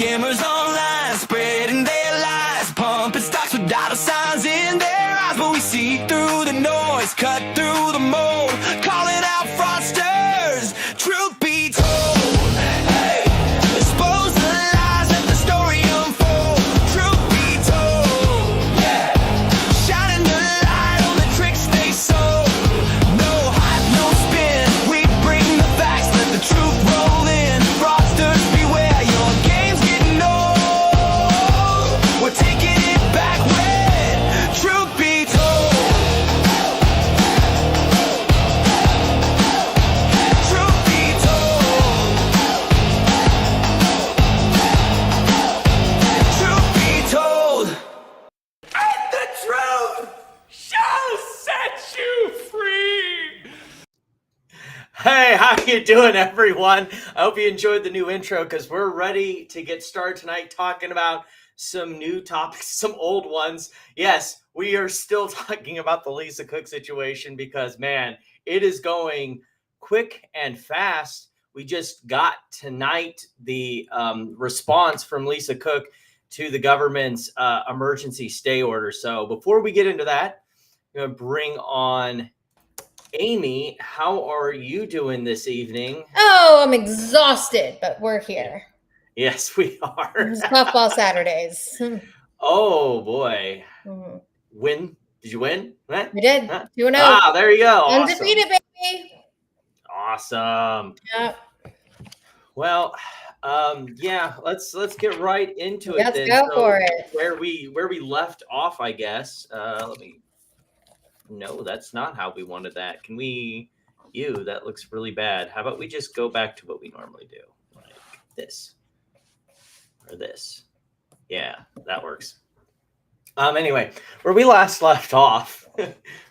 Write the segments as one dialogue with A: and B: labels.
A: Scammers online, spreading their lies, pumping stocks with dollar signs in their eyes. But we see through the noise, cut through the mold, calling out fraudsters. Truth be told, hey, expose the lies, let the story unfold. Truth be told, yeah, shining the light on the tricks they sold. No hype, no spin, we bring the facts, let the truth roll in. Fraudsters beware, your game's getting old. We're taking it back when truth be told. Truth be told. Truth be told. And the truth shall set you free.
B: Hey, how you doing, everyone? I hope you enjoyed the new intro because we're ready to get started tonight talking about some new topics, some old ones. Yes, we are still talking about the Lisa Cook situation because, man, it is going quick and fast. We just got tonight the response from Lisa Cook to the government's emergency stay order. So before we get into that, I'm going to bring on Amy. How are you doing this evening?
C: Oh, I'm exhausted, but we're here.
B: Yes, we are.
C: It's Puffball Saturdays.
B: Oh, boy.
C: Mhm.
B: Win? Did you win? Huh?
C: We did.
B: Huh?
C: 2-0.
B: Ah, there you go. Awesome.
C: Undefeated, baby.
B: Awesome.
C: Yeah.
B: Well, yeah, let's get right into it.
C: Let's
B: then.
C: go
B: So
C: for it.
B: Where we left off, I guess. Let me. No, that's not how we wanted that. Can we? That looks really bad. How about we just go back to what we normally do, like this or this? Yeah, that works. Anyway, where we last left off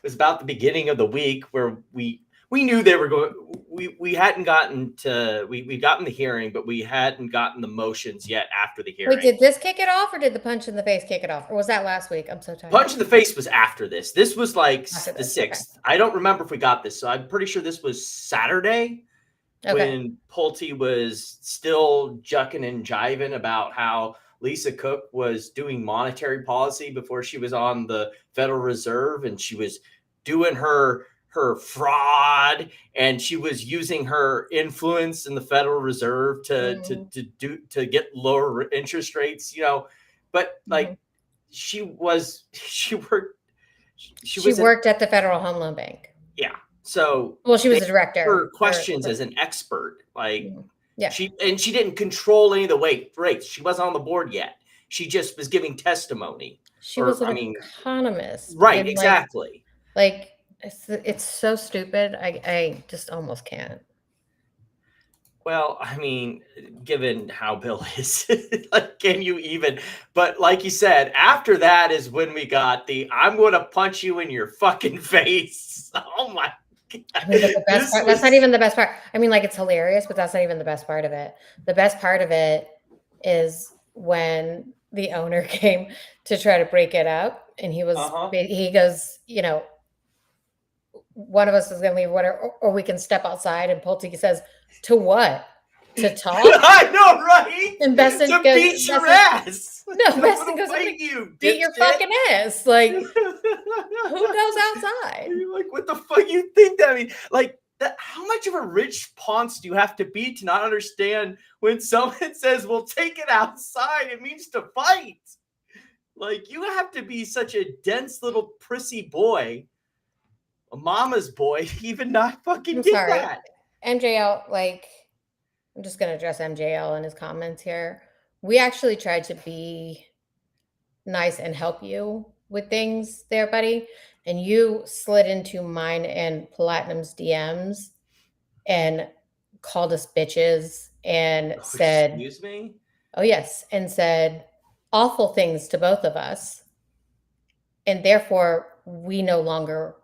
B: was about the beginning of the week where we knew they were going. We hadn't gotten to we've gotten the hearing, but we hadn't gotten the motions yet after the hearing.
C: Wait, did this kick it off or did the punch in the face kick it off? Or was that last week? I'm so tired.
B: Punch in the face was after this. This was like
C: After
B: the
C: this,
B: 6th. I don't remember if we got this. So I'm pretty sure this was Saturday when Pulte was still jucking and jiving about how Lisa Cook was doing monetary policy before she was on the Federal Reserve, and she was doing her fraud, and she was using her influence in the Federal Reserve to get lower interest rates, but like she worked
C: at the Federal Home Loan Bank.
B: Yeah. So
C: she was a director.
B: Her questions as an expert, like
C: yeah.
B: She didn't control any of the rates. She wasn't on the board yet. She just was giving testimony.
C: She was an economist.
B: Right, exactly.
C: Like it's so stupid. I just almost can't.
B: Well, I mean, given how Bill is, like, can you even? But like you said, after that is when we got I'm going to punch you in your fucking face. Oh my God.
C: I mean, but the best part, that's not even the best part. I mean, like, it's hilarious, but that's not even the best part of it. The best part of it is when the owner came to try to break it up, and he goes, one of us is going to leave, whatever, or we can step outside. And Pulte says, "To what? To talk?"
B: I know, right?
C: And Besson
B: goes, "Beat your ass."
C: No, Besson goes, "Beat your fucking ass!" Like, who goes outside?
B: You're like, what the fuck you think that means? Like, how much of a rich ponce do you have to be to not understand when someone says, "Well, take it outside"? It means to fight. Like, you have to be such a dense little prissy boy, a mama's boy, even not fucking get that.
C: MJL, like, I'm just going to address MJL and his comments here. We actually tried to be nice and help you with things there, buddy. And you slid into mine and Platinum's DMs and called us bitches and said,
B: "Excuse me?"
C: Oh, yes. And said awful things to both of us. And therefore, we no longer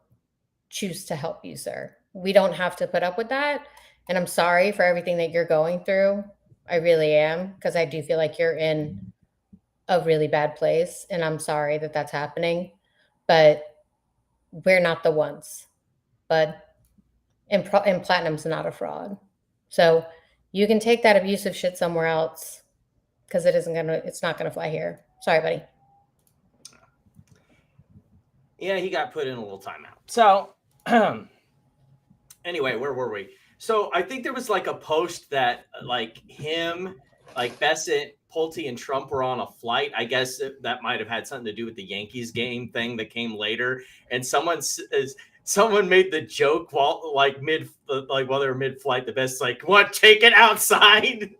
C: choose to help you, sir. We don't have to put up with that. And I'm sorry for everything that you're going through. I really am, because I do feel like you're in a really bad place. And I'm sorry that that's happening. But we're not the ones. But and Platinum's not a fraud. So you can take that abusive shit somewhere else. because it's not gonna fly here. Sorry, buddy.
B: Yeah, he got put in a little timeout. So anyway, where were we? So I think there was like a post that like him, like Bassett, Pulte, and Trump were on a flight. I guess that might have had something to do with the Yankees game thing that came later. And someone made the joke while while they were mid-flight. The best like, what? Take it outside.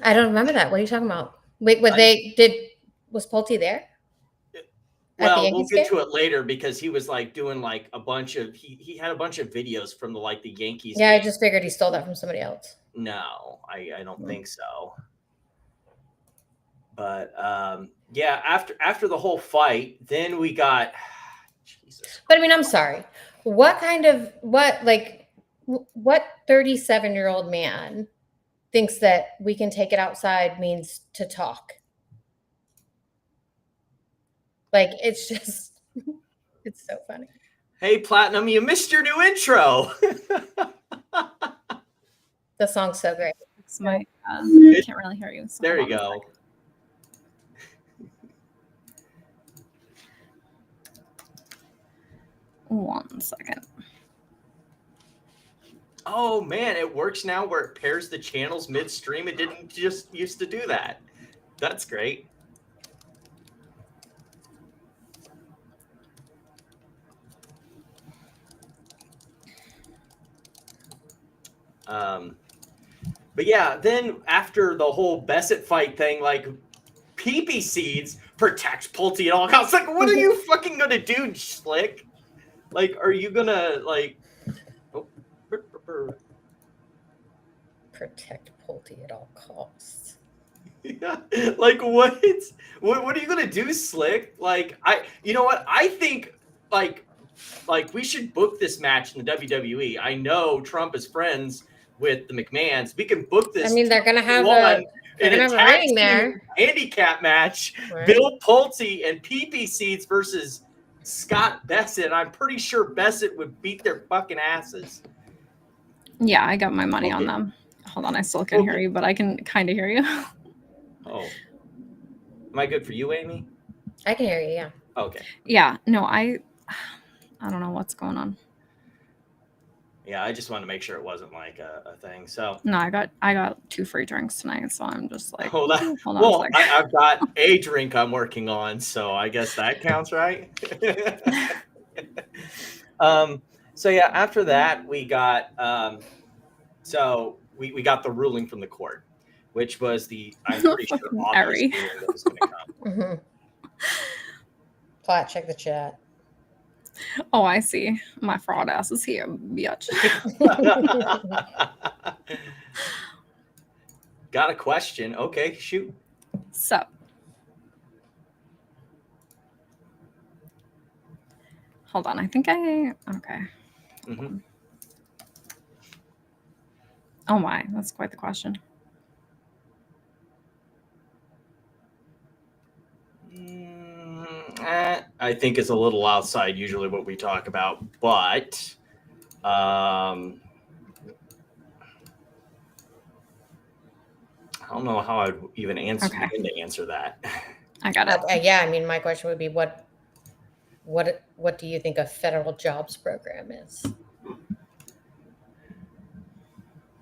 C: I don't remember that. What are you talking about? Wait, was Pulte there?
B: Well, we'll get to it later because he was like doing like a bunch of he had a bunch of videos from the Yankees.
C: Yeah,
B: game.
C: I just figured he stole that from somebody else.
B: No, I don't think so. But yeah, after the whole fight, then we got Jesus.
C: But I mean, I'm sorry. What 37-year-old man thinks that we can take it outside means to talk? Like, it's just, it's so funny.
B: Hey, Platinum, you missed your new intro.
C: The song's so great.
D: I can't really hear you. So
B: there you go.
D: One second.
B: Oh man, it works now where it pairs the channels midstream. It didn't just used to do that. That's great. But yeah, then after the whole Bassett fight thing, like PPSeeds protect Pulte at all costs. Like, what are you fucking gonna do, Slick? Like, are you gonna like
C: Protect Pulte at all costs?
B: Yeah. Like what are you gonna do, Slick? Like you know what? I think like we should book this match in the WWE. I know Trump is friends with the McMahons. We can book this.
C: I mean, they're gonna have a ring there.
B: Handicap match.
C: Right.
B: Bill Pulte and PPSeeds versus Scott Bassett. I'm pretty sure Bassett would beat their fucking asses.
D: Yeah, I got my money on them. Hold on, I still can't hear you, but I can kind of hear you.
B: Oh. Am I good for you, Amy?
C: I can hear you, yeah.
B: Okay.
D: Yeah, no, I don't know what's going on.
B: Yeah, I just wanted to make sure it wasn't like a thing. So
D: No, I got 2 free drinks tonight, so I'm just like,
B: hold on.
D: Hold on
B: I've got a drink I'm working on, so I guess that counts, right? So yeah, after that we got we got the ruling from the court, which was I'm pretty sure obvious ruling that was going to come.
C: Mm-hmm. Plat, check the chat.
D: Oh, I see. My fraud ass is here, bitch.
B: Got a question? Okay, shoot.
D: So, hold on. I think okay.
B: Mm-hmm.
D: Oh my, that's quite the question.
B: I think it's a little outside usually what we talk about, but I don't know how I'd even begin to answer that.
D: I got it.
C: Yeah, I mean, my question would be, what do you think a federal jobs program is?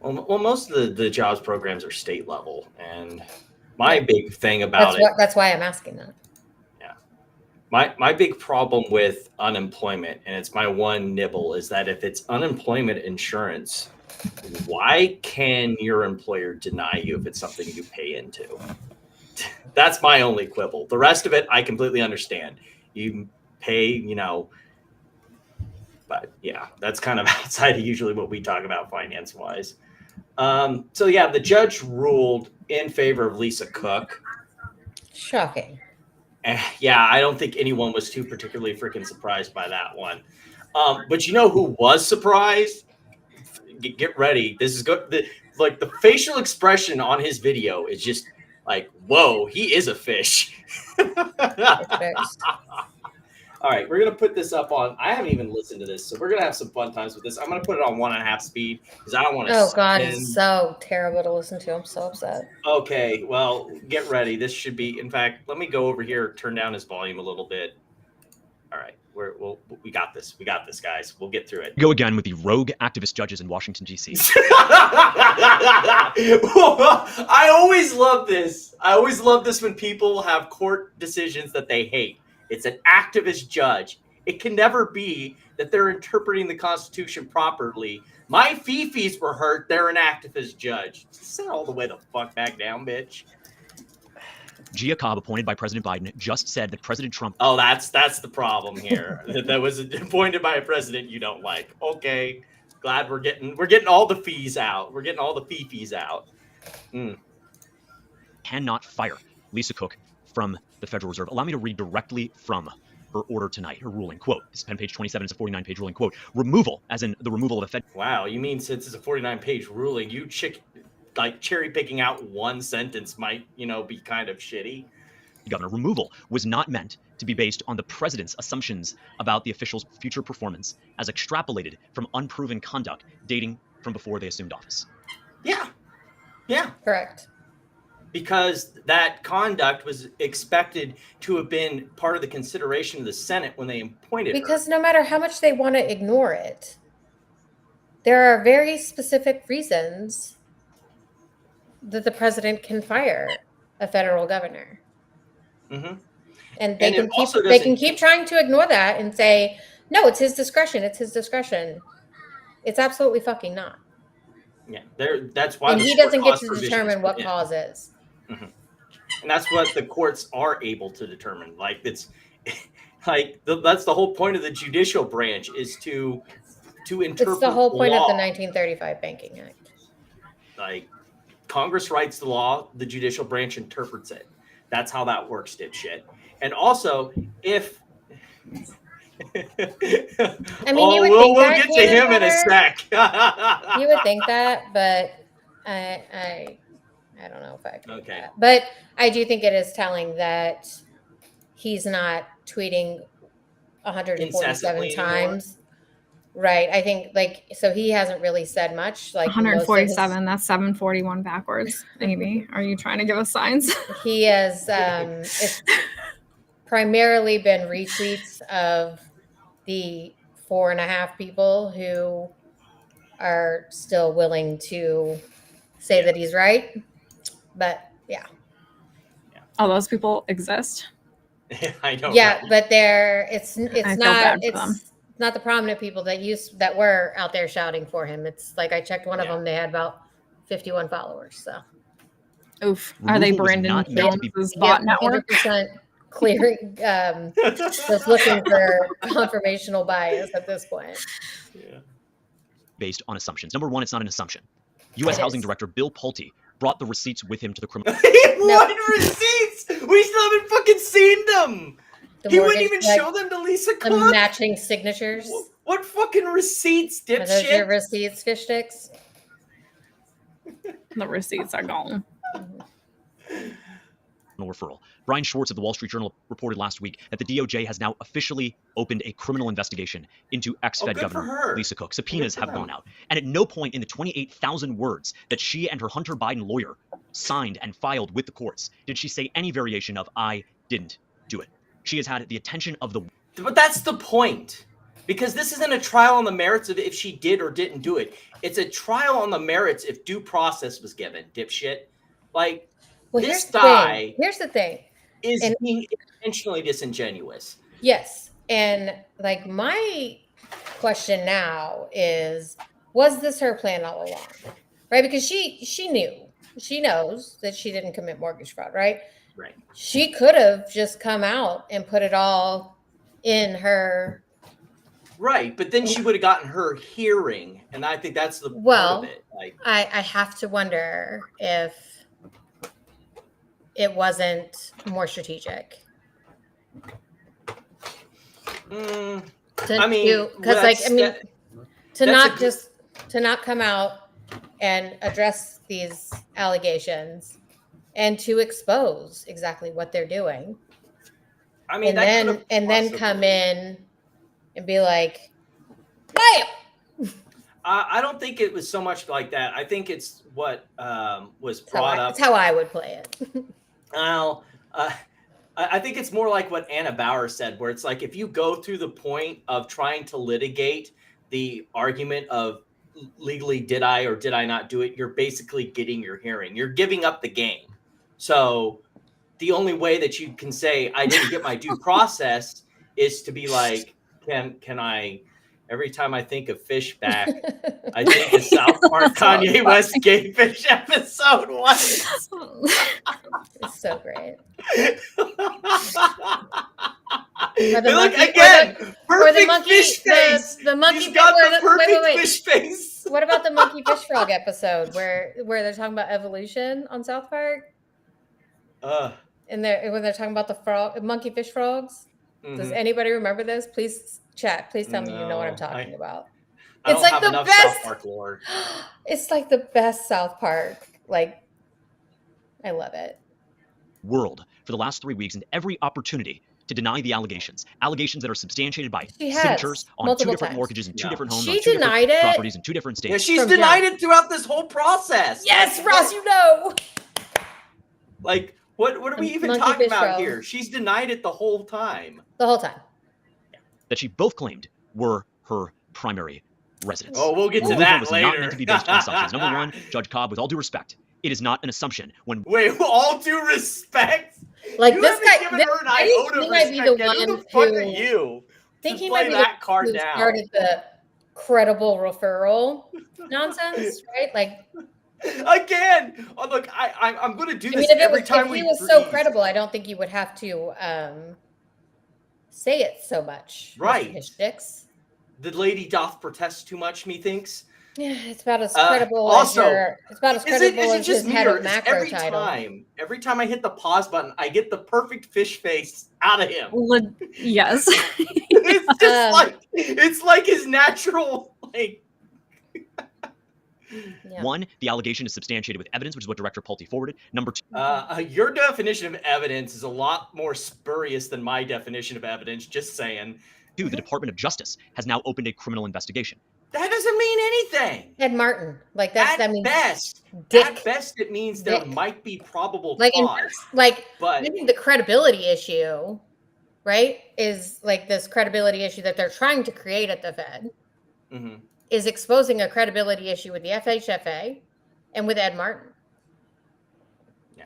B: Well, most of the jobs programs are state level, and my big thing about
C: that's why I'm asking that.
B: My big problem with unemployment, and it's my one nibble, is that if it's unemployment insurance, why can your employer deny you if it's something you pay into? That's my only quibble. The rest of it, I completely understand. You pay, but yeah, that's kind of outside of usually what we talk about finance-wise. So yeah, the judge ruled in favor of Lisa Cook.
C: Shocking.
B: Yeah, I don't think anyone was too particularly freaking surprised by that one. But you know who was surprised? Get ready. This is good. The facial expression on his video is just like, whoa, he is a fish. All right, we're gonna put this up on. I haven't even listened to this, so we're gonna have some fun times with this. I'm gonna put it on 1.5 speed because I don't want to.
C: Oh God, it's so terrible to listen to. I'm so upset.
B: Okay, well, get ready. This should be. In fact, let me go over here, turn down his volume a little bit. All right, we got this. We got this, guys. We'll get through it.
E: Go again with the rogue activist judges in Washington, D.C.
B: I always love this. I always love this when people have court decisions that they hate. It's an activist judge. It can never be that they're interpreting the Constitution properly. My fifis were hurt. They're an activist judge. Sit all the way the fuck back down, bitch.
E: Gia Cobb, appointed by President Biden, just said that President Trump.
B: Oh, that's the problem here. That was appointed by a president you don't like. Okay, glad we're getting all the fees out. We're getting all the fifis out.
E: Cannot fire Lisa Cook from the Federal Reserve. Allow me to read directly from her order tonight, her ruling. Quote, this is pen page 27, it's a 49-page ruling. Quote, removal, as in the removal of a Fed.
B: Wow, you mean since it's a 49-page ruling, you cherry picking out one sentence might, be kind of shitty.
E: Governor, removal was not meant to be based on the president's assumptions about the official's future performance as extrapolated from unproven conduct dating from before they assumed office.
B: Yeah.
C: Correct.
B: Because that conduct was expected to have been part of the consideration of the Senate when they appointed her.
C: Because no matter how much they want to ignore it, there are very specific reasons that the president can fire a federal governor.
B: Mm-hmm.
C: And they can keep trying to ignore that and say, no, it's his discretion. It's his discretion. It's absolutely fucking not.
B: Yeah, that's why.
C: And he doesn't get to determine what cause is.
B: Mm-hmm. And that's what the courts are able to determine. Like that's the whole point of the judicial branch is to interpret.
C: It's the whole point
B: law.
C: of the 1935 Banking Act.
B: Like Congress writes the law, the judicial branch interprets it. That's how that works, dipshit. And also, if
C: I mean, you would
B: we'll
C: think
B: get to him in a sec.
C: You would think that, but I don't know if I can.
B: Okay.
C: That. But I do think it is telling that he's not tweeting 147 times. Right. I think so he hasn't really said much.
D: 147. That's 741 backwards. Amy, are you trying to give us signs?
C: He has it's primarily been retweets of the 4.5 people who are still willing to say that he's right. But yeah.
D: Oh, those people exist.
B: I don't.
C: Yeah,
B: know.
C: but it's not the prominent people that were out there shouting for him. It's like I checked one of them; they had about 51 followers. So,
D: oof, are they Brandon Jones's bot network?
C: 100% clearing, just looking for confirmational bias at this point.
B: Yeah.
E: Based on assumptions. Number one, it's not an assumption. U.S. Housing Director Bill Pulte brought the receipts with him to the criminal.
B: What receipts? We still haven't fucking seen them. He wouldn't even show them to Lisa Cook.
C: The matching signatures.
B: What fucking receipts, dipshit?
C: Are those your receipts, fish sticks?
D: The receipts are gone.
E: Referral. Brian Schwartz of the Wall Street Journal reported last week that the DOJ has now officially opened a criminal investigation into ex-Fed Governor Lisa Cook. Subpoenas have gone out. And at no point in the 28,000 words that she and her Hunter Biden lawyer signed and filed with the courts did she say any variation of I didn't do it. She has had the attention of the...
B: But that's the point. Because this isn't a trial on the merits of if she did or didn't do it. It's a trial on the merits if due process was given, dipshit. Like,
C: well,
B: this guy...
C: Here's the thing.
B: Is being intentionally disingenuous.
C: Yes. And, my question now is, was this her plan all along? Right? Because she knows that she didn't commit mortgage fraud, right?
B: Right.
C: She could have just come out and put it all in her.
B: Right, but then she would have gotten her hearing, and I think that's the part of it.
C: I have to wonder if it wasn't more strategic. To not come out and address these allegations and to expose exactly what they're doing.
B: I mean,
C: and then come in and be like, bam.
B: I don't think it was so much like that. I think it's what was brought up.
C: That's how I would play it.
B: Well, I think it's more like what Anna Bauer said, where it's like if you go through the point of trying to litigate the argument of legally did I or did I not do it, you're basically getting your hearing. You're giving up the game. So the only way that you can say I didn't get my due process is to be like, can I? Every time I think of Fishback, I think of South Park Kanye West Gay Fish episode 1.
C: It's so great.
B: Look again, perfect fish face.
C: The monkey.
B: He's got the perfect fish face.
C: What about the monkey fish frog episode where they're talking about evolution on South Park? And when they're talking about the monkey fish frogs. Mm-hmm. Does anybody remember this? Please chat. Please tell me you know what I'm talking about.
B: It's like the best South Park lore.
C: It's like the best South Park. Like, I love it.
E: World for the last 3 weeks and every opportunity to deny the allegations that are substantiated by signatures on 2 different mortgages in 2 different homes, on 2 different properties in 2 different states.
B: Yeah, she's denied it throughout this whole process.
C: Yes, Ross, you know.
B: Like, what are we even talking about here? She's denied it the whole time.
C: The whole time.
E: That she both claimed were her primary residence.
B: Oh, we'll get to that
E: was
B: later.
E: Not meant to be based on assumptions. Number one, Judge Cobb, with all due respect, it is not an assumption.
B: Wait, all due respect?
C: Like
B: you
C: this guy,
B: might be the one who
C: think he might be that card who started the credible referral nonsense, right? Like
B: again, look, I'm going to do this every time
C: if he was so credible, I don't think you would have to say it so much.
B: Right.
C: His sticks.
B: The lady doth protest too much, methinks.
C: Yeah, it's about as credible as his head of macro title.
B: Every time I hit the pause button, I get the perfect fish face out of him.
D: Yes.
B: It's just it's like his natural like.
E: Yeah. One, the allegation is substantiated with evidence, which is what Director Pulte forwarded. Number two,
B: your definition of evidence is a lot more spurious than my definition of evidence. Just saying.
E: Two, the Department of Justice has now opened a criminal investigation.
B: That doesn't mean anything.
C: Ed Martin, like
B: that means best. At best, it means there might be probable cause.
C: But I think the credibility issue, right, is like this credibility issue that they're trying to create at the Fed. Mm-hmm. Is exposing a credibility issue with the FHFA and with Ed Martin.
B: Yeah.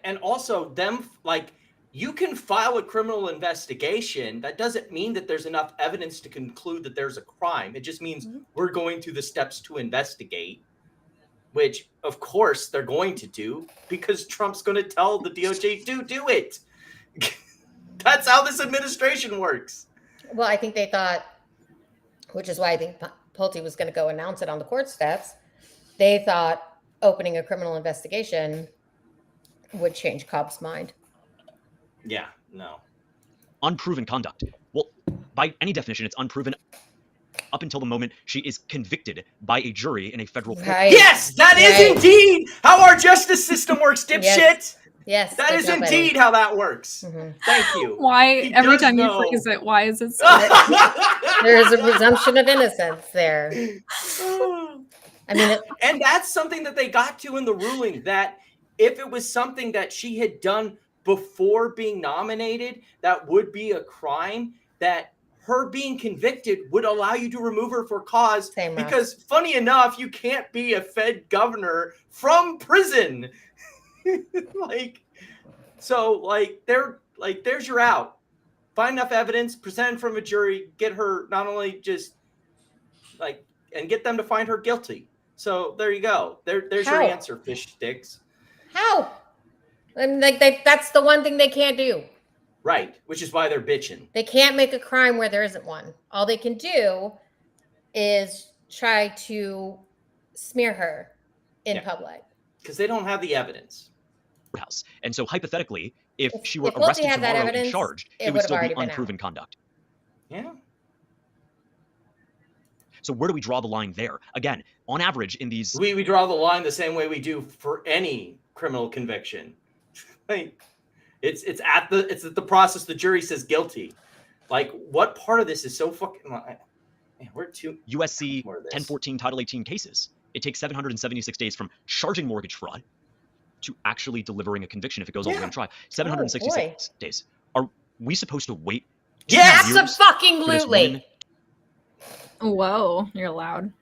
B: And also them, like, you can file a criminal investigation. That doesn't mean that there's enough evidence to conclude that there's a crime. It just means we're going through the steps to investigate, which, of course, they're going to do because Trump's going to tell the DOJ to do it. That's how this administration works.
C: Well, I think they thought, which is why I think Pulte was going to go announce it on the court steps. They thought opening a criminal investigation would change Cobb's mind.
B: Yeah, no.
E: Unproven conduct. Well, by any definition, it's unproven up until the moment she is convicted by a jury in a federal court.
B: Right. Yes, that is indeed how our justice system works, dipshit.
C: Yes,
B: that is indeed how that works. Mm-hmm. Thank you.
D: Why every time you phrase it, why is it so?
C: There is a presumption of innocence there. I mean,
B: and that's something that they got to in the ruling, that if it was something that she had done before being nominated, that would be a crime, that her being convicted would allow you to remove her for cause. Because funny enough, you can't be a Fed governor from prison. There's your out. Find enough evidence, present in front of a jury, get her not only just and get them to find her guilty. So there you go. There's your answer, fish sticks.
C: How? And that's the one thing they can't do.
B: Right, which is why they're bitching.
C: They can't make a crime where there isn't one. All they can do is try to smear her in public.
B: Because they don't have the evidence.
E: House. And so hypothetically, if she were arrested tomorrow and charged, it would still be unproven conduct.
B: Yeah.
E: So where do we draw the line there? Again, on average in these...
B: We draw the line the same way we do for any criminal conviction. It's at the process. The jury says guilty. Like, what part of this is so fucking? Man, we're too
E: USC 1014 Title 18 cases. It takes 776 days from charging mortgage fraud to actually delivering a conviction if it goes all the way to trial. 766 days. Are we supposed to wait?
B: Yes,
C: absolutely.
D: Whoa, you're loud.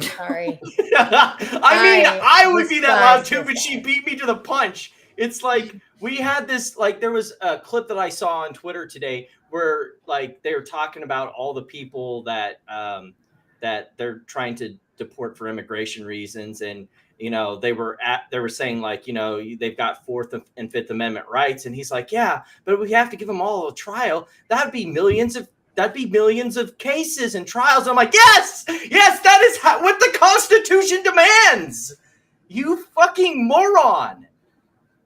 C: Sorry.
B: I would be that loud too, but she beat me to the punch. It's like we had this, like there was a clip that I saw on Twitter today where like they were talking about all the people that that they're trying to deport for immigration reasons, and you know they were saying like, you know, they've got Fourth and Fifth Amendment rights, and he's like, yeah, but we have to give them all a trial. That'd be millions of cases and trials. I'm like, yes, that is what the Constitution demands. You fucking moron.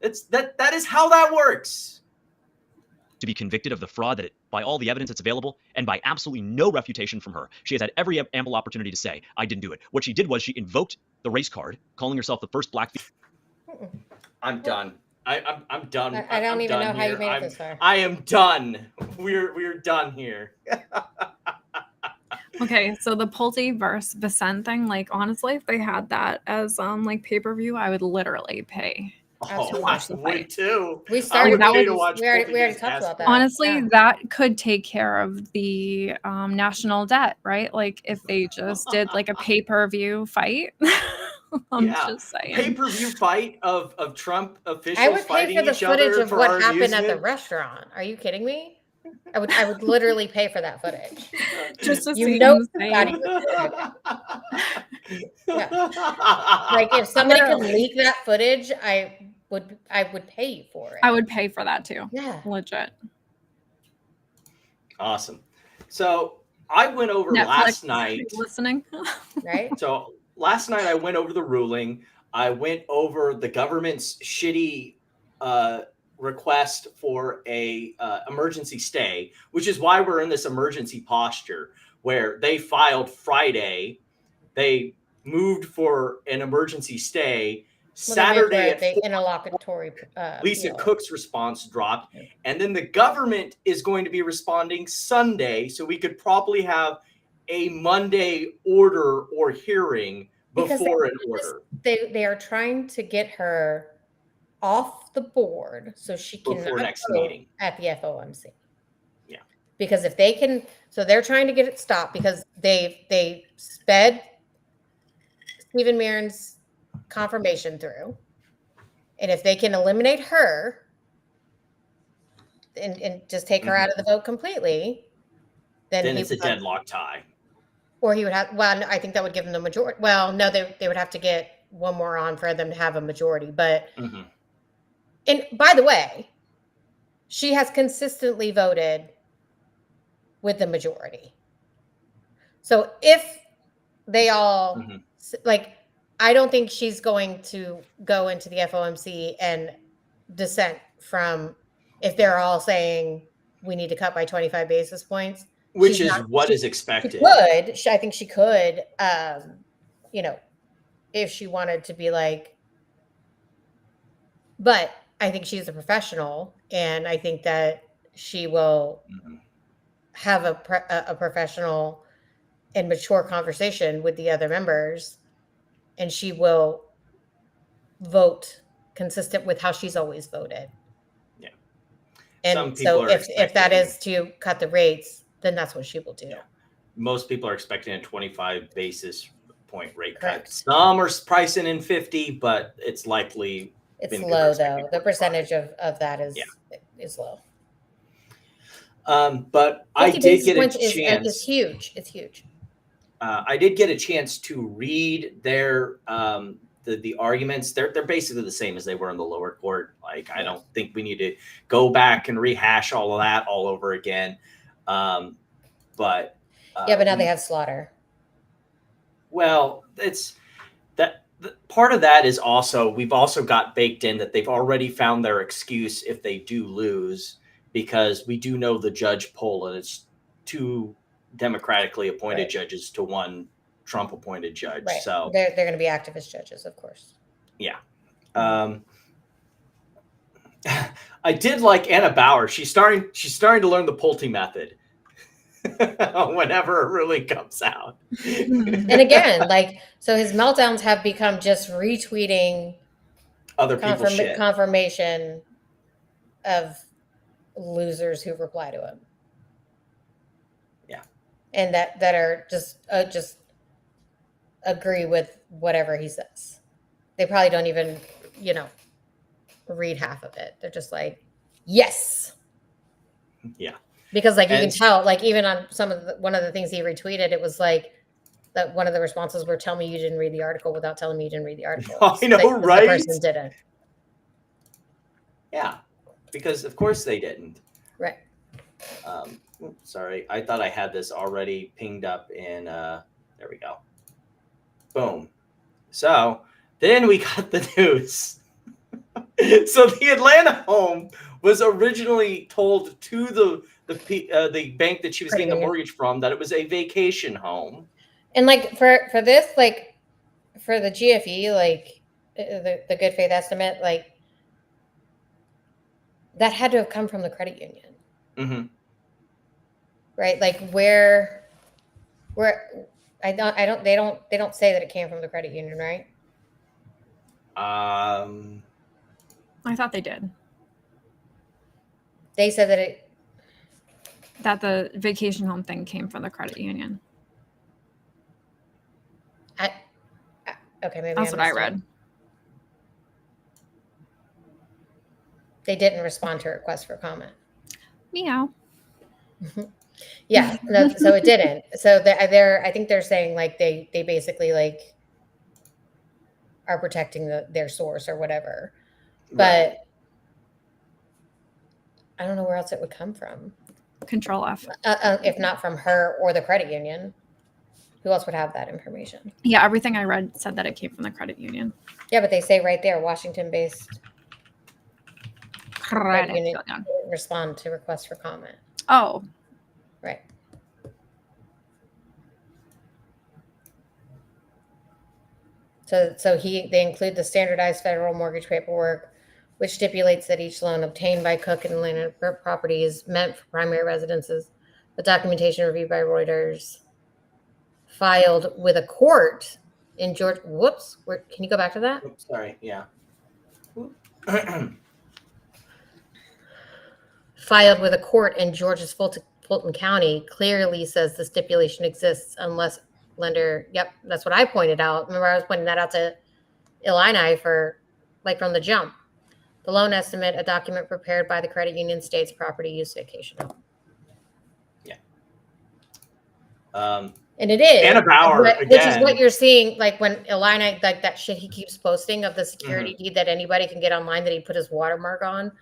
B: That is how that works.
E: To be convicted of the fraud that, by all the evidence that's available, and by absolutely no refutation from her, she has had every ample opportunity to say, I didn't do it. What she did was she invoked the race card, calling herself the first black.
B: I'm done. I'm done.
C: I don't even know how you made it this far.
B: I am done. We're done here.
D: Okay, so the Pulte versus Vicente thing, like honestly, if they had that as like pay-per-view, I would literally pay.
B: Oh, I would too.
C: We started.
B: We already
C: talked about that.
D: Honestly, that could take care of the national debt, right? Like if they just did like a pay-per-view fight. I'm just saying.
B: Pay-per-view fight of Trump officials.
C: I would pay for the footage of what happened at the
B: amusement.
C: Restaurant. Are you kidding me? I would literally pay for that footage.
D: Just to
C: You
D: see
C: know,
D: him say
C: like if somebody could leak that footage, I would pay you for it.
D: I would pay for that too.
C: Yeah,
D: legit.
B: Awesome. So I went over
D: Netflix,
B: last night.
D: Listening,
C: right?
B: So last night I went over the ruling. I went over the government's shitty request for a emergency stay, which is why we're in this emergency posture where they filed Friday. They moved for an emergency stay. Saturday at
C: the interlocutory
B: Lisa Cook's response dropped, and then the government is going to be responding Sunday, so we could probably have a Monday order or hearing before an order.
C: They are trying to get her off the board so she can
B: before next meeting
C: at the FOMC.
B: Yeah,
C: because if they can, so they're trying to get it stopped because they sped Stephen Mirren's confirmation through, and if they can eliminate her and just take her out of the vote completely, then
B: it's a deadlock tie.
C: Or he would have. Well, I think that would give them the majority. Well, no, they would have to get one more on for them to have a majority. But and by the way, she has consistently voted with the majority. So if they all like, I don't think she's going to go into the FOMC and dissent from if they're all saying we need to cut by 25 basis points.
B: Which is what is expected.
C: I think she could, you know, if she wanted to be like, but I think she's a professional, and I think that she will have a professional and mature conversation with the other members, and she will vote consistent with how she's always voted.
B: Yeah.
C: And so if that is to cut the rates, then that's what she will do.
B: Yeah. Most people are expecting a 25 basis point rate
C: Correct.
B: cut. Some are pricing in 50, but it's likely.
C: It's low though. The percentage of that is low.
B: But I did get a chance.
C: It's huge. It's huge.
B: I did get a chance to read their the arguments. They're basically the same as they were in the lower court. Like I don't think we need to go back and rehash all of that all over again. But
C: now they have slaughter.
B: Well, it's that part of that is also we've also got baked in that they've already found their excuse if they do lose, because we do know the judge poll, and it's 2 democratically appointed judges to 1 Trump appointed judge.
C: Right.
B: So
C: they're going to be activist judges, of course.
B: Yeah. I did like Anna Bauer. She's starting to learn the Pulte method whenever a ruling comes out.
C: And again, like, so his meltdowns have become just retweeting
B: other people's shit.
C: Confirmation of losers who reply to him.
B: Yeah.
C: And that are just agree with whatever he says. They probably don't even, read half of it. They're just like, yes.
B: Yeah.
C: Because like you can tell, like even on one of the things he retweeted, it was like that one of the responses were, "Tell me you didn't read the article without telling me you didn't read the article."
B: I know, right?
C: The person didn't.
B: Yeah, because of course they didn't.
C: Right.
B: Sorry, I thought I had this already pinged up in. There we go. Boom. So then we got the news. So the Atlanta home was originally told to the bank that she was getting the mortgage from that it was a vacation home.
C: And like for this, like for the GFE, like the good faith estimate, like that had to have come from the credit union.
B: Mm-hmm.
C: Right? Like where they don't say that it came from the credit union, right?
D: I thought they did.
C: They said
D: that the vacation home thing came from the credit union.
C: Okay, maybe
D: that's what I read.
C: They didn't respond to a request for comment.
D: Meow.
C: Yeah, no, so it didn't. So I think they're saying like they basically like are protecting their source or whatever. But right. I don't know where else it would come from.
D: Control F.
C: If not from her or the credit union. Who else would have that information?
D: Yeah, everything I read said that it came from the credit union.
C: Yeah, but they say right there, Washington-based credit union respond to requests for comment.
D: Oh.
C: Right. So they include the standardized federal mortgage paperwork, which stipulates that each loan obtained by Cook and Atlanta property is meant for primary residences. The documentation reviewed by Reuters, filed with a court in Georgia. Whoops. Can you go back to that?
B: Oops, sorry. Yeah.
C: Filed with a court in Georgia's Fulton County clearly says the stipulation exists unless lender. Yep, that's what I pointed out. Remember, I was pointing that out to Illini from the jump. The loan estimate, a document prepared by the credit union, states property use vacation.
B: Yeah.
C: And it is
B: Anna Bauer,
C: which is what you're seeing, like when Illini, like that shit he keeps posting of the security deed that anybody can get online that he put his watermark on.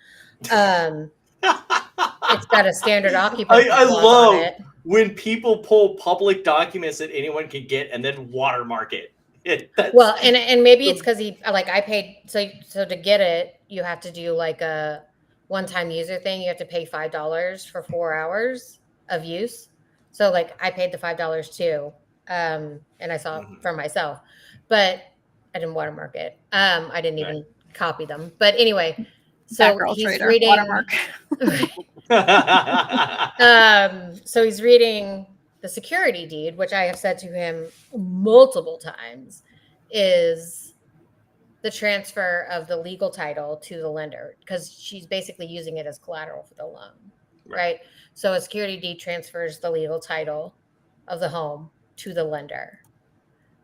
C: It's got a standard occupancy
B: I
C: clause
B: love
C: on it.
B: When people pull public documents that anyone can get and then watermark it.
C: Well, and maybe it's because I paid so to get it, you have to do like a one-time user thing. You have to pay $5 for 4 hours of use. So like I paid the $5 too, and I saw it for myself, but I didn't watermark it. I didn't even copy them. But anyway, so he's reading watermark. So he's reading the security deed, which I have said to him multiple times, is the transfer of the legal title to the lender because she's basically using it as collateral for the loan, right? So a security deed transfers the legal title of the home to the lender.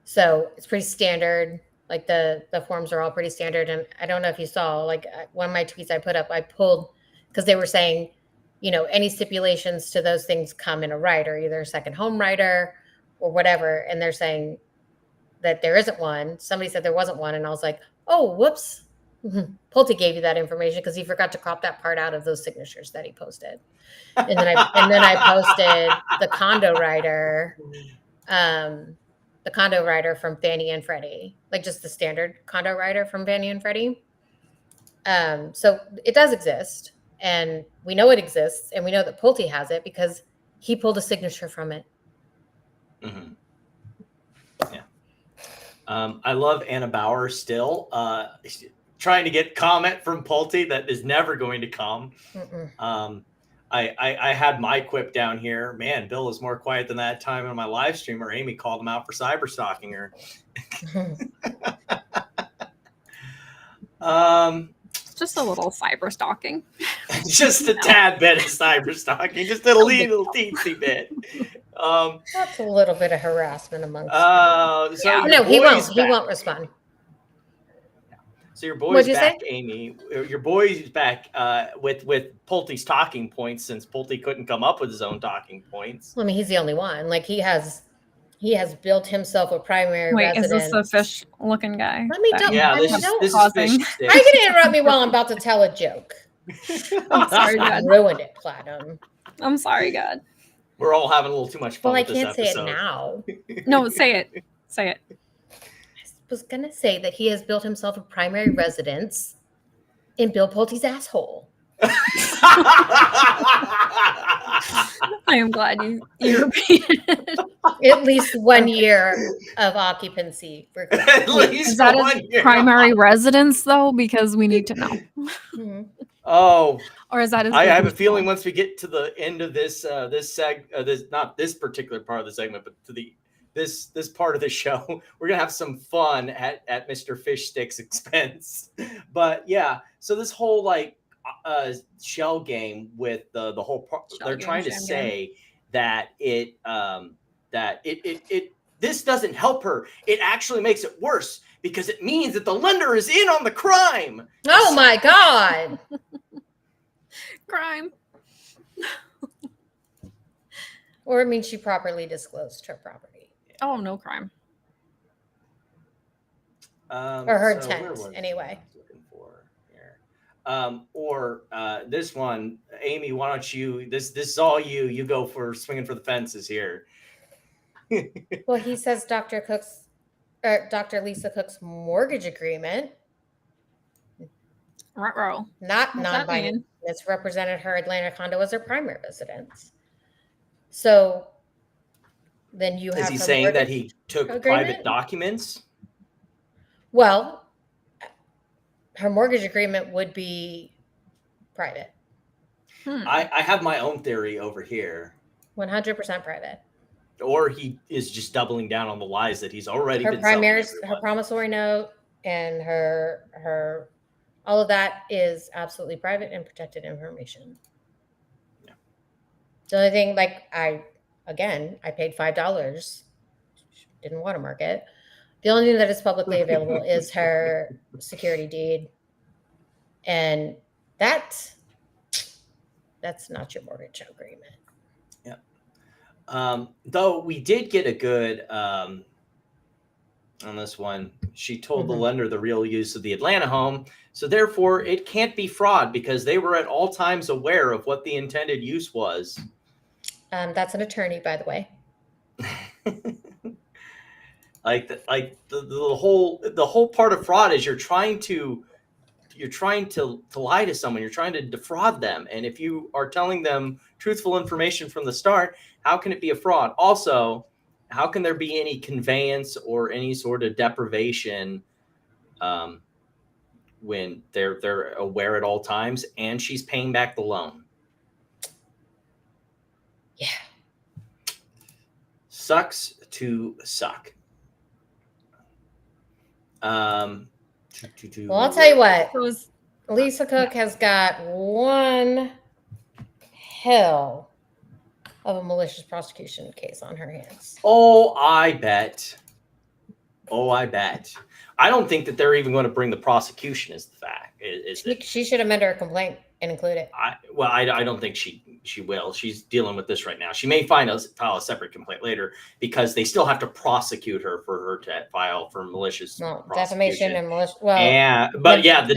C: So it's pretty standard. Like the forms are all pretty standard. And I don't know if you saw, like one of my tweets I put up, I pulled because they were saying, any stipulations to those things come in a rider, either a second home rider or whatever. And they're saying that there isn't one. Somebody said there wasn't one. And I was like, oh, whoops. Pulte gave you that information because he forgot to crop that part out of those signatures that he posted. And then I posted the condo rider, from Fannie and Freddie, like just the standard condo rider from Fannie and Freddie. So it does exist, and we know it exists, and we know that Pulte has it because he pulled a signature from it.
B: Mm-hmm. Yeah. I love Anna Bauer still. trying to get comment from Pulte that is never going to come. I had my quip down here. Man, Bill is more quiet than that time on my live stream where Amy called him out for cyber stalking her.
D: Just a little cyber stalking.
B: Just a tad bit of cyber stalking, just a little teensy bit.
C: That's a little bit of harassment amongst.
B: So
C: no, he won't. He won't respond.
B: So your boy's back, Amy. Your boy's back with Pulte's talking points, since Pulte couldn't come up with his own talking points.
C: Well, I mean, he's the only one. Like he has built himself a primary residence.
D: Is this the fish-looking guy?
C: Let me don't.
B: Yeah, this is fish sticks.
C: How are you gonna interrupt me while I'm about to tell a joke?
D: I'm sorry, God.
C: Ruined it, Platinum.
D: I'm sorry, God.
B: We're all having a little too much fun.
C: Well, I
B: with
C: can't
B: this
C: say it now.
D: No, say it. Say it.
C: I was gonna say that he has built himself a primary residence in Bill Pulte's asshole.
D: I am glad you repeated it.
C: At least 1 year of occupancy.
B: At least
D: Is that
B: 1 year.
D: his primary residence, though? Because we need to know.
C: Mm-hmm.
B: Oh,
D: or is that his?
B: I have a feeling once we get to the end of this not this particular part of the segment, but to this part of the show, we're gonna have some fun at Mr. Fishstick's expense. But yeah, so this whole like shell game with the whole part, they're trying to say that it this doesn't help her. It actually makes it worse because it means that the lender is in on the crime.
C: Oh my God.
D: Crime.
C: Or it means she properly disclosed her property.
D: Oh, no crime.
C: Or her intent, anyway.
B: Or this one, Amy, why don't you, this is all you go for swinging for the fences here.
C: Well, he says Dr. Lisa Cook's mortgage agreement, not non-binding, it's represented her Atlanta condo as her primary residence. So then you have.
B: Is he saying that he took private documents?
C: Well, her mortgage agreement would be private.
B: I have my own theory over here.
C: 100% private.
B: Or he is just doubling down on the lies that he's already been
C: her promissory note and her all of that is absolutely private and protected information. Yeah. The only thing, like I paid $5, didn't watermark it. The only thing that is publicly available is her security deed, and that's not your mortgage agreement.
B: Though we did get a good on this one. She told the lender the real use of the Atlanta home, so therefore it can't be fraud because they were at all times aware of what the intended use was.
C: That's an attorney, by the way.
B: The whole part of fraud is you're trying to lie to someone. You're trying to defraud them, and if you are telling them truthful information from the start, how can it be a fraud? Also, how can there be any conveyance or any sort of deprivation when they're aware at all times and she's paying back the loan?
C: Yeah.
B: Sucks to suck.
C: Well, I'll tell you what. Lisa Cook has got one hell of a malicious prosecution case on her hands.
B: Oh, I bet. I don't think that they're even going to bring the prosecution as the fact.
C: She should amend her complaint and include it.
B: I don't think she will. She's dealing with this right now. She may file a separate complaint later because they still have to prosecute her for her to file for malicious
C: defamation and malicious. Well,
B: yeah, but yeah, the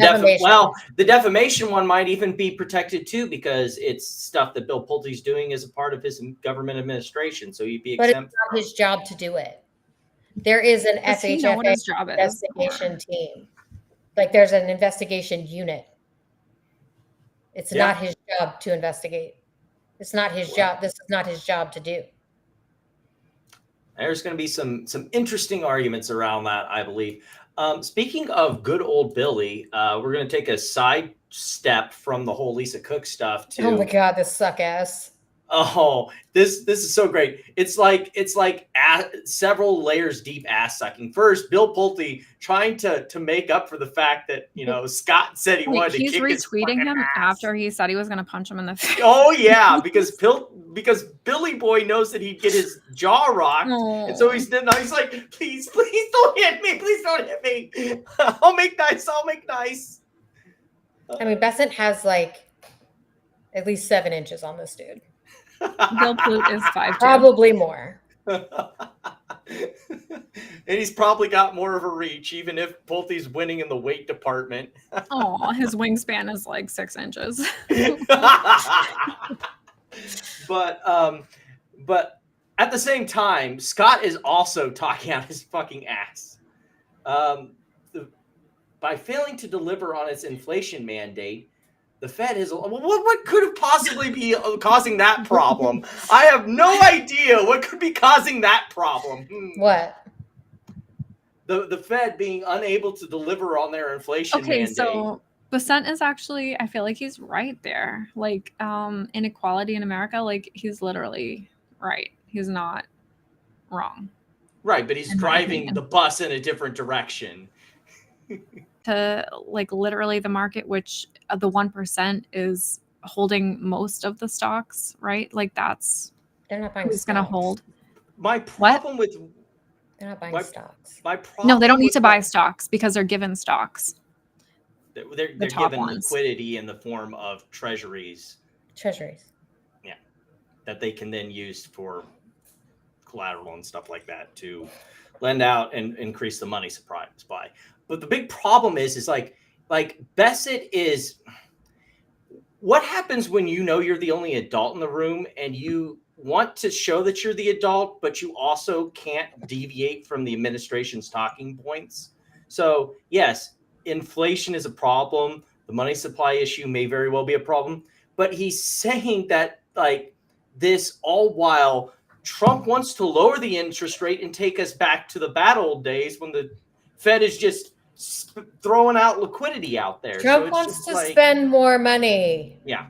B: defamation one might even be protected too because it's stuff that Bill Pulte's doing as a part of his government administration. So he'd be exempt.
C: But it's not his job to do it. There is an FHFA investigation team. Like there's an investigation unit. It's not his job to investigate. It's not his job. This is not his job to do.
B: There's going to be some interesting arguments around that, I believe. Speaking of good old Billy, we're going to take a side step from the whole Lisa Cook stuff to.
C: Oh my God, this suck ass.
B: Oh, this is so great. It's like several layers deep ass sucking. First, Bill Pulte trying to make up for the fact that Scott said he wanted to kick his
D: retweeting him
B: ass
D: after he said he was going to punch him in the face.
B: Oh yeah, because Billy Boy knows that he'd get his jaw rocked, and so he's like, please don't hit me, please don't hit me. I'll make nice.
C: I mean, Besant has like at least 7 inches on this dude.
D: Bill Pulte is 5'2".
C: Probably more.
B: And he's probably got more of a reach, even if Pulte's winning in the weight department.
D: Oh, his wingspan is like 6 inches.
B: But at the same time, Scott is also talking out his fucking ass. By failing to deliver on its inflation mandate, the Fed has what could have possibly be causing that problem? I have no idea what could be causing that problem.
C: What?
B: The Fed being unable to deliver on their inflation mandate.
D: Okay, so Besant is actually, I feel like he's right there. Like inequality in America, like he's literally right. He's not wrong.
B: Right, but he's driving the bus in a different direction.
D: To like literally the market, which the 1% is holding most of the stocks, right? Like that's
C: they're not buying.
D: Who's going to hold?
B: My problem with
C: they're not buying stocks.
B: My problem.
D: No, they don't need to buy stocks because they're given stocks.
B: They're given liquidity in the form of treasuries.
C: Treasuries.
B: Yeah, that they can then use for collateral and stuff like that to lend out and increase the money supply. But the big problem is like Besant is. What happens when you know you're the only adult in the room and you want to show that you're the adult, but you also can't deviate from the administration's talking points? So yes, inflation is a problem. The money supply issue may very well be a problem, but he's saying that like this all while Trump wants to lower the interest rate and take us back to the bad old days when the Fed is just throwing out liquidity out there.
C: Trump wants to spend more money.
B: Yeah.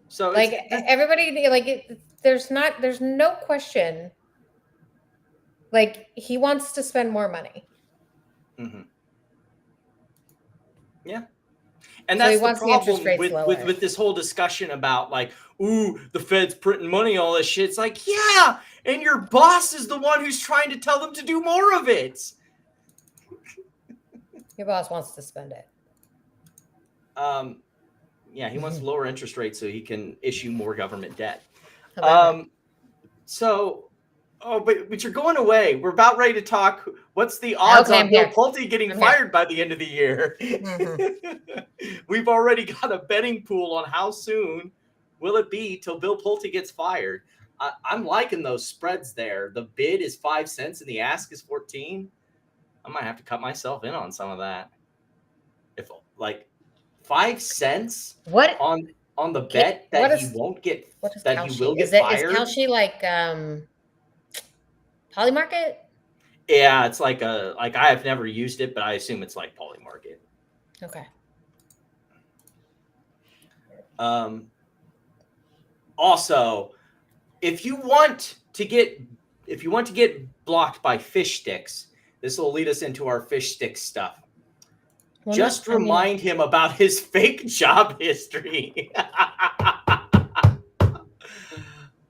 B: So
C: like everybody, like there's no question. Like he wants to spend more money.
B: Mm-hmm. Yeah. And so that's the problem with this whole discussion about like, ooh, the Fed's printing money, all this shit. It's like, yeah, and your boss is the one who's trying to tell them to do more of it.
C: Your boss wants to spend it.
B: Yeah, he wants to lower interest rates so he can issue more government debt. But you're going away. We're about ready to talk. What's the odds on Bill Pulte getting fired by the end of the year? Mm-hmm. We've already got a betting pool on how soon will it be till Bill Pulte gets fired. I'm liking those spreads there. The bid is 5 cents and the ask is 14. I might have to cut myself in on some of that. If like 5 cents on the bet that he won't get that he will get fired.
C: Is Kalshi like Polymarket?
B: Yeah, it's like I have never used it, but I assume it's like Polymarket.
C: Okay.
B: Also, if you want to get blocked by fish sticks, this will lead us into our fish stick stuff. Well, just remind him about his fake job history.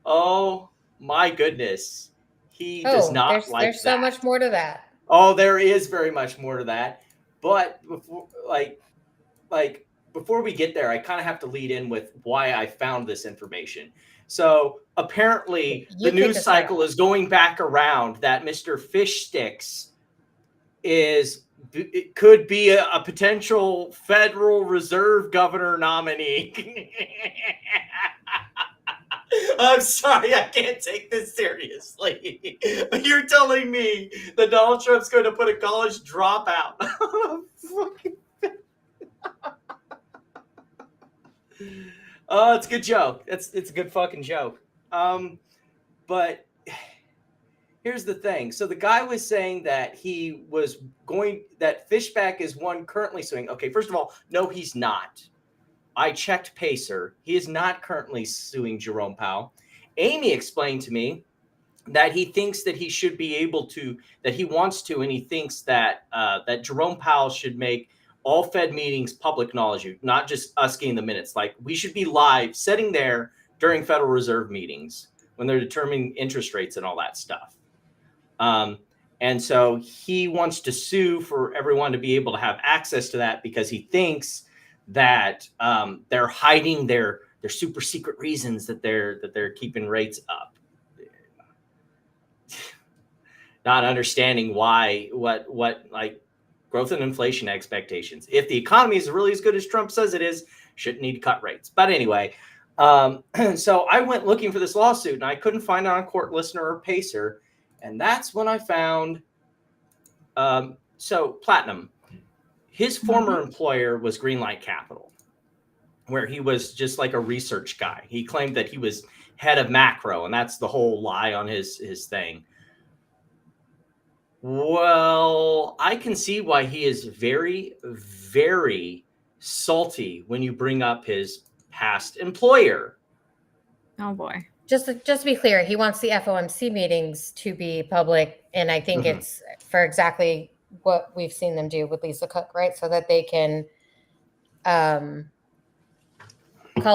B: Oh my goodness. He does not like
C: there's so much more to that.
B: Oh, there is very much more to that. But before we get there, I kind of have to lead in with why I found this information. So apparently the news cycle is going back around that Mr. Fish Sticks could be a potential Federal Reserve governor nominee. I'm sorry, I can't take this seriously. You're telling me that Donald Trump's going to put a college dropout on a fucking... Oh, it's a good joke. It's a good fucking joke. But here's the thing. So the guy was saying that that Fishback is one currently suing. Okay, first of all, no, he's not. I checked Pacer. He is not currently suing Jerome Powell. Amy explained to me that he thinks that he should be able to, that he wants to, and he thinks that that Jerome Powell should make all Fed meetings public knowledge, not just us getting the minutes. Like, we should be live, sitting there during Federal Reserve meetings when they're determining interest rates and all that stuff. And so he wants to sue for everyone to be able to have access to that, because he thinks that they're hiding their super secret reasons that they're keeping rates up. Not understanding why, what like growth and inflation expectations. If the economy is really as good as Trump says it is, shouldn't need to cut rates. But anyway, so I went looking for this lawsuit and I couldn't find it on Court Listener or Pacer. And that's when I found, so Platinum, his former employer was Greenlight Capital, where he was just like a research guy. He claimed that he was head of macro, and that's the whole lie on his thing. Well, I can see why he is very, very salty when you bring up his past employer.
D: Oh boy.
C: Just to be clear, he wants the FOMC meetings to be public, and I think it's for exactly what we've seen them do with Lisa Cook, right? So that they can call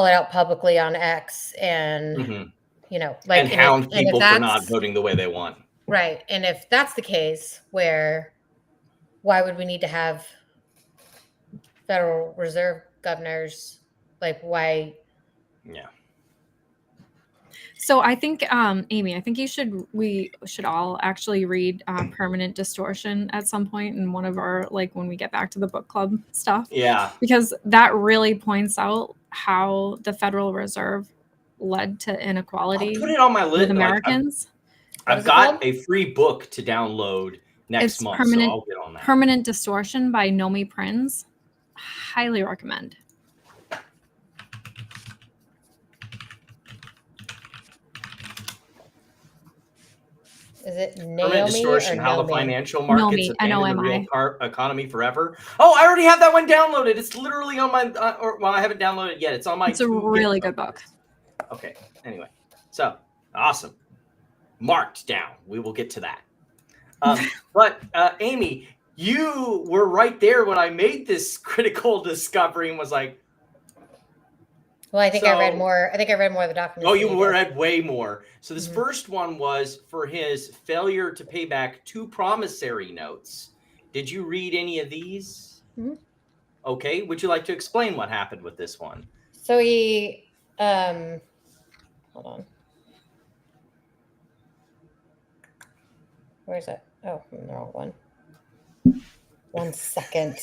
C: it out publicly on X and, you know, like,
B: and hound people for not voting the way they want.
C: Right. And if that's the case, why would we need to have Federal Reserve governors? Like, why?
B: Yeah.
D: So I think, Amy, I think we should all actually read Permanent Distortion at some point in one of our, like, when we get back to the book club stuff.
B: Yeah.
D: Because that really points out how the Federal Reserve led to inequality.
B: I'll put it on my list
D: with Americans.
B: I've got a free book to download next month, so I'll get on that.
D: Permanent Distortion by Nomi Prinz. Highly recommend.
C: Is it Naomi
B: Permanent Distortion,
C: or
B: How
C: Nomi?
B: the Financial Markets
D: Nomi,
B: Abandoned the Real Economy Forever. Oh, I already have that one downloaded. It's literally on my, I haven't downloaded it yet. It's on my.
D: It's a really good book.
B: Okay, anyway. So, awesome. Marked down. We will get to that. But Amy, you were right there when I made this critical discovery and was like,
C: well, I think I read more. I think I read more of the documents.
B: Oh, you read way more. So this first one was for his failure to pay back 2 promissory notes. Did you read any of these? Okay. Would you like to explain what happened with this one?
C: So he, hold on. Where's it? Oh, the wrong one. 1 second.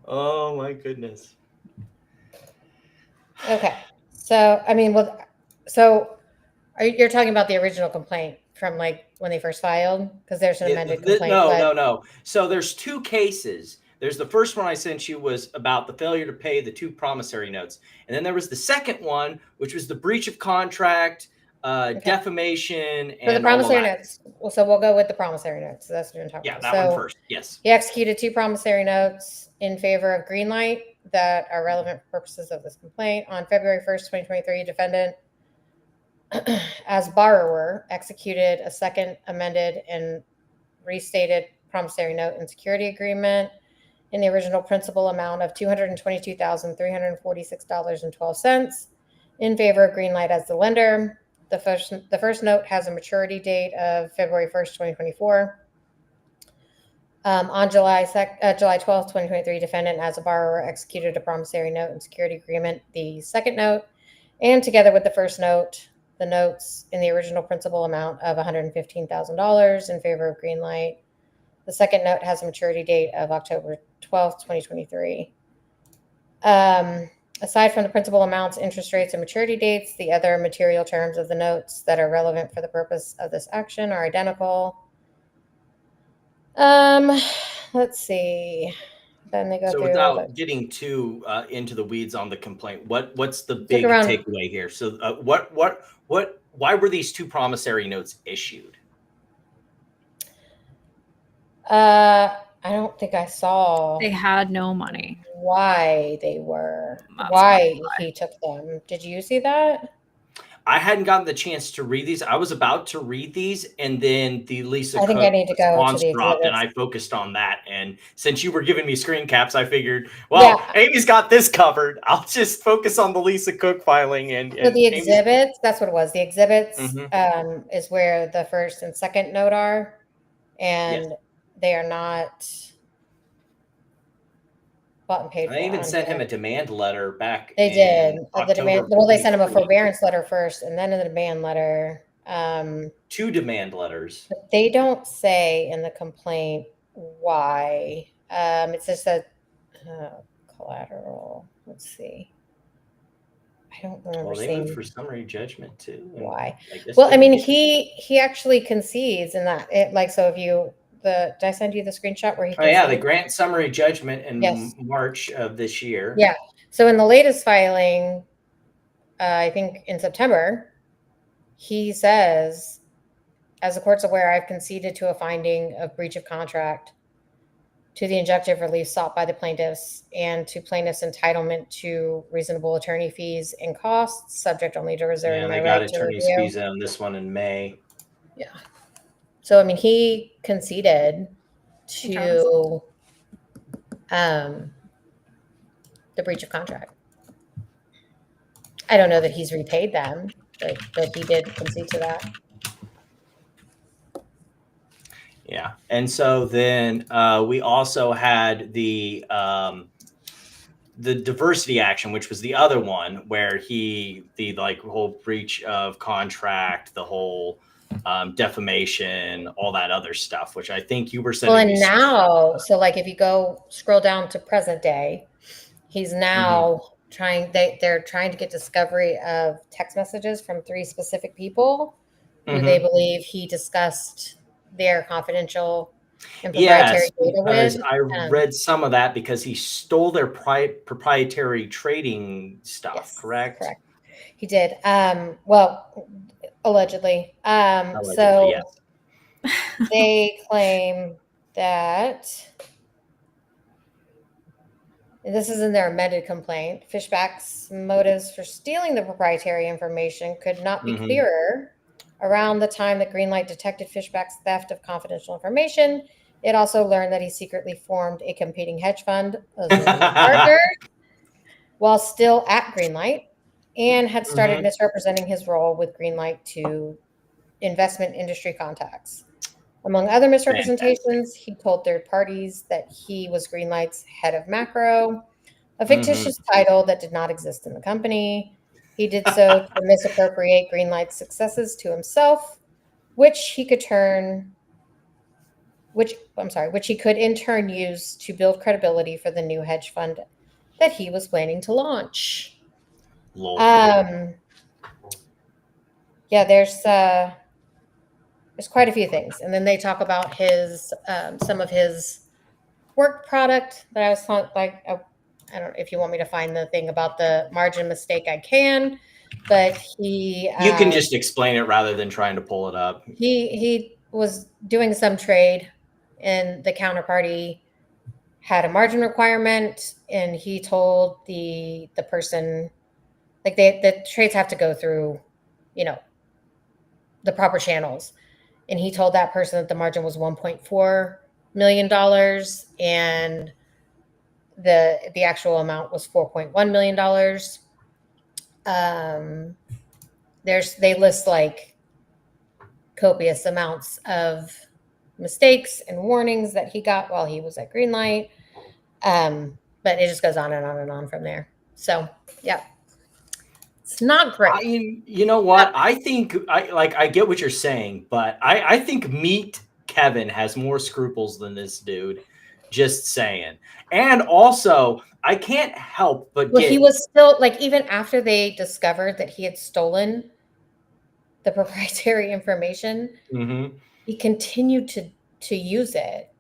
B: Oh my goodness.
C: Okay. So, I mean, you're talking about the original complaint from, like, when they first filed? Because there's an amended complaint.
B: No. So there's 2 cases. There's the first one I sent you was about the failure to pay the 2 promissory notes. And then there was the second one, which was the breach of contract, defamation, and
C: for the promissory notes. Well, so we'll go with the promissory notes. So that's what we're talking about.
B: Yeah, that one first. Yes.
C: He executed 2 promissory notes in favor of Greenlight that are relevant for purposes of this complaint. On February 1st, 2023, defendant, as borrower, executed a second amended and restated promissory note and security agreement in the original principal amount of $222,346.12 in favor of Greenlight as the lender. The first note has a maturity date of February 1st, 2024. On July 12th, 2023, defendant as a borrower executed a promissory note and security agreement, the second note, and together with the first note, the notes in the original principal amount of $115,000 in favor of Greenlight. The second note has a maturity date of October 12th, 2023. Aside from the principal amounts, interest rates, and maturity dates, the other material terms of the notes that are relevant for the purpose of this action are identical. Let's see. Then they go
B: So
C: through.
B: without getting too into the weeds on the complaint, what's the big
C: around-
B: takeaway here? So why were these 2 promissory notes issued?
C: I don't think I saw
D: They had no money.
C: why they were,
D: That's
C: why he took them. Did you see that?
B: I hadn't gotten the chance to read these. I was about to read these, and then the Lisa
C: I think
B: Cook
C: I need to go
B: response
C: to the
B: dropped, and
C: exhibits.
B: I focused on that. And since you were giving me screen caps, I figured, well,
C: Yeah.
B: Amy's got this covered. I'll just focus on the Lisa Cook filing. And
C: So the
B: Amy's-
C: exhibits, that's what it was. The exhibits
B: Mhm.
C: is where the first and second note are, and they are not bought and paid for.
B: I even
C: on
B: sent
C: here.
B: him a demand letter back.
C: They did.
B: in
C: The demand.
B: October
C: Well, they sent him a
B: 23.
C: forbearance letter first, and then a demand letter.
B: 2 demand letters.
C: But they don't say in the complaint why. It says that collateral. Let's see. I don't remember
B: Well, they
C: seeing
B: moved for summary judgment too. and
C: why.
B: guess
C: Well,
B: they
C: I mean,
B: didn't-
C: he actually concedes in that. It like so. If you did I send you the screenshot where he?
B: Oh yeah, the
C: concedes?
B: grant summary judgment in
C: Yes.
B: March of this year.
C: Yeah. So in the latest filing, I think in September, he says, as the court's aware, I've conceded to a finding of breach of contract to the injunctive relief sought by the plaintiffs and to plaintiffs' entitlement to reasonable attorney fees and costs, subject only to reserving
B: Yeah,
C: my
B: they got
C: right to
B: attorney's
C: review.
B: fees on this one in May.
C: Yeah. So, I mean, he conceded to the breach of contract. I don't know that he's repaid them, but he did concede to that.
B: Yeah, and so then we also had the diversity action, which was the other one where the whole breach of contract, the whole defamation, all that other stuff, which I think you were saying.
C: Well, and now, so like if you go scroll down to present day, he's now they're trying to get discovery of text messages from 3 specific people who they believe he discussed their confidential and proprietary data with.
B: I read some of that because he stole their proprietary trading stuff.
C: Yes,
B: correct?
C: He did. Well, allegedly. So
B: yes.
C: they claim that. This is in their amended complaint. Fishback's motives for stealing the proprietary information could not be clearer. Around the time that Greenlight detected Fishback's theft of confidential information, it also learned that he secretly formed a competing hedge fund as a partner while still at Greenlight and had started misrepresenting his role with Greenlight to investment industry contacts. Among other misrepresentations, he told third parties that he was Greenlight's head of macro, a fictitious title that did not exist in the company. He did so to misappropriate Greenlight's successes to himself, which he could in turn use to build credibility for the new hedge fund that he was planning to launch. Yeah, there's quite a few things. And then they talk about his some of his work product that I was like, I don't know if you want me to find the thing about the margin mistake, I can, but you
B: can just explain it rather than trying to pull it up.
C: He was doing some trade and the counterparty had a margin requirement and he told the person, like the trades have to go through, the proper channels. And he told that person that the margin was $1.4 million and the actual amount was $4.1 million. They list like copious amounts of mistakes and warnings that he got while he was at Greenlight. But it just goes on and on and on from there. So yeah. It's not great.
B: You know what? I think I get what you're saying, but I think Meet Kevin has more scruples than this dude. Just saying. And also, I can't help but
C: he was still like, even after they discovered that he had stolen the proprietary information, he continued to use it,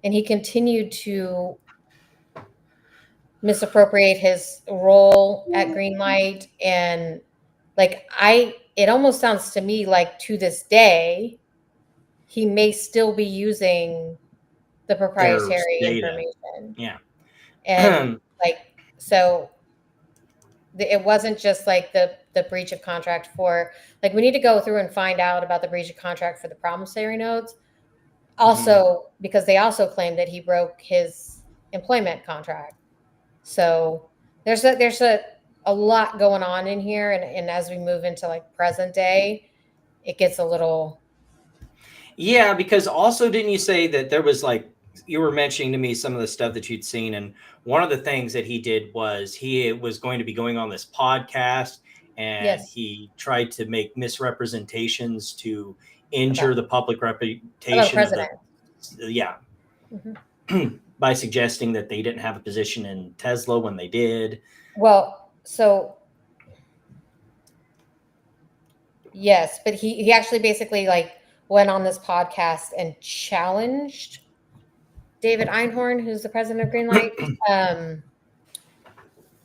C: and he continued to misappropriate his role at Greenlight. And like, it almost sounds to me like to this day, he may still be using the proprietary information.
B: Yeah.
C: And like, so it wasn't just like the breach of contract for, like, we need to go through and find out about the breach of contract for the promissory notes. Also, because they also claimed that he broke his employment contract. So there's a lot going on in here. And as we move into like present day, it gets a little.
B: Yeah, because also didn't you say that there was like, you were mentioning to me some of the stuff that you'd seen, and one of the things that he did was he was going to be going on this podcast, and he tried to make misrepresentations to injure the public reputation of the, by suggesting that they didn't have a position in Tesla when they did.
C: Well, so yes, but he actually basically like went on this podcast and challenged David Einhorn, who's the president of Greenlight,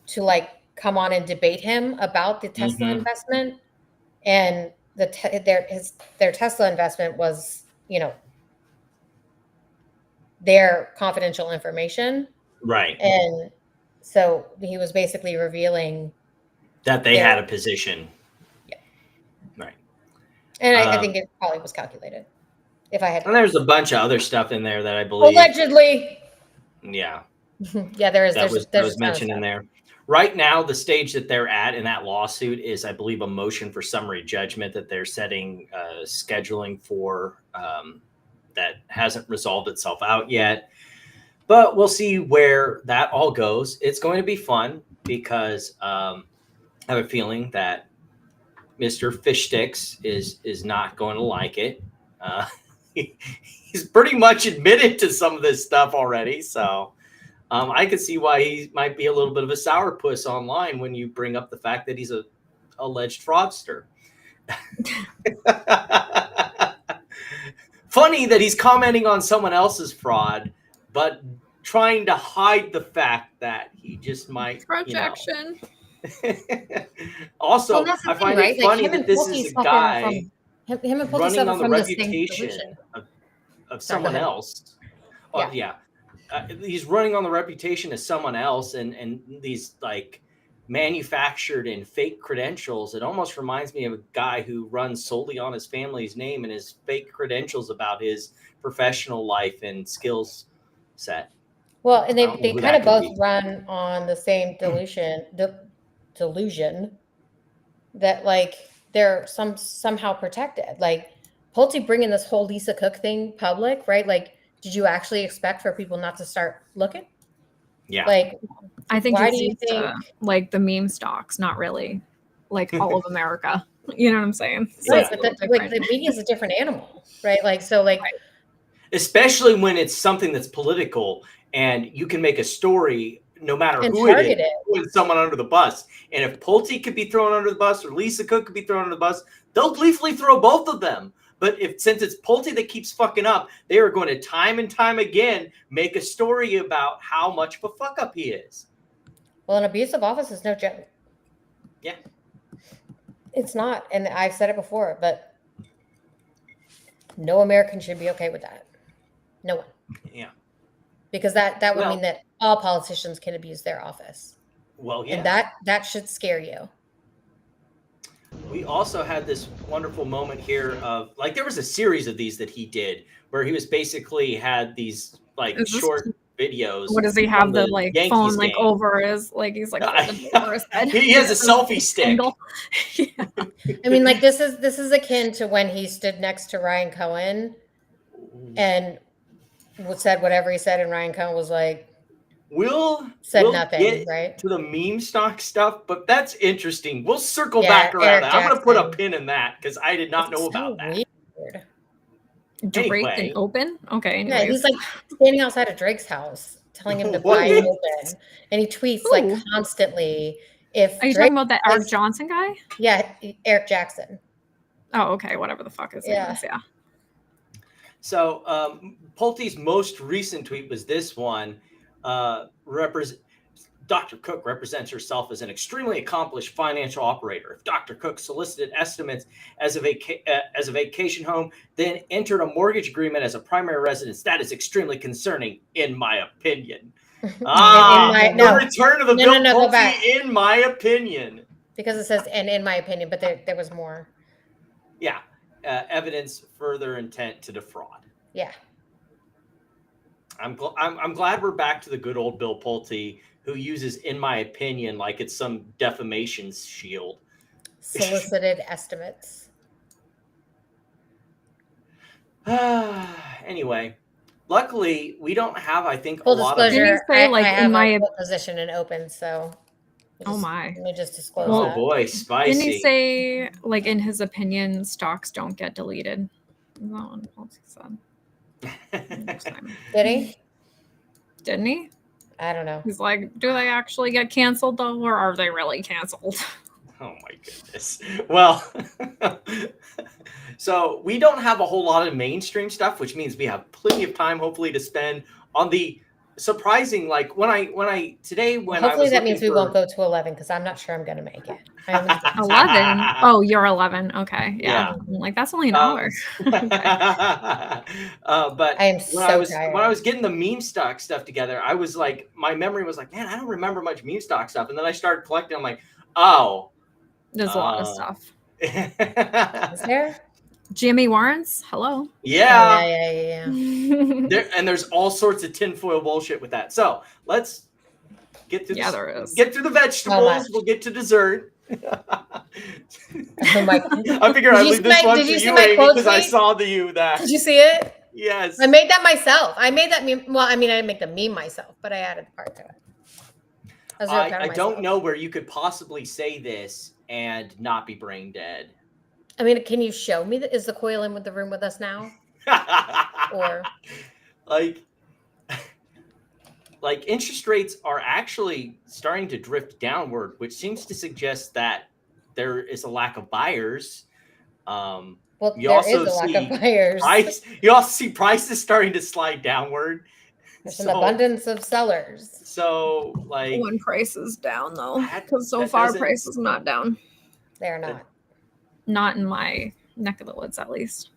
C: to like come on and debate him about the Tesla investment. And their Tesla investment was, you know, their confidential information.
B: Right.
C: And so he was basically revealing
B: that they had a position.
C: Yeah.
B: Right.
C: And I think it probably was calculated. If I had to.
B: And there's a bunch of other stuff in there that I believe.
C: Allegedly.
B: Yeah.
C: Yeah, there is.
B: That was mentioned in there. Right now, the stage that they're at in that lawsuit is, I believe, a motion for summary judgment that they're setting scheduling for that hasn't resolved itself out yet. But we'll see where that all goes. It's going to be fun because I have a feeling that Mr. Fishsticks is not going to like it. He's pretty much admitted to some of this stuff already. So I could see why he might be a little bit of a sourpuss online when you bring up the fact that he's a alleged fraudster. Funny that he's commenting on someone else's fraud, but trying to hide the fact that he just might
D: projection.
B: Also, I find it funny that this is a guy
C: him and Pulte
B: running on the
C: from
B: reputation of someone else. He's running on the reputation of someone else, and these like manufactured and fake credentials. It almost reminds me of a guy who runs solely on his family's name and his fake credentials about his professional life and skills set.
C: Well, and they kind of both run on the same delusion that like they're somehow protected. Like Pulte bringing this whole Lisa Cook thing public, right? Like, did you actually expect for people not to start looking?
B: Yeah.
C: Like,
D: I think why do you think like the meme stocks, not really like all of America? You know what I'm saying? So
C: right, but the media is a different animal, right? Like, so like,
B: especially when it's something that's political and you can make a story no matter who it is, throwing someone under the bus. And if Pulte could be thrown under the bus or Lisa Cook could be thrown under the bus, they'll gleefully throw both of them. But since it's Pulte that keeps fucking up, they are going to time and time again make a story about how much of a fuck up he is.
C: Well, an abusive office is no joke.
B: Yeah.
C: It's not. And I've said it before, but no American should be okay with that. No one.
B: Yeah.
C: Because that would mean that all politicians can abuse their office.
B: Well, yeah.
C: And that should scare you.
B: We also had this wonderful moment here of like there was a series of these that he did where he was basically had these like short videos.
D: What does he have the like Yankees phone like game. Over his like he's like over his head.
B: He has a selfie stick.
C: Yeah. I mean, like this is akin to when he stood next to Ryan Cohen and said whatever he said, and Ryan Cohen was like, we'll nothing,
B: get
C: right?
B: To the meme stock stuff, but that's interesting. We'll circle back around that. I'm going to put a pin in that because I did not know about that.
C: Weird.
D: Drake and Open? Okay. Anyways.
C: Yeah, he's like standing outside of Drake's house telling him to buy Open. And he tweets like constantly.
D: Are you talking about that Eric Johnson guy?
C: Yeah, Eric Jackson.
D: Oh, okay. Whatever the fuck his name is. Yeah.
B: So Pulte's most recent tweet was this one. Dr. Cook represents herself as an extremely accomplished financial operator. If Dr. Cook solicited estimates as a vacation home, then entered a mortgage agreement as a primary residence, that is extremely concerning, in my opinion. The return of the Bill Pulte, in my opinion.
C: Because it says, and in my opinion, but there was more.
B: Yeah. Evidence further intent to defraud.
C: Yeah.
B: I'm glad we're back to the good old Bill Pulte, who uses "in my opinion" like it's some defamation shield.
C: Solicited estimates.
B: Anyway, luckily we don't have, I think,
C: full
B: a lot
C: disclosure.
B: of.
C: I have a position in open, so.
D: Let
C: me just disclose
B: Oh
C: that.
B: boy, spicy.
D: Didn't he say, like, in his opinion, stocks don't get deleted? Is that what Pulte said?
C: Did he?
D: Didn't he?
C: I don't know.
D: He's like, do they actually get canceled though, or are they really canceled?
B: Oh my goodness. Well, so we don't have a whole lot of mainstream stuff, which means we have plenty of time, hopefully, to spend on the surprising, like hopefully
C: that means we won't go to 11 because I'm not sure I'm going to make it.
D: 11? Oh, you're 11. Okay. Yeah. I'm like, that's only an hour.
B: But I am tired. When I was getting the meme stock stuff together, I was like, my memory was like, man, I don't remember much meme stock stuff. And then I started collecting. I'm like, oh.
D: There's a lot of stuff.
C: Is there?
D: Jimmy Warrens, hello.
B: Yeah. There's all sorts of tinfoil bullshit with that. So let's get through.
D: There is.
B: Get through the vegetables. We'll get to dessert.
C: Oh my!
B: I figure I'd leave this one for you, Amy, because I saw that.
C: Did you see it?
B: Yes.
C: I made that myself. I made that meme. Well, I mean, I didn't make the meme myself, but I added part to it.
B: I don't know where you could possibly say this and not be brain dead.
C: I mean, can you show me is the coil in the room with us now? Or
B: like interest rates are actually starting to drift downward, which seems to suggest that there is a lack of buyers.
C: Well, there is a lack of buyers.
B: You also see prices starting to slide downward.
C: There's an abundance of sellers.
B: So, like,
D: when price is down, though, because so far price is not down.
C: They're not.
D: Not in my neck of the woods, at least.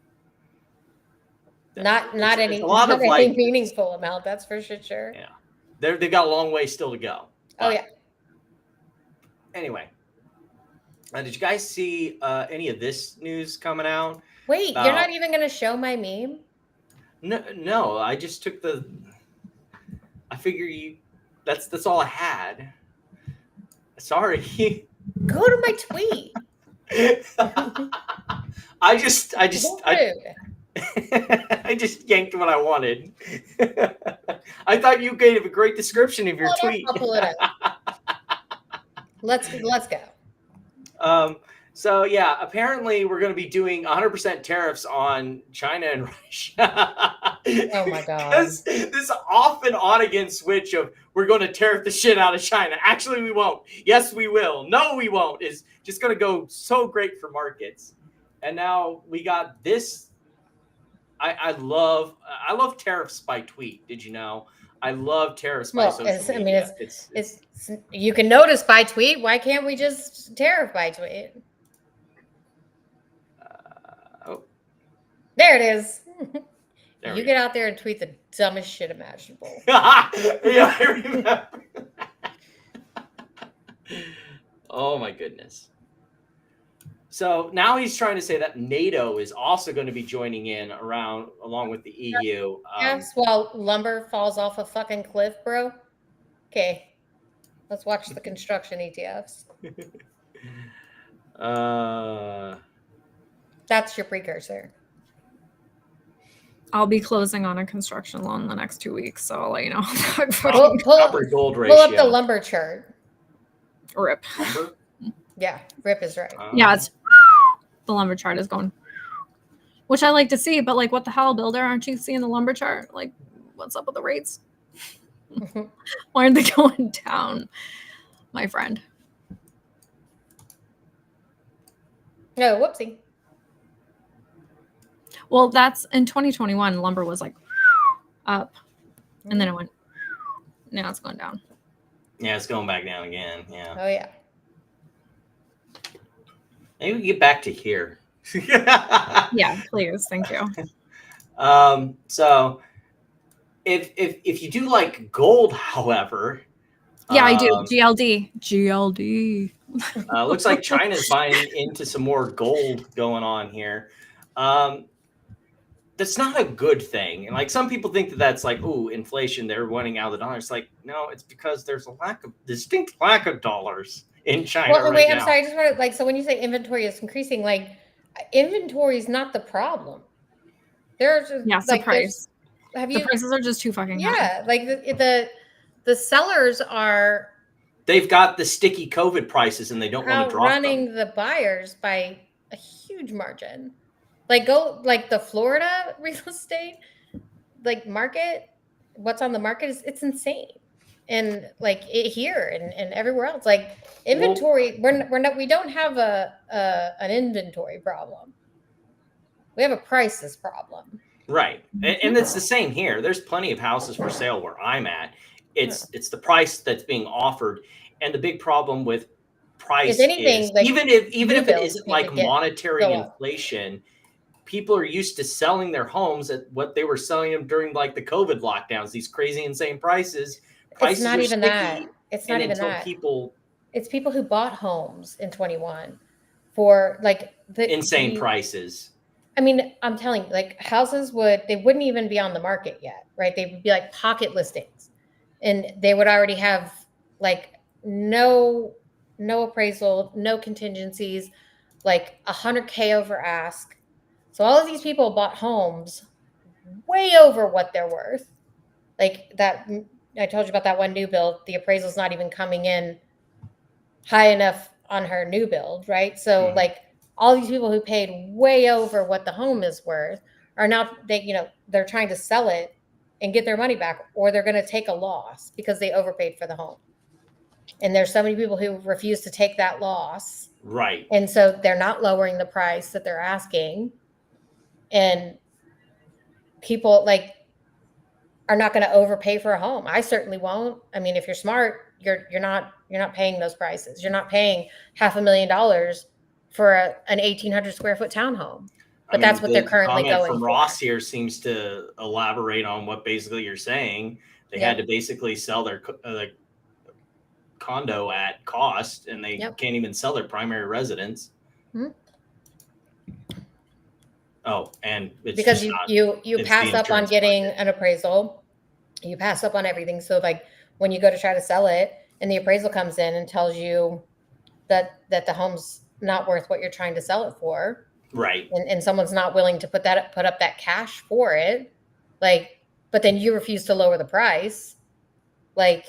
C: Not any meaningful amount. That's for sure.
B: Yeah, they've got a long way still to go.
C: Oh yeah.
B: Anyway, did you guys see any of this news coming out?
C: Wait, you're not even going to show my meme?
B: No. I just took the. I figure you. That's all I had. Sorry.
C: Go to my tweet.
B: I just yanked what I wanted. I thought you gave a great description of your tweet.
C: I'll pull it up. Let's go.
B: So yeah, apparently we're going to be doing 100% tariffs on China and Russia.
C: Oh my god!
B: This off and on again switch of we're going to tariff the shit out of China. Actually, we won't. Yes, we will. No, we won't. Is just going to go so great for markets. And now we got this. I love tariffs by tweet. Did you know? I love tariffs by social media.
C: I mean, it's you can notice by tweet. Why can't we just tariff by tweet? There it is. You get out there and tweet the dumbest shit imaginable.
B: Yeah, I remember. Oh my goodness. So now he's trying to say that NATO is also going to be joining in along with the EU.
C: Yes, while lumber falls off a fucking cliff, bro. Okay, let's watch the construction ETFs. That's your precursor.
D: I'll be closing on a construction loan the next 2 weeks, so I'll let you know.
C: Pull up the lumber chart.
D: RIP.
B: Lumber?
C: Yeah, RIP is right.
D: Yeah, it's the lumber chart is going, which I like to see, but like, what the hell, builder? Aren't you seeing the lumber chart? Like, what's up with the rates? Why aren't they going down, my friend?
C: No, whoopsie.
D: Well, that's in 2021, lumber was like up, and then it went. Now it's going down.
B: Yeah, it's going back down again. Yeah.
C: Oh yeah.
B: Maybe we get back to here.
D: Yeah, please. Thank you.
B: So if you do like gold, however,
D: Yeah, I do. GLD.
B: looks like China's buying into some more gold going on here. That's not a good thing. And like some people think that that's like, ooh, inflation, they're running out of the dollar. It's like, no, it's because there's a distinct lack of dollars in China
C: Well,
B: right
C: wait,
B: now.
C: I'm sorry. I just want to like, so when you say inventory is increasing, like inventory is not the problem. There's
D: Yes,
C: like
D: the price.
C: the
D: prices are just too fucking high.
C: Yeah, like the sellers are
B: they've got the sticky COVID prices and they don't want to drop them.
C: outrunning the buyers by a huge margin. Like the Florida real estate like market, what's on the market is it's insane. And like here and everywhere else, like inventory, we don't have an inventory problem. We have a prices problem.
B: Right. And it's the same here. There's plenty of houses for sale where I'm at. It's the price that's being offered. And the big problem with price
C: anything,
B: is
C: like,
B: even if it isn't
C: need
B: like
C: to
B: monetary
C: go up.
B: inflation, people are used to selling their homes at what they were selling them during like the COVID lockdowns, these crazy insane prices. Prices
C: It's not
B: are
C: even
B: sticky,
C: that. It's not even that.
B: It's
C: people who bought homes in 21 for like
B: insane prices.
C: I mean, I'm telling you, like houses wouldn't even be on the market yet, right? They would be like pocket listings, and they would already have like no appraisal, no contingencies, like $100K over ask. So all of these people bought homes way over what they're worth. Like that, I told you about that one new build. The appraisal's not even coming in high enough on her new build, right? So like all these people who paid way over what the home is worth are now they're trying to sell it and get their money back, or they're going to take a loss because they overpaid for the home. And there's so many people who refuse to take that loss.
B: Right.
C: And so they're not lowering the price that they're asking. And people like are not going to overpay for a home. I certainly won't. I mean, if you're smart, you're not paying those prices. You're not paying $500,000 for an 1,800 square foot townhome. But that's what they're currently going
B: from
C: for.
B: Ross here seems to elaborate on what basically you're saying. They had to basically sell their condo at cost, and they can't even sell their primary residence.
C: Mm-hmm.
B: Oh, and it's
C: because you pass up on getting an appraisal, you pass up on everything. So like when you go to try to sell it, and the appraisal comes in and tells you that the home's not worth what you're trying to sell it for,
B: right?
C: And someone's not willing to put up that cash for it, like, but then you refuse to lower the price, like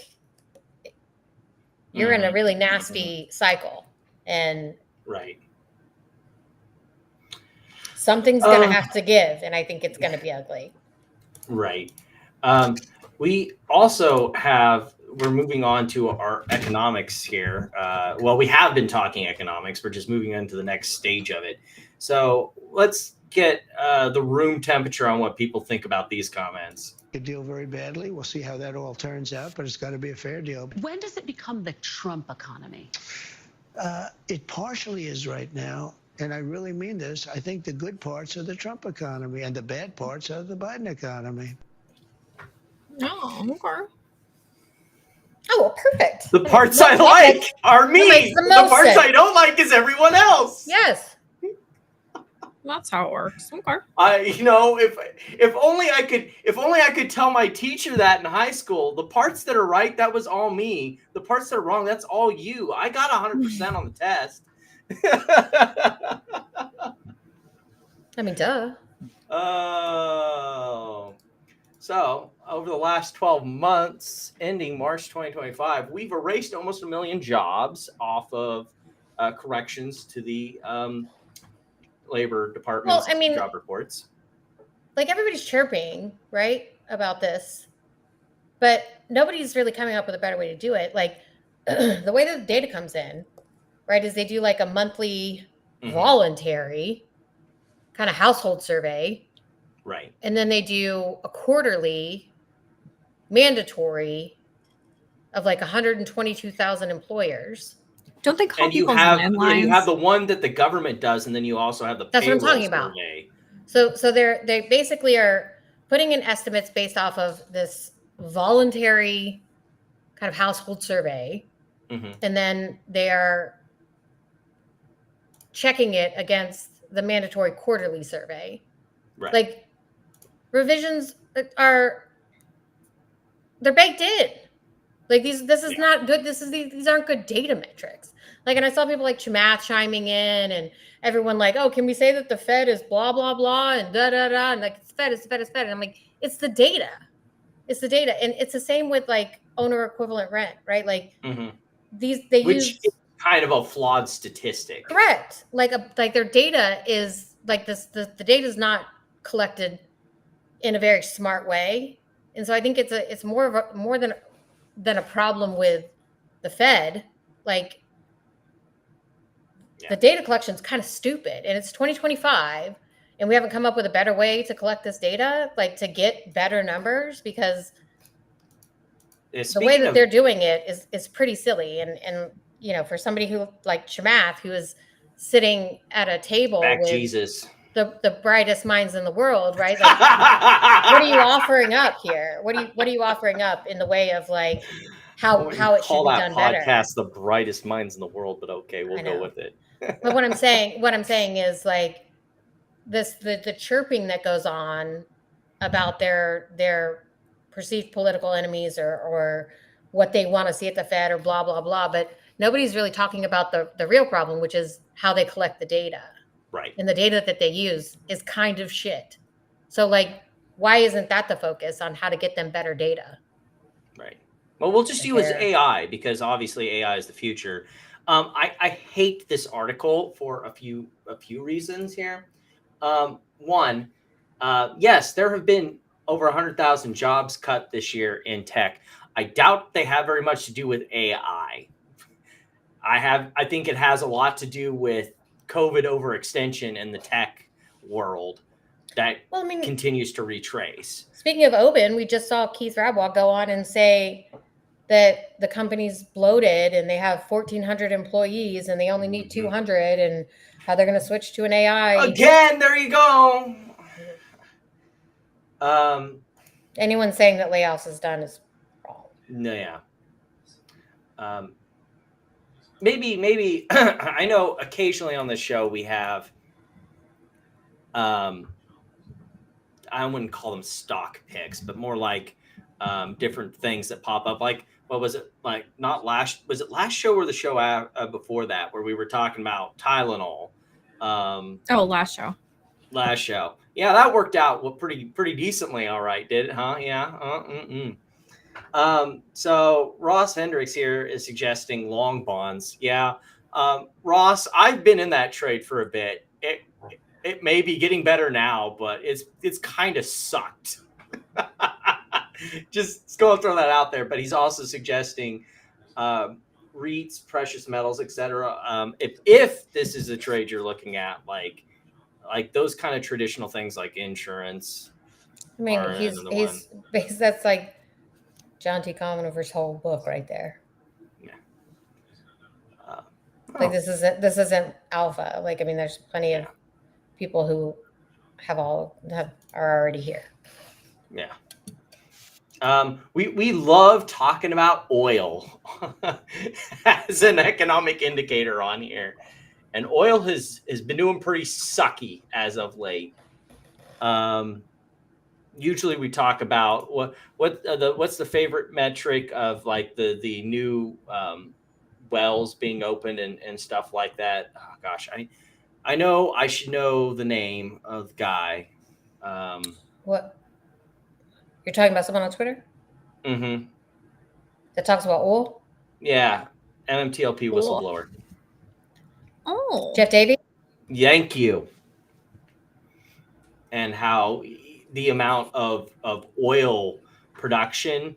C: you're in a really nasty cycle, and
B: right.
C: Something's going to have to give, and I think it's going to be ugly.
B: Right. We also we're moving on to our economics here. Well, we have been talking economics. We're just moving on to the next stage of it. So let's get the room temperature on what people think about these comments.
F: A deal very badly. We'll see how that all turns out, but it's got to be a fair deal.
G: When does it become the Trump economy?
F: It partially is right now. And I really mean this. I think the good parts are the Trump economy and the bad parts are the Biden economy.
D: Oh, okay.
C: Oh, perfect.
B: The parts I like are me. The parts I don't like is everyone else.
C: Yes.
D: That's how it works. Okay.
B: If only I could tell my teacher that in high school. The parts that are right, that was all me. The parts that are wrong, that's all you. I got 100% on the test.
C: I mean, duh.
B: Oh. So, over the last 12 months, ending March 2025, we've erased almost 1 million jobs off of corrections to the Labor Department's job reports.
C: Like, everybody's chirping, right, about this, but nobody's really coming up with a better way to do it. Like, the way that the data comes in, right, is they do like a monthly voluntary kind of household survey.
B: Right.
C: And then they do a quarterly mandatory of like 122,000 employers.
D: Don't they call
B: And you
D: people's
B: have
D: landlines?
B: the one that the government does, and then you also have the
C: That's what I'm
B: payroll
C: talking about.
B: survey.
C: So they basically are putting in estimates based off of this voluntary kind of household survey, and then they are checking it against the mandatory quarterly survey.
B: Right.
C: Like revisions they're baked in. Like this is not good. These aren't good data metrics. Like, and I saw people like Chamath chiming in, and everyone like, oh, can we say that the Fed is blah blah blah and da da da, and like it's Fed, it's Fed, it's Fed. And I'm like, it's the data, and it's the same with like owner equivalent rent, right? Like they
B: which
C: use
B: is kind of a flawed statistic.
C: Correct. Like their data is like this. The data is not collected in a very smart way, and so I think it's more than a problem with the Fed. Like the data collection is kind of stupid, and it's 2025, and we haven't come up with a better way to collect this data, like to get better numbers, because the way that they're doing it is pretty silly. And you know, for somebody who like Chamath, who is sitting at a table with
B: Jesus.
C: the brightest minds in the world, right? Like, what are you offering up here? What are you offering up in the way of like how it should be done better?
B: Podcast the brightest minds in the world, but okay, we'll go with it.
C: But what I'm saying is like the chirping that goes on about their perceived political enemies or what they want to see at the Fed or blah blah blah, but nobody's really talking about the real problem, which is how they collect the data.
B: Right.
C: And the data that they use is kind of shit. So like, why isn't that the focus on how to get them better data?
B: Right. Well, we'll just use AI because obviously AI is the future. I hate this article for a few reasons here. One, yes, there have been over 100,000 jobs cut this year in tech. I doubt they have very much to do with AI. I think it has a lot to do with COVID overextension in the tech world that continues to retrace.
C: Speaking of Open, we just saw Keith Rabois go on and say that the company's bloated and they have 1,400 employees and they only need 200, and how they're going to switch to an AI.
B: Again, there you go.
C: Anyone saying that layoffs is done is wrong.
B: No, yeah. Maybe I know occasionally on this show we have I wouldn't call them stock picks, but more like different things that pop up. Like, what was it? Like, was it last show or the show before that where we were talking about Tylenol?
D: Last show.
B: Last show. Yeah, that worked out pretty decently. All right, did it? Huh? Yeah. So Ross Hendricks here is suggesting long bonds. Yeah. Ross, I've been in that trade for a bit. It may be getting better now, but it's kind of sucked. Just go and throw that out there. But he's also suggesting REITs, precious metals, etc. If this is a trade you're looking at, like those kind of traditional things like insurance.
C: I mean, that's like John T. Conover's whole book right there.
B: Yeah.
C: Like this isn't alpha. Like, I mean, there's plenty of people who are already here.
B: Yeah. We love talking about oil as an economic indicator on here, and oil has been doing pretty sucky as of late. Usually we talk about what's the favorite metric of like the new wells being opened and stuff like that. Oh gosh, I know I should know the name of the guy.
C: What? You're talking about someone on Twitter?
B: Mm-hmm.
C: That talks about oil?
B: Yeah. MMTLP whistleblower.
D: Oh.
C: Jeff Davies?
B: Thank you. And how the amount of oil production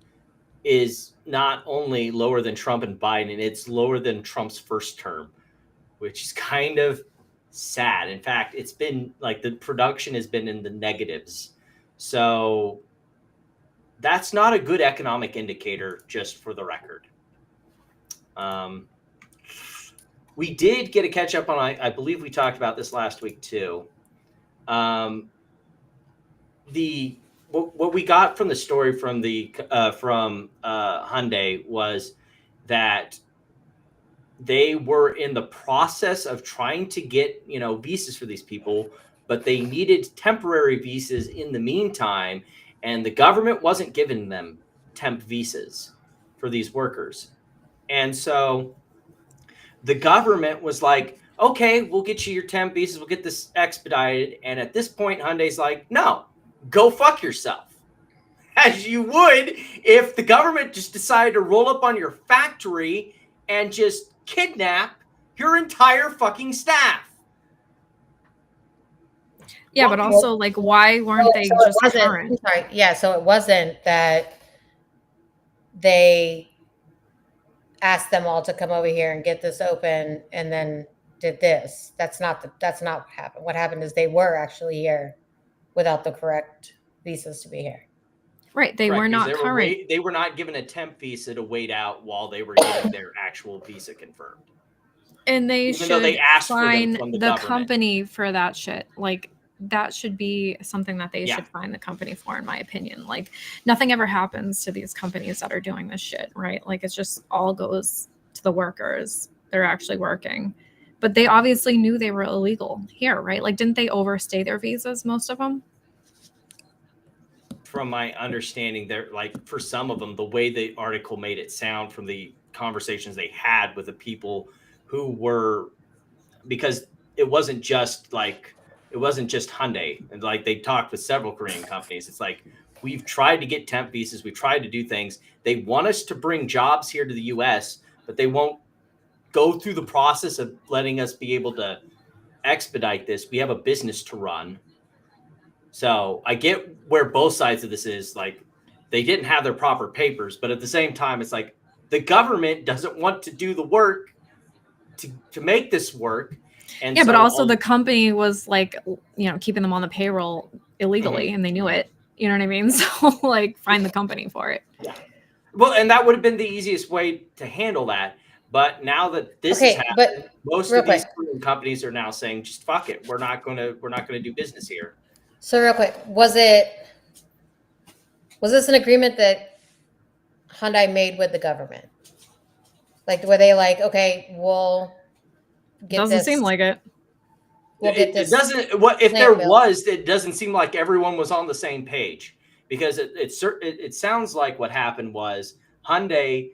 B: is not only lower than Trump and Biden, it's lower than Trump's first term, which is kind of sad. In fact, it's been like the production has been in the negatives. So that's not a good economic indicator, just for the record. We did get a catch up on, I believe we talked about this last week too. What we got from the story from Hyundai was that they were in the process of trying to get, visas for these people, but they needed temporary visas in the meantime, and the government wasn't giving them temp visas for these workers. And so the government was like, okay, we'll get you your temp visas, we'll get this expedited. And at this point, Hyundai's like, no, go fuck yourself. As you would if the government just decided to roll up on your factory and just kidnap your entire fucking staff.
D: Yeah, but also, like, why weren't they just current?
C: Sorry. Yeah, so it wasn't that they asked them all to come over here and get this open and then did this. That's not what happened. What happened is they were actually here without the correct visas to be here.
D: Right. They were not current.
B: They were not given a temp visa to wait out while they were getting their actual visa confirmed.
D: And they
B: Even though they asked
D: fine
B: for them from
D: the company for that shit. Like, that should be something that they should fine the company for, in my opinion. Like, nothing ever happens to these companies that are doing this shit, right? Like, it's just all goes to the workers. They're actually working. But they obviously knew they were illegal here, right? Like, didn't they overstay their visas, most of them?
B: From my understanding, they're like, for some of them, the way the article made it sound from the conversations they had with the people who were, because it wasn't just Hyundai. And like, they talked with several Korean companies. It's like, we've tried to get temp visas. We've tried to do things. They want us to bring jobs here to the US, but they won't go through the process of letting us be able to expedite this. We have a business to run. So I get where both sides of this is. Like, they didn't have their proper papers, but at the same time, it's like the government doesn't want to do the work to make this work. And
D: but also the company was like, keeping them on the payroll illegally, and they knew it. You know what I mean? So, like, fine the company for it.
B: Yeah. Well, and that would have been the easiest way to handle that. But now that this has happened, most of these companies are now saying, just fuck it. We're not gonna do business here.
C: So real quick, was this an agreement that Hyundai made with the government? Like, were they like, okay, we'll get
D: Doesn't
C: this.
D: Seem like it.
C: We'll get this.
B: It doesn't. What if there was? It doesn't seem like everyone was on the same page, because it sounds like what happened was Hyundai,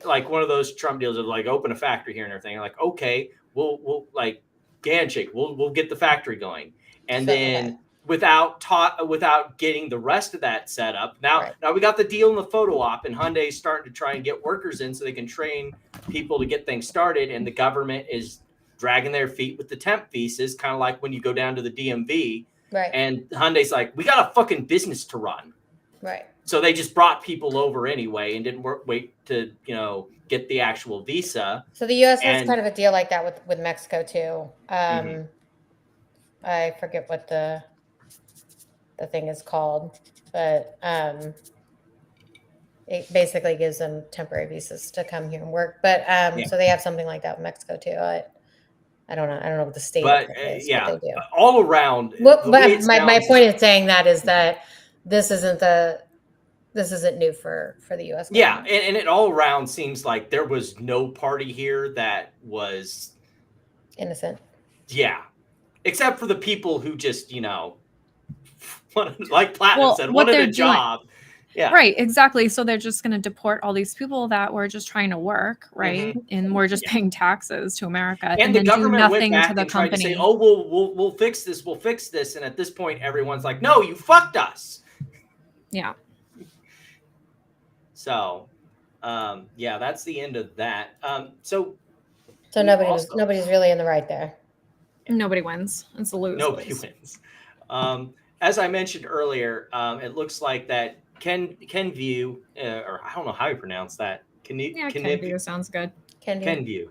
B: like one of those Trump deals of like, open a factory here and everything. Like, okay, we'll like handshake. We'll get the factory going, and then without getting the rest of that set up. Now we got the deal in the photo op, and Hyundai's starting to try and get workers in so they can train people to get things started, and the government is dragging their feet with the temp visas, kind of like when you go down to the DMV.
C: Right.
B: And Hyundai's like, we got a fucking business to run.
C: Right.
B: So they just brought people over anyway and didn't wait to, get the actual visa.
C: So the U.S. has kind of a deal like that with Mexico too. I forget what the thing is called, but it basically gives them temporary visas to come here and work. But so they have something like that with Mexico too. I don't know. I don't know what the state is.
B: Yeah,
C: what they do.
B: All around.
C: Well, but my point in saying that is that this isn't new for the U.S. government.
B: Yeah, and it all around seems like there was no party here that was
C: innocent.
B: Yeah, except for the people who just like Platinum said, wanted a job. Yeah.
D: Right, exactly. So they're just going to deport all these people that were just trying to work, right? And we're just paying taxes to America,
B: and the government
D: do
B: went
D: nothing
B: back
D: to the
B: and tried
D: company.
B: to say, "Oh, we'll fix this. We'll fix this." And at this point, everyone's like, "No, you fucked us."
D: Yeah.
B: So, that's the end of that. So
C: nobody's really in the right there.
D: Nobody wins. It's a lose.
B: Nobody wins. As I mentioned earlier, it looks like that Kenview, or I don't know how you pronounce that.
D: Kenview sounds good.
B: Kenview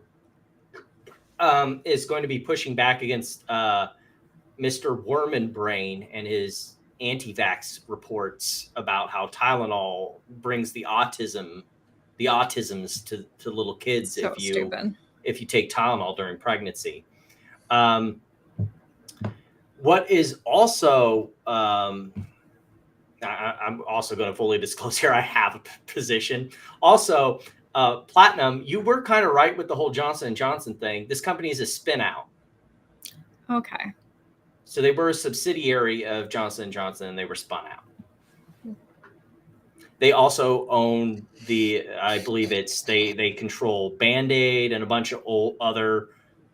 B: is going to be pushing back against Mr. Worman Brain and his anti-vax reports about how Tylenol brings the autisms to little kids
D: So stupid.
B: if you take Tylenol during pregnancy. What is also I'm also going to fully disclose here, I have a position. Also, Platinum, you were kind of right with the whole Johnson & Johnson thing. This company is a spin out.
D: Okay.
B: So they were a subsidiary of Johnson & Johnson, and they were spun out. They also own I believe they control Band-Aid and a bunch of other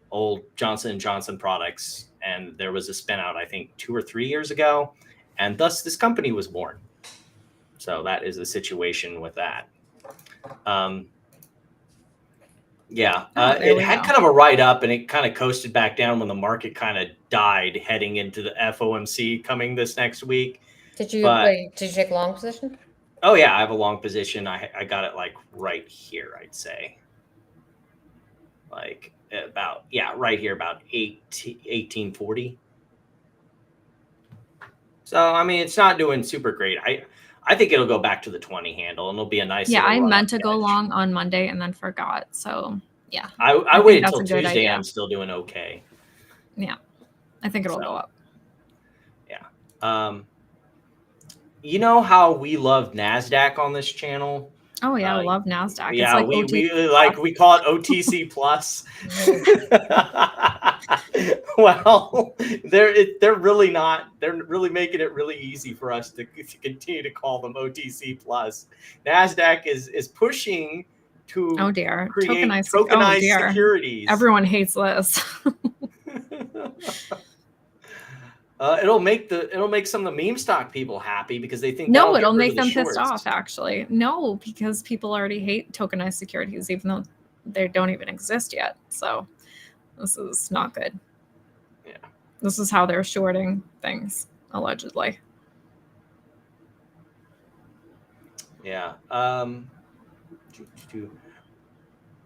B: old Johnson & Johnson products. And there was a spin out, I think, 2 or 3 years ago. And thus this company was born. So that is the situation with that. It had kind of a ride up, and it kind of coasted back down when the market kind of died heading into the FOMC coming this next week.
C: Did you take a long position?
B: Oh yeah, I have a long position. I got it like right here, I'd say. Like right here, about 1840. So I mean, it's not doing super great. I think it'll go back to the 20 handle, and it'll be a nice.
D: Yeah, I meant to go long on Monday and then forgot. So yeah,
B: I waited until Tuesday. I'm still doing okay.
D: Yeah, I think it'll go up.
B: Yeah. You know how we love NASDAQ on this channel?
D: Oh yeah, I love NASDAQ.
B: Yeah, we call it OTC plus. Well, they're really not. They're really making it really easy for us to continue to call them OTC plus. NASDAQ is pushing to create tokenized securities.
D: Everyone hates this.
B: It'll make some of the meme stock people happy because they think
D: it'll make them pissed off. Actually, no, because people already hate tokenized securities, even though they don't even exist yet. So this is not good.
B: Yeah,
D: this is how they're shorting things allegedly.
B: Yeah.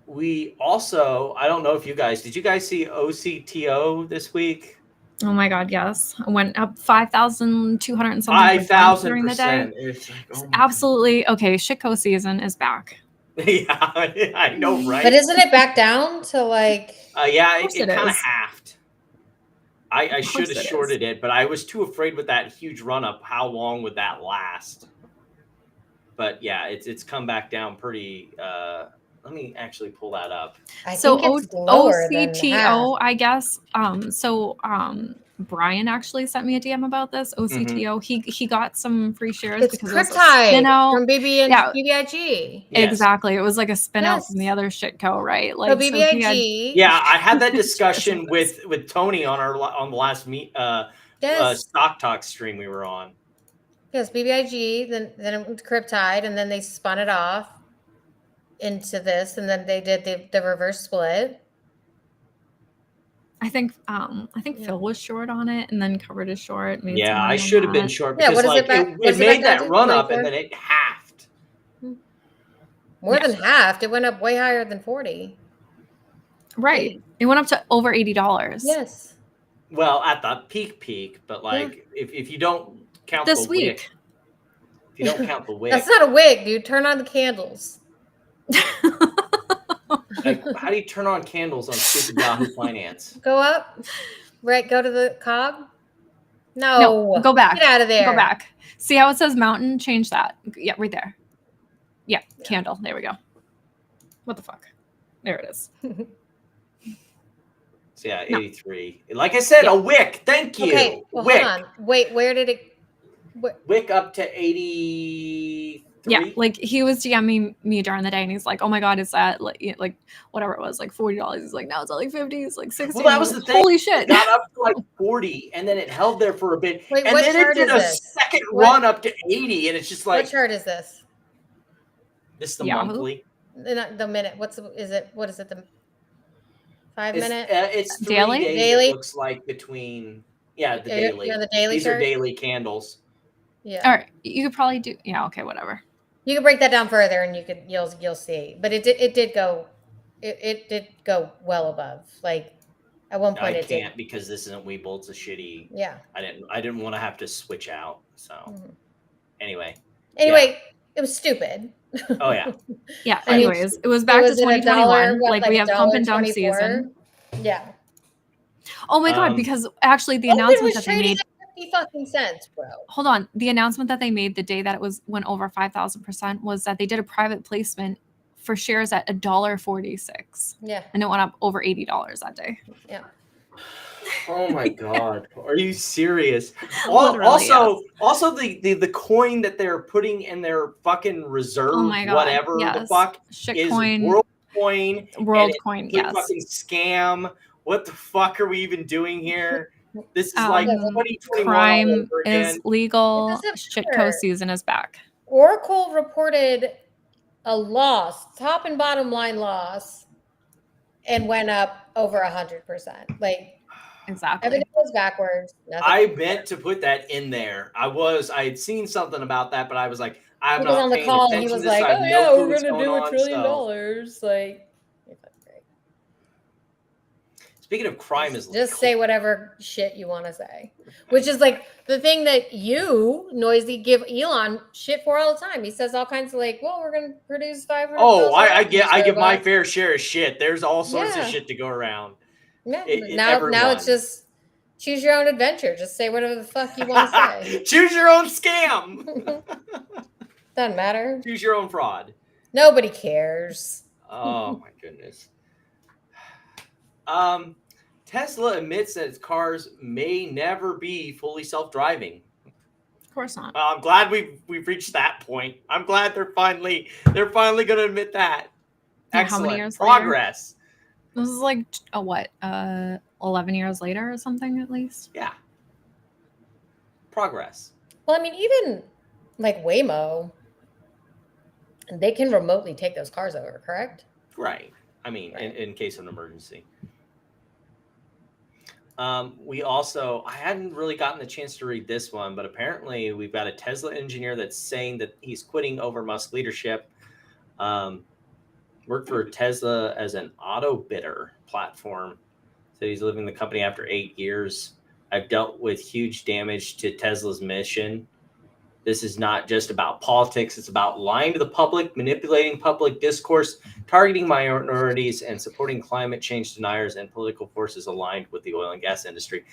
B: We also, I don't know if did you guys see OCTO this week?
D: Oh my God, yes. I went up 5,200 and something
B: 5,000%
D: during the day.
B: It's like,
D: absolutely. Okay, shitco season is back.
B: Yeah, I know, right?
C: But isn't it back down to like...
B: yeah, it kind of halved. I should have shorted it, but I was too afraid with that huge run up. How long would that last? But yeah, it's come back down pretty... let me actually pull that up.
C: So
D: OCTO, I guess. Brian actually sent me a DM about this. OCTO, he got some free shares because it was a spin out
C: from BBIG.
B: Yes.
D: Exactly, it was like a spin out from the other shitco, right? Like
C: so BBIG.
B: I had that discussion with Tony on the last Stock Talk stream we were on.
C: Yes, BBIG. Then it went to Cryptide, and then they spun it off into this, and then they did the reverse split.
D: I think Phil was short on it and then covered his short.
B: I should have been short because it made that run up and then it halved.
C: More than halved. It went up way higher than 40.
D: Right. It went up to over $80.
C: Yes.
B: Well, at the peak, but if you don't count
D: this
B: the
D: week,
B: if you don't count the wick,
C: that's not a wig, dude. Turn on the candles.
B: Like, how do you turn on candles on stupid Yahoo Finance?
C: Go up, right? Go to the cog. No,
D: go back.
C: Get out of there.
D: Go back. See how it says mountain? Change that. Yeah, right there. Yeah, candle. There we go. What the fuck? There it is.
B: So 83. Like I said, a wick. Thank you.
C: Okay, well,
B: wick.
C: hold on. Wait, where did it?
B: Wick up to 80.
D: Yeah, like he was DMing me during the day, and he's like, "Oh my God, it's at like whatever it was, like $40." He's like, "Now it's at like 50. It's like 60."
B: Well, that was the thing.
D: Holy shit!
B: It got up to like 40, and then it held there for a bit,
C: Wait,
B: and then it did a second run up to 80, and it's just like.
C: What chart is this?
B: This is the monthly.
C: The minute. What is it? The 5 minute?
B: It's 3
D: daily.
B: Days,
C: daily.
B: It looks like between the daily.
C: Yeah, the daily.
B: These
C: chart?
B: are daily candles.
D: Yeah. All right, you could probably do. Yeah. Okay. Whatever.
C: You can break that down further, and you'll see. But it did go well above. Like At one point,
B: I
C: it
B: can't
C: did.
B: because this isn't Weeble. It's a shitty.
C: Yeah.
B: I didn't want to have to switch out. So anyway,
C: it was stupid.
B: Oh yeah.
D: Yeah.
C: I mean,
D: Anyways, it was back to
C: it a
D: 2021.
C: what,
D: Like we have pump and dump
C: $1.24?
D: season.
C: Yeah.
D: Oh my god! Because actually, the
C: Open
D: announcement
C: was
D: that they
C: trading
D: made.
C: at 50 fucking cents, bro.
D: Hold on. The announcement that they made the day that it went over 5,000% was that they did a private placement for shares at $1.46.
C: Yeah.
D: And it went up over $80 that day.
C: Yeah.
B: Oh my god. Are you serious?
D: Literally,
B: Also the coin that they're putting in their fucking reserve,
D: Oh my God,
B: whatever the
D: yes.
B: fuck
D: Shit
B: is
D: coin.
B: world coin.
D: World coin, yes.
B: Fucking scam. What the fuck are we even doing here? This is like 2021
D: crime
B: all over again.
D: is legal.
C: It doesn't
D: Shitco
C: matter.
D: season is back.
C: Oracle reported a loss, top and bottom line loss, and went up over 100%. Like,
D: exactly.
C: everything was backwards.
B: I meant to put that in there. I had seen something about that, but I was like, I'm not
C: on the
B: paying
C: call.
B: attention
C: He was
B: to this.
C: like,
B: I have
C: "Oh
B: no
C: yeah,
B: clue
C: we're
B: what's
C: gonna do
B: going
C: $1 trillion."
B: on,
C: Like,
B: speaking of crime, is
C: just say whatever shit you want to say, which is like the thing that you, Noisy, give Elon shit for all the time. He says all kinds of like, "Well, we're gonna produce 500."
B: Oh, I give my fair share of shit. There's all sorts of
C: Yeah.
B: shit to go around.
C: Yeah. Now
B: everyone.
C: it's just choose your own adventure. Just say whatever the fuck you want to say.
B: Choose your own scam.
C: Doesn't matter.
B: Choose your own fraud.
C: Nobody cares.
B: Oh my goodness. Tesla admits that its cars may never be fully self-driving.
D: Of course not.
B: I'm glad we've reached that point. I'm glad they're finally going to admit that.
D: Yeah,
B: Excellent.
D: how many years
B: Progress.
D: Later? This is like 11 years later or something at least.
B: Yeah. Progress.
C: Well, I mean, even like Waymo, they can remotely take those cars over, correct?
B: Right. I mean,
C: Right.
B: in case of an emergency. I hadn't really gotten the chance to read this one, but apparently we've got a Tesla engineer that's saying that he's quitting over Musk leadership. Worked for Tesla as an auto bidder platform. So he's leaving the company after 8 years. I've dealt with huge damage to Tesla's mission. This is not just about politics. It's about lying to the public, manipulating public discourse, targeting minorities, and supporting climate change deniers and political forces aligned with the oil and gas industry.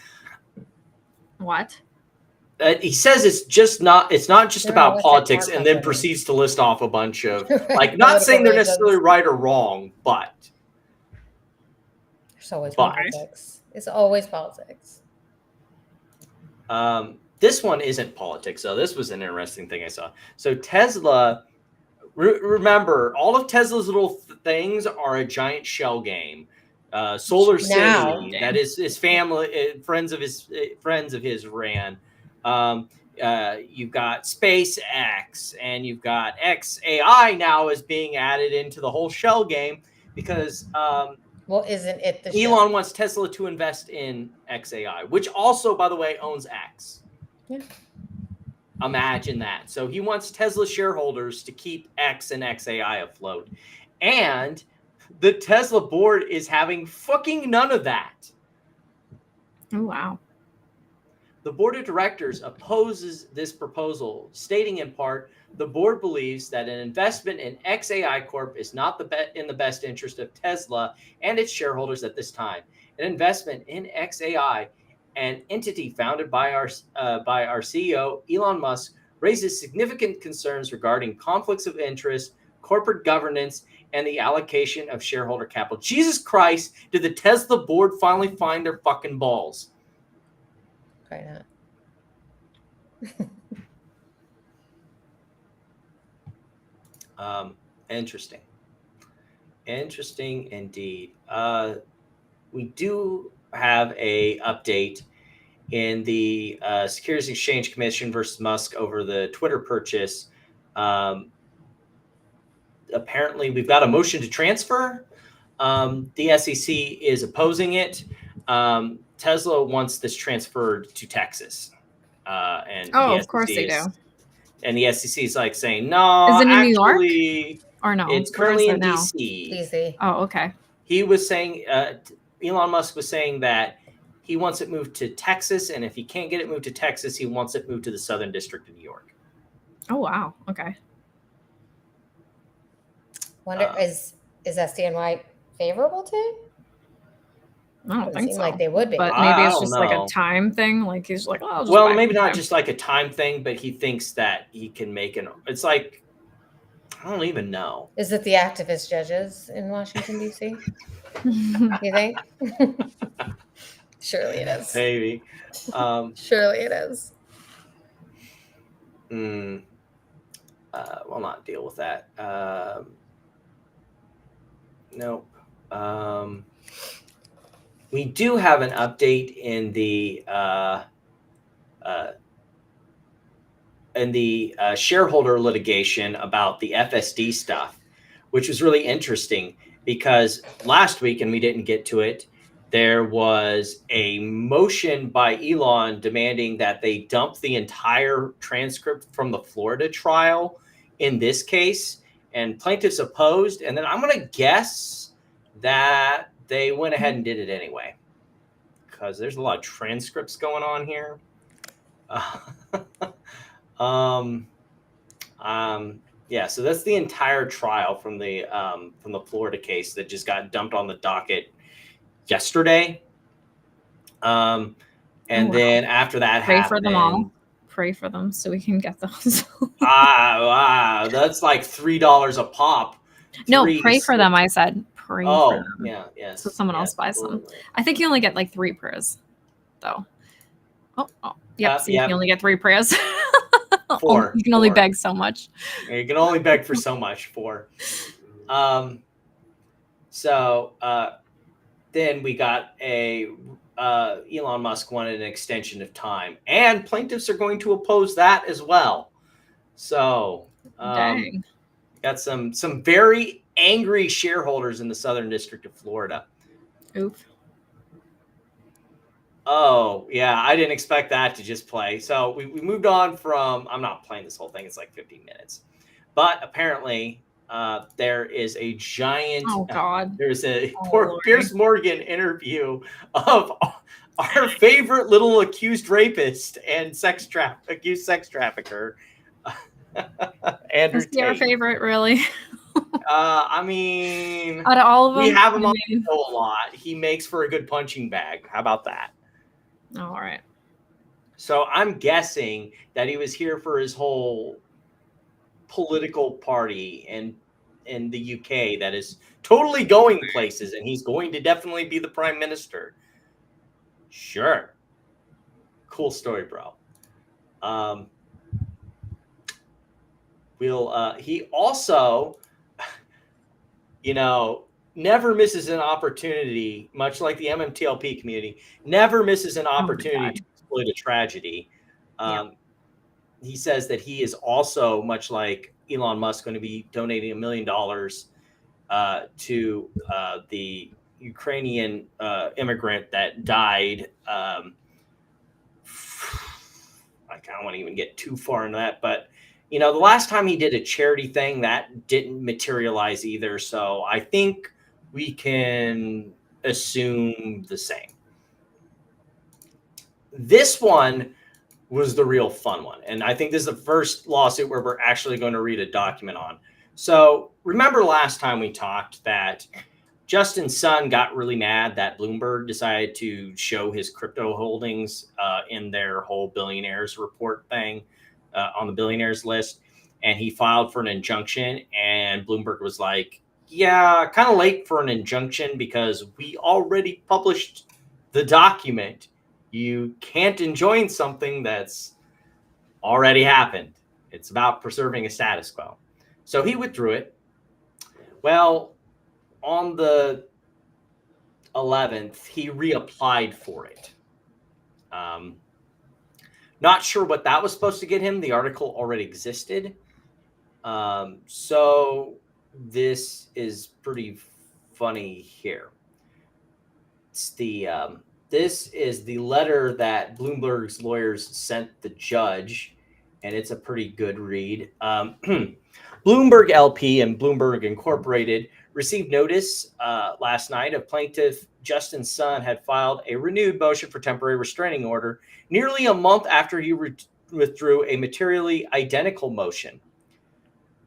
D: What?
B: He says it's not just about politics, and then
C: company.
B: proceeds to list off a bunch of,
C: Right.
B: not saying they're
C: Political
B: necessarily right or wrong, but
C: It's always
B: But-
C: politics. It's always politics.
B: this one isn't politics. So this was an interesting thing I saw. So Tesla, remember, all of Tesla's little things are a giant shell game. Solar
C: Now.
B: City, that is his family, friends of his ran. You've got SpaceX, and you've got XAI now is being added into the whole shell game because
C: Well, isn't it the
B: Elon wants Tesla to invest in XAI, which also, by the way, owns X.
C: Yeah.
B: Imagine that. So he wants Tesla shareholders to keep X and XAI afloat. And the Tesla board is having fucking none of that.
D: Oh, wow.
B: The board of directors opposes this proposal, stating in part, the board believes that an investment in XAI Corp is not in the best interest of Tesla and its shareholders at this time. An investment in XAI, an entity founded by our CEO, Elon Musk, raises significant concerns regarding conflicts of interest, corporate governance, and the allocation of shareholder capital. Jesus Christ, did the Tesla board finally find their fucking balls?
C: Try not.
B: Interesting indeed. We do have a update in the Securities Exchange Commission versus Musk over the Twitter purchase. Apparently we've got a motion to transfer. The SEC is opposing it. Tesla wants this transferred to Texas. And
D: of course they do.
B: And the SEC is like saying, no,
D: Is it in New York?
B: York?
D: Or no?
B: It's
D: Where is
B: currently
D: it
B: in
D: now?
B: DC.
C: Easy.
D: Oh, okay.
B: He was saying, Elon Musk was saying that he wants it moved to Texas, and if he can't get it moved to Texas, he wants it moved to the Southern District of New York.
D: Oh wow. Okay.
C: Wonder is SDNY favorable to it?
D: I don't
C: Doesn't
D: think
C: seem
D: so.
C: like they would be.
D: But
B: I
D: maybe it's
B: don't
D: just like a
B: know.
D: time thing. Like he's like, oh, I'll just
B: Well,
D: buy
B: maybe
D: some
B: not
D: time.
B: just like a time thing, but he thinks that he can make it's like, I don't even know.
C: Is it the activist judges in Washington, D.C.? You think? Surely it is.
B: Maybe.
C: Surely it is.
B: We'll not deal with that. Nope. We do have an update in the shareholder litigation about the FSD stuff, which was really interesting because last week, and we didn't get to it, there was a motion by Elon demanding that they dump the entire transcript from the Florida trial in this case, and plaintiffs opposed. And then I'm going to guess that they went ahead and did it anyway because there's a lot of transcripts going on here. Yeah, so that's the entire trial from the Florida case that just got dumped on the docket yesterday. And then after that
D: Pray
B: happened,
D: for them all. Pray for them so we can get those.
B: That's like $3 a pop.
D: No, pray for them. I said pray for them.
B: Yeah, yes.
D: So someone else buys them. I think you only get like 3 prayers, though. Yep. So you can only get 3 prayers.
B: 4.
D: You can only beg so much.
B: You can only beg for so much. 4. Then we got Elon Musk wanted an extension of time, and plaintiffs are going to oppose that as well. So,
D: Dang.
B: got some very angry shareholders in the Southern District of Florida.
D: Oof.
B: Oh, yeah, I didn't expect that to just play. So we moved on from, I'm not playing this whole thing. It's like 15 minutes. But apparently there is a giant,
D: oh God,
B: there's a Piers Morgan interview of our favorite little accused rapist and accused sex trafficker, Andrew Tate.
D: Your favorite, really?
B: I mean,
D: out of all of them,
B: we have him on the show a lot. He makes for a good punching bag. How about that?
D: All right.
B: So I'm guessing that he was here for his whole political party in the UK that is totally going places, and he's going to definitely be the prime minister. Sure. Cool story, bro. He also, never misses an opportunity, much like the MMTLP community, never misses an opportunity to exploit a tragedy. He says that he is also, much like Elon Musk, going to be donating $1 million to the Ukrainian immigrant that died. I don't want to even get too far into that, but the last time he did a charity thing, that didn't materialize either. So I think we can assume the same. This one was the real fun one. And I think this is the first lawsuit where we're actually going to read a document on. So remember last time we talked that Justin Sun got really mad that Bloomberg decided to show his crypto holdings in their whole billionaires report thing on the billionaires list. And he filed for an injunction, and Bloomberg was like, yeah, kind of late for an injunction because we already published the document. You can't enjoin something that's already happened. It's about preserving a status quo. So he withdrew it. Well, on the 11th, he reapplied for it. Not sure what that was supposed to get him. The article already existed. So this is pretty funny here. It's this is the letter that Bloomberg's lawyers sent the judge, and it's a pretty good read. Bloomberg LP and Bloomberg Incorporated received notice last night of plaintiff Justin Sun had filed a renewed motion for temporary restraining order nearly a month after he withdrew a materially identical motion.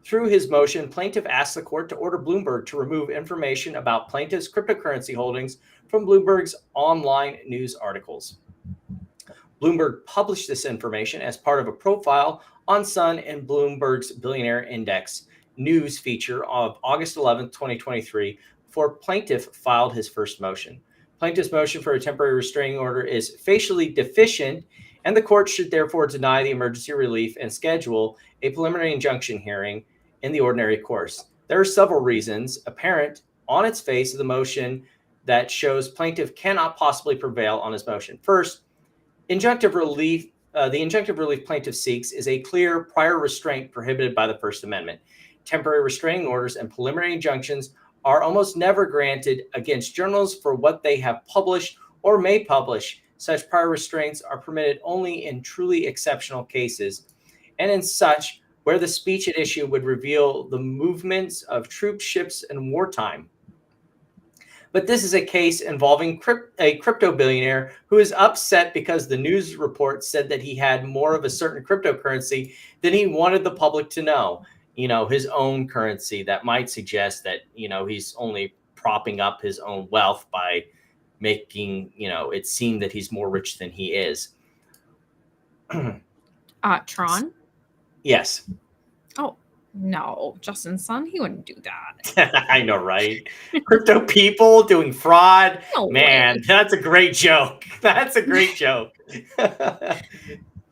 B: Through his motion, plaintiff asked the court to order Bloomberg to remove information about plaintiff's cryptocurrency holdings from Bloomberg's online news articles. Bloomberg published this information as part of a profile on Sun and Bloomberg's Billionaire Index news feature of August 11, 2023, before plaintiff filed his first motion. Plaintiff's motion for a temporary restraining order is facially deficient, and the court should therefore deny the emergency relief and schedule a preliminary injunction hearing in the ordinary course. There are several reasons apparent on its face of the motion that shows plaintiff cannot possibly prevail on his motion. First, injunctive relief. The injunctive relief plaintiff seeks is a clear prior restraint prohibited by the First Amendment. Temporary restraining orders and preliminary injunctions are almost never granted against journals for what they have published or may publish. Such prior restraints are permitted only in truly exceptional cases, and in such where the speech at issue would reveal the movements of troops, ships, and wartime. But this is a case involving a crypto billionaire who is upset because the news report said that he had more of a certain cryptocurrency than he wanted the public to know. His own currency that might suggest that, he's only propping up his own wealth by making, it seem that he's more rich than he is.
D: Tron?
B: Yes.
D: Oh, no. Justin Sun, he wouldn't do that.
B: I know, right? Crypto people doing fraud.
D: No
B: Man,
D: way.
B: that's a great joke. That's a great joke.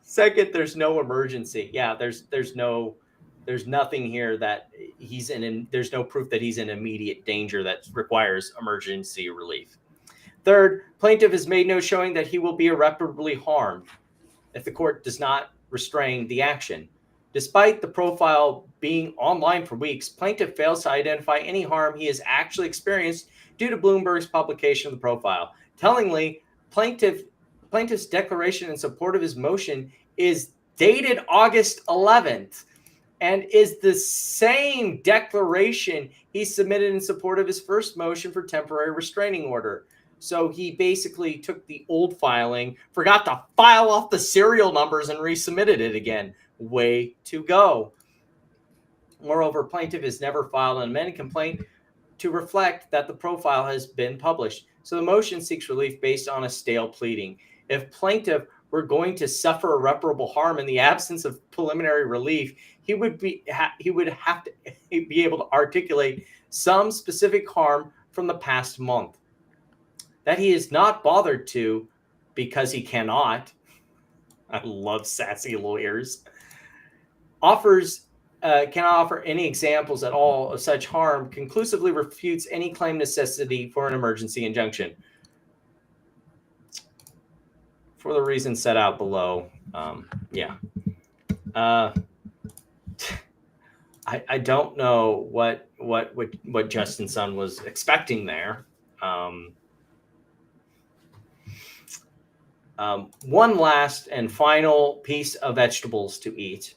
B: Second, there's no emergency. Yeah, there's nothing here that he's in. There's no proof that he's in immediate danger that requires emergency relief. Third, plaintiff has made no showing that he will be irreparably harmed if the court does not restrain the action. Despite the profile being online for weeks, plaintiff fails to identify any harm he has actually experienced due to Bloomberg's publication of the profile. Tellingly, plaintiff's declaration in support of his motion is dated August 11th and is the same declaration he submitted in support of his first motion for temporary restraining order. So he basically took the old filing, forgot to file off the serial numbers, and resubmitted it again. Way to go. Moreover, plaintiff has never filed an amended complaint to reflect that the profile has been published. So the motion seeks relief based on a stale pleading. If plaintiff were going to suffer irreparable harm in the absence of preliminary relief, he would have to be able to articulate some specific harm from the past month. That he is not bothered to because he cannot. I love sassy lawyers. Cannot offer any examples at all of such harm, conclusively refutes any claim necessity for an emergency injunction. For the reasons set out below, I don't know what Justin Sun was expecting there. One last and final piece of vegetables to eat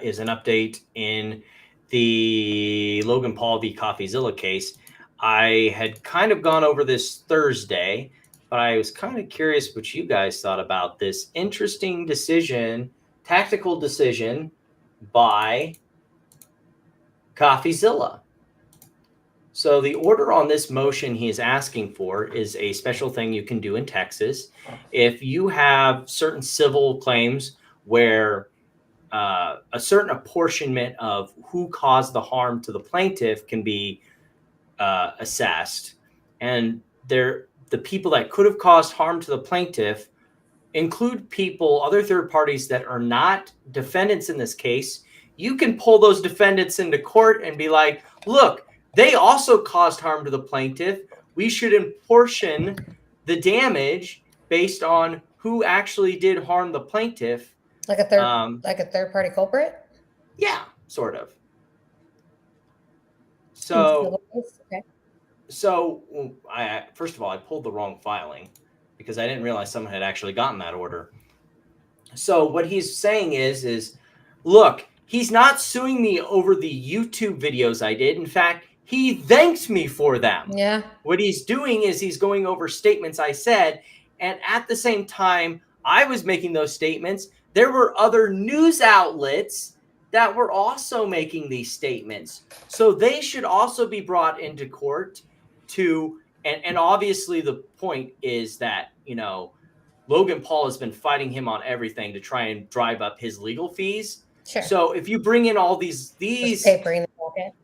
B: is an update in the Logan Paul v. Coffeezilla case. I had kind of gone over this Thursday, but I was kind of curious what you guys thought about this interesting decision, tactical decision by Coffeezilla. So the order on this motion he is asking for is a special thing you can do in Texas. If you have certain civil claims where a certain apportionment of who caused the harm to the plaintiff can be assessed, and the people that could have caused harm to the plaintiff include other third parties that are not defendants in this case, you can pull those defendants into court and be like, look, they also caused harm to the plaintiff. We should apportion the damage based on who actually did harm the plaintiff.
C: Like a third party culprit?
B: Yeah, sort of. So,
C: okay.
B: First of all, I pulled the wrong filing because I didn't realize someone had actually gotten that order. So what he's saying is, look, he's not suing me over the YouTube videos I did. In fact, he thanks me for them.
C: Yeah.
B: What he's doing is he's going over statements I said. And at the same time I was making those statements, there were other news outlets that were also making these statements. So they should also be brought into court to, and obviously the point is that, you know, Logan Paul has been fighting him on everything to try and drive up his legal fees.
C: Sure.
B: So if you bring in all these
C: paper in the pocket.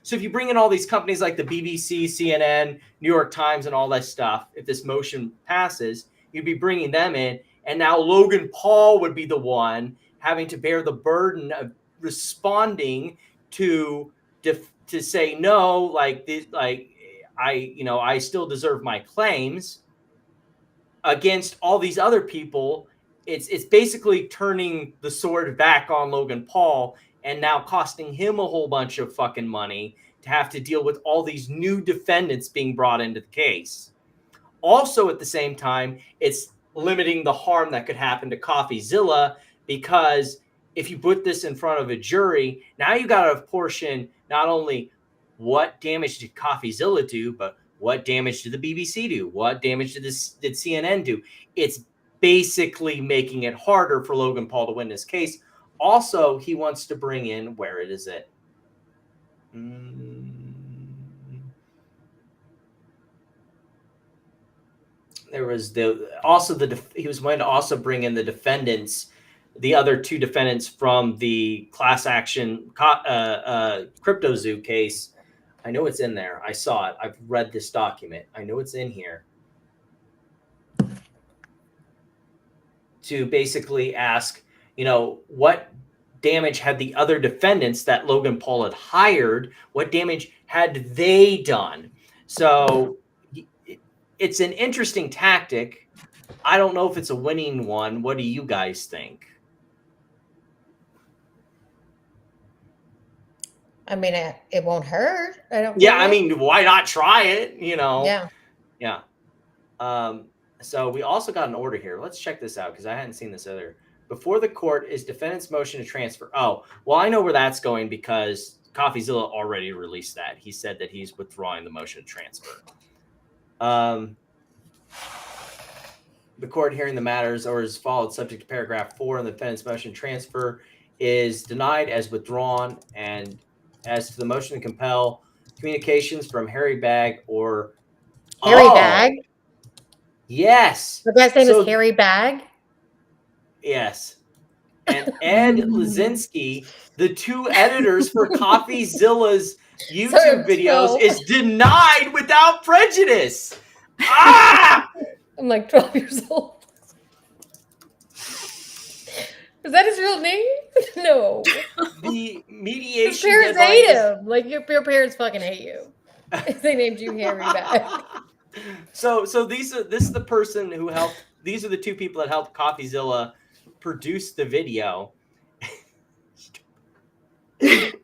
B: So if you bring in all these companies like the BBC, CNN, New York Times, and all that stuff, if this motion passes, you'd be bringing them in, and now Logan Paul would be the one having to bear the burden of responding to say no, like this, like I still deserve my claims against all these other people. It's basically turning the sword back on Logan Paul and now costing him a whole bunch of fucking money to have to deal with all these new defendants being brought into the case. Also, at the same time, it's limiting the harm that could happen to Coffeezilla, because if you put this in front of a jury, now you got to apportion not only what damage did Coffeezilla do, but what damage did the BBC do? What damage did CNN do? It's basically making it harder for Logan Paul to win this case. Also, he wants to bring in, where it is it? There was he was going to also bring in the defendants, the other two defendants from the class action CryptoZoo case. I know it's in there. I saw it. I've read this document. I know it's in here. To basically ask, you know, what damage had the other defendants that Logan Paul had hired, what damage had they done? So it's an interesting tactic. I don't know if it's a winning one. What do you guys think?
C: I mean, it won't hurt.
B: I mean, why not try it? You know?
C: Yeah.
B: So we also got an order here. Let's check this out because I hadn't seen this other. Before the court is defendant's motion to transfer. Oh, well, I know where that's going because Coffeezilla already released that. He said that he's withdrawing the motion to transfer. The court hearing the matters or is followed subject to paragraph 4 in the defendant's motion to transfer is denied as withdrawn, and as to the motion to compel communications from Harry Bag or
C: Bag?
B: Yes.
C: The guy's name is Harry Bag?
B: Yes. And Ed Lazinski, the two editors for Coffeezilla's YouTube videos, is denied without prejudice. Ah!
C: I'm like 12 years old. Is that his real name? No.
B: The mediation.
C: His parents hate him. Like your parents fucking hate you. They named you Harry Bag.
B: So this is the person who helped. These are the two people that helped Coffeezilla produce the video.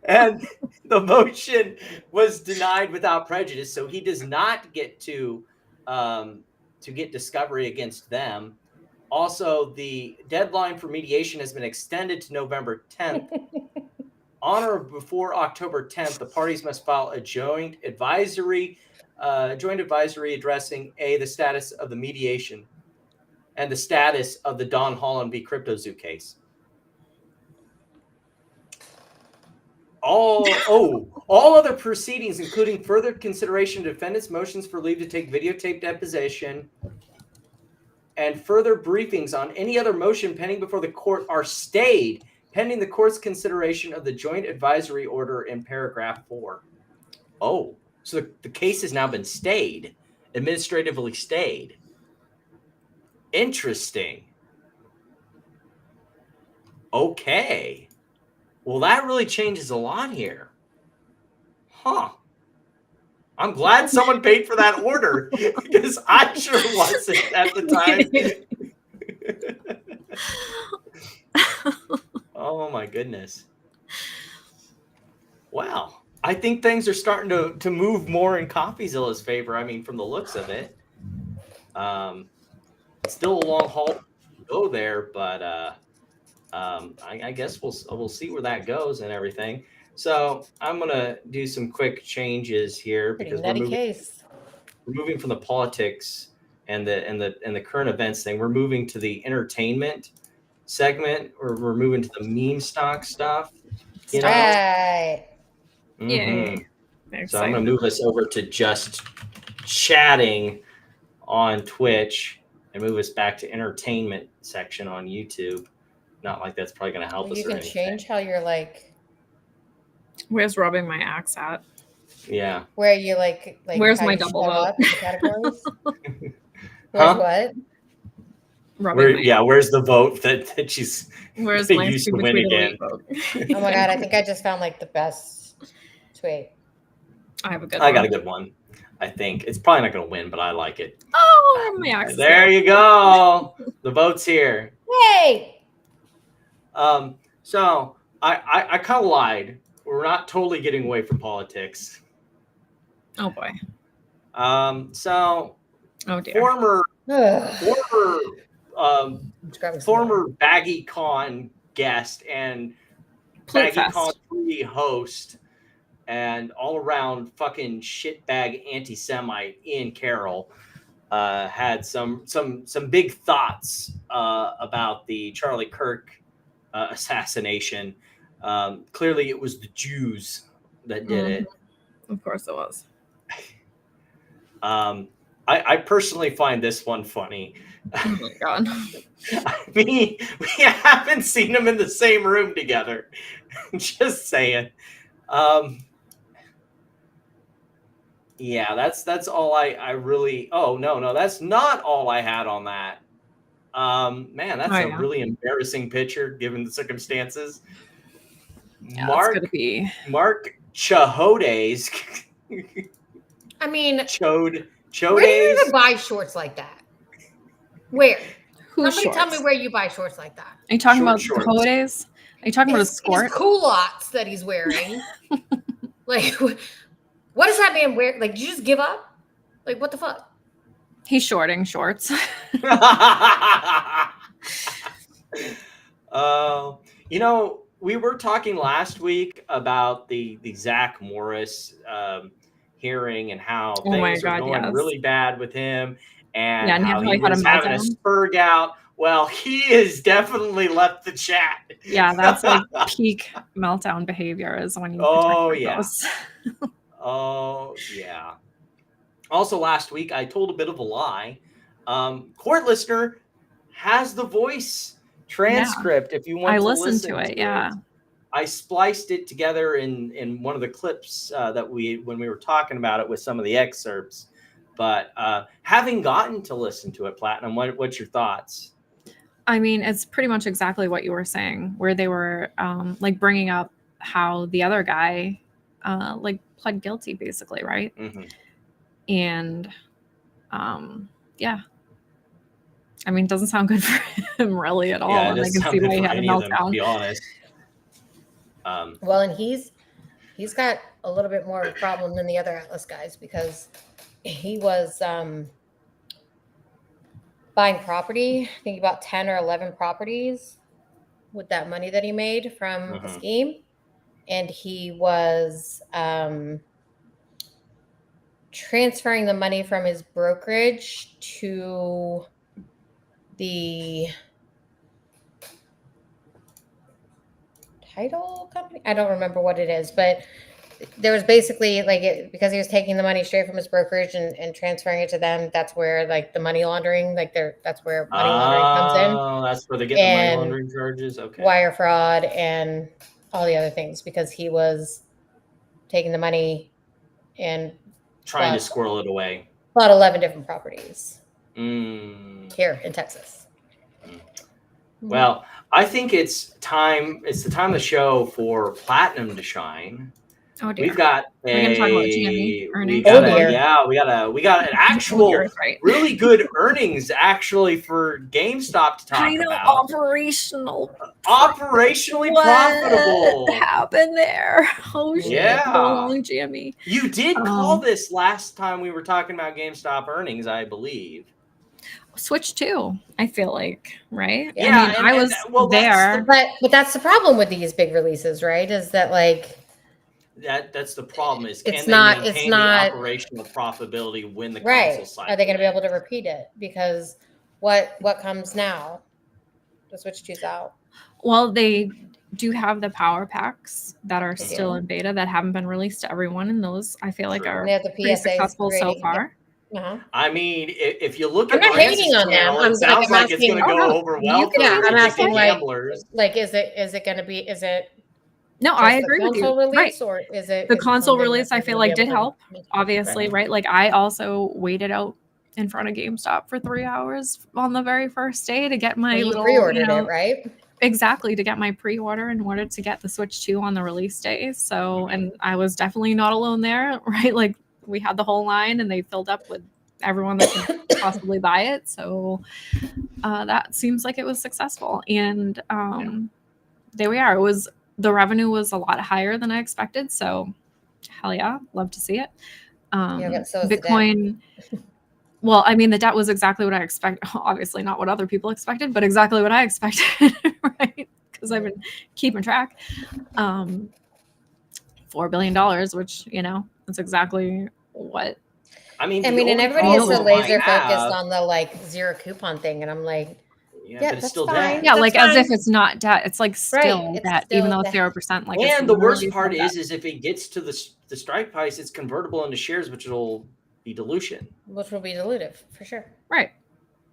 B: And the motion was denied without prejudice, so he does not get to get discovery against them. Also, the deadline for mediation has been extended to November 10th. On or before October 10th, the parties must file a joint advisory addressing the status of the mediation and the status of the Don Holland v. CryptoZoo case. All other proceedings, including further consideration of defendants' motions for leave to take videotape deposition and further briefings on any other motion pending before the court, are stayed pending the court's consideration of the joint advisory order in paragraph 4. Oh, so the case has now been stayed, administratively stayed. Interesting. Okay. Well, that really changes a lot here. Huh. I'm glad someone paid for that order because I sure wasn't at the time. Oh, my goodness. Wow. I think things are starting to move more in Coffeezilla's favor. I mean, from the looks of it. Still a long haul. go there, but I guess we'll see where that goes and everything. So I'm gonna do some quick changes here
C: Pretty
B: because
C: nutty case.
B: we're moving from the politics and the current events thing. We're moving to the entertainment segment, or we're moving to the meme stock stuff. You know?
C: Right.
B: Mhm.
D: Very
B: So I'm gonna
D: excited.
B: move us over to just chatting on Twitch and move us back to entertainment section on YouTube. Not like that's probably gonna help
C: Well,
B: us
C: you
B: or
C: can
B: anything.
C: change how you're like,
D: Where's rubbing my axe at?
B: Yeah.
C: where you like
D: Where's
C: how
D: my
C: you
D: double
C: show
D: vote?
C: up in the categories. Where's
B: Huh?
C: what?
D: Rubbing my
B: Where's the vote that she's
D: Where's
B: gonna
D: my
B: use to
D: stupid
B: win
D: tweet of the
B: again?
D: week vote?
C: Oh my god, I think I just found like the best tweet.
D: I have a good
B: I
D: one.
B: got a good one. I think it's probably not gonna win, but I like it.
D: Oh, my axe.
B: There you go. The vote's here.
C: Yay!
B: So I kind of lied. We're not totally getting away from politics.
D: Oh boy.
B: So
D: Oh dear.
B: former
C: Former
B: Baggy Con guest and
D: Plute
B: Baggy Con
D: Fest.
B: 3 host and all around fucking shitbag anti-Semite Ian Carroll had some big thoughts about the Charlie Kirk assassination. Clearly it was the Jews that did it.
D: Of course it was.
B: I personally find this one funny.
D: Oh my god.
B: I mean, we haven't seen them in the same room together. Just saying. Yeah, that's all I really. Oh no, that's not all I had on that. Man, that's a really embarrassing picture given the circumstances.
D: Yeah, Mark
B: Chahodes.
C: I mean,
B: Chodes.
C: Where do you even buy shorts like that? Where? Somebody tell me where you buy shorts like that.
D: Are you talking about Chahodes? Are you talking about a skirt?
C: His culottes that he's wearing. Like, what does that man wear? Like, did you just give up? Like, what the fuck?
D: He's shorting shorts.
B: You know, we were talking last week about the Zach Morris hearing and how things are going really bad with him, and how he was having a spurg out. Well, he has definitely left the chat.
D: Yeah, that's like peak meltdown behavior is when you
B: those. Oh yeah. Also, last week I told a bit of a lie. Court listener has the voice transcript if you want to listen to it.
D: Yeah.
B: I spliced it together in one of the clips that when we were talking about it with some of the excerpts. But having gotten to listen to it, Platinum, what's your thoughts?
D: I mean, it's pretty much exactly what you were saying, where they were like bringing up how the other guy like pled guilty, basically, right?
B: Mm-hmm.
D: And yeah. I mean, it doesn't sound good for him really at all.
B: Yeah,
D: and I can see why he had a meltdown.
B: To be honest.
C: Well, and he's got a little bit more of a problem than the other Atlas guys because he was buying property. I think about 10 or 11 properties with that money that he made from the scheme. And he was transferring the money from his brokerage to the title company. I don't remember what it is, but there was basically because he was taking the money straight from his brokerage and transferring it to them. That's where like the money laundering, that's where money laundering comes in.
B: Oh, that's where they get the money laundering charges. Okay.
C: Wire fraud and all the other things because he was taking the money and
B: trying to squirrel it away.
C: Bought 11 different properties here in Texas.
B: Well, I think it's the time of the show for Platinum to shine.
D: Oh dear.
B: We've got
D: we're gonna talk about GME earnings.
B: We got an actual really good earnings actually for GameStop to talk about. Operationally profitable.
D: What happened there? Oh shit.
B: Yeah.
D: Long GME.
B: You did call this last time we were talking about GameStop earnings, I believe.
D: Switch 2, I feel like, right?
B: Yeah,
D: I mean, I was there.
C: But that's the problem with these big releases, right? Is that like
B: that's the problem is can
C: it's
B: they
C: not
B: maintain the operational profitability when the console cycle
C: Are they going to be able to
B: ends?
C: repeat it? Because what comes now? The Switch 2's out.
D: Well, they do have the power packs that are
C: They
D: still
C: do.
D: in beta that haven't been released to everyone, and those I feel like
B: True.
D: are
C: And they have the
D: pretty
C: PSA
D: successful so
C: rating.
D: far.
C: Uh-huh.
B: I mean, if you look
C: I'm
B: at
C: not
B: Lance's
C: hating on them.
B: channel,
C: I'm
B: it sounds like it's
C: asking.
B: going to
D: Oh,
B: go
D: no.
B: over
D: You
B: well
D: can
B: for
C: Yeah, I'm
B: addicted
C: asking
B: gamblers.
C: like is it going to be? Is it
D: No,
C: just
D: I
C: the
D: agree with you.
C: console
D: Right.
C: release, or is it
D: The
C: is it
D: console
C: something
D: release,
C: that
D: I
C: they're
D: feel
C: gonna
D: like
C: be
D: did
C: able
D: help,
C: to-
D: obviously, right? Like I also waited out in front of GameStop for 3 hours on the very first day to get my
C: And you
D: little,
C: pre-ordered it, right?
D: exactly, to get my pre-order in order to get the Switch 2 on the release day. So, and I was definitely not alone there, right? Like we had the whole line and they filled up with everyone that could possibly buy it. So that seems like it was successful. And there we are. The revenue was a lot higher than I expected. So hell yeah, love to see it.
C: But so is the debt.
D: Bitcoin. Well, I mean, the debt was exactly what I expected. Obviously, not what other people expected, but exactly what I expected, right? Because I've been keeping track. $4 billion, which that's exactly what.
B: I mean,
C: and everybody is so laser focused on the like zero coupon thing, and I'm like,
B: yeah, but it's still
C: fine.
B: debt.
D: Yeah,
C: That's
D: like
C: fine.
D: as if it's not debt. It's like still
C: It's
D: debt,
C: still
D: even though it's
C: debt.
D: 0%. Like,
B: And
D: it's
B: the worst
D: literally
B: part
D: still debt.
B: is if it gets to the strike price, it's convertible into shares, which will be dilution.
C: Which will be dilutive for sure.
D: Right.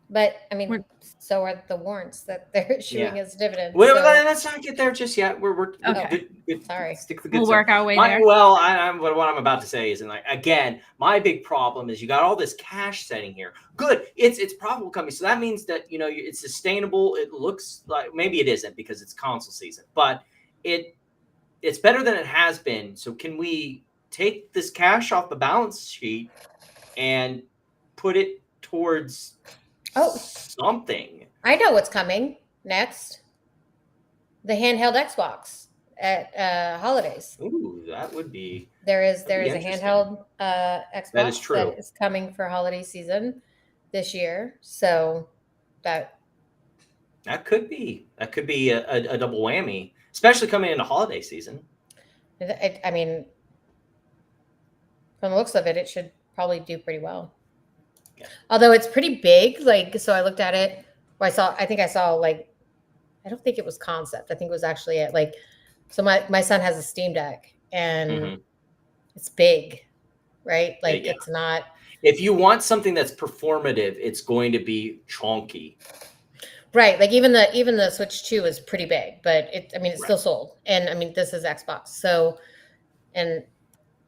C: But I mean, so are the warrants that they're issuing as dividends.
B: Well,
C: so.
B: let's not get there just yet. We're
D: okay.
B: Good.
C: Sorry,
B: stick the good
D: We'll
B: stuff.
D: work our way there.
B: Well, what I'm about to say is, and like again, my big problem is you got all this cash setting here. Good, it's profitable company, so that means that it's sustainable. It looks like maybe it isn't because it's console season, but it's better than it has been. So can we take this cash off the balance sheet and put it towards something?
C: I know what's coming next. The handheld Xbox at holidays.
B: Ooh, that would be.
C: There is a handheld Xbox
B: that is true.
C: that is coming for holiday season this year. So that
B: could be a double whammy, especially coming into holiday season.
C: I mean, from the looks of it, it should probably do pretty well. Yeah. Although it's pretty big, like so I looked at it. I think I saw like. I don't think it was concept. I think it was actually it. Like, so my son has a Steam Deck and it's big, right? Like it's not.
B: If you want something that's performative, it's going to be chunky.
C: Right. Like even the Switch 2 is pretty big, but it's still sold. And I mean, this is Xbox. So, and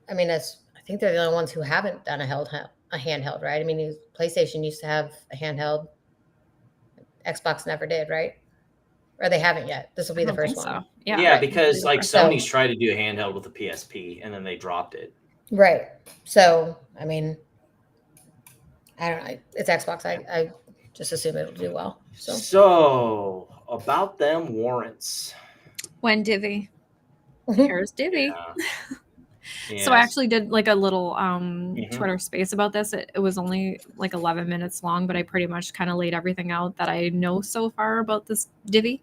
C: I mean, I think they're the only ones who haven't done a handheld, right? I mean, PlayStation used to have a handheld. Xbox never did, right? Or they haven't yet. This will be the first one.
D: So.
B: Yeah, because like Sony's tried to do a handheld with the PSP and then they dropped it.
C: Right. So, I mean, I don't know. It's Xbox. I just assume it'll do well.
B: So about them warrants.
D: When Divvy. Here's Divvy.
B: Yes.
D: So I actually did like a little Twitter space about this. It was only like 11 minutes long, but I pretty much kind of laid everything out that I know so far about this Divvy.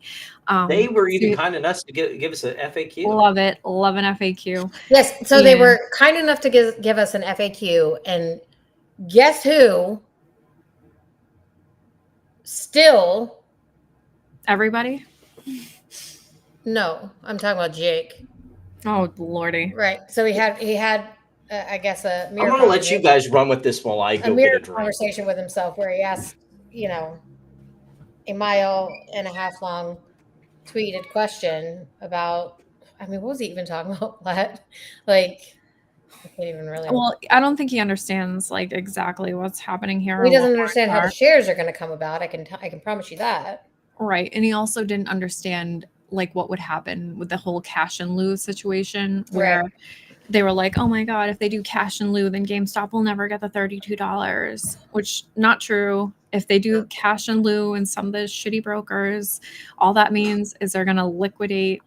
B: They were even kind enough to give us an FAQ.
D: Love it. Love an FAQ.
C: Yes. So they were kind enough to give us an FAQ. And guess who? Still.
D: Everybody?
C: No, I'm talking about Jake.
D: Oh, Lordy.
C: Right. So he had I guess a mirror.
B: I'm going to let you guys run with this while I go get a drink.
C: Conversation with himself where he asked, a 1.5 mile long tweeted question about, I mean, what was he even talking about? Like, I can't even really.
D: Well, I don't think he understands like exactly what's happening here.
C: He doesn't understand how the shares are going to come about. I can promise you that.
D: Right. And he also didn't understand like what would happen with the whole cash and lieu situation where they were like, oh my God, if they do cash and lieu, then GameStop will never get the $32, which not true. If they do cash and lieu and some of the shitty brokers, all that means is they're going to liquidate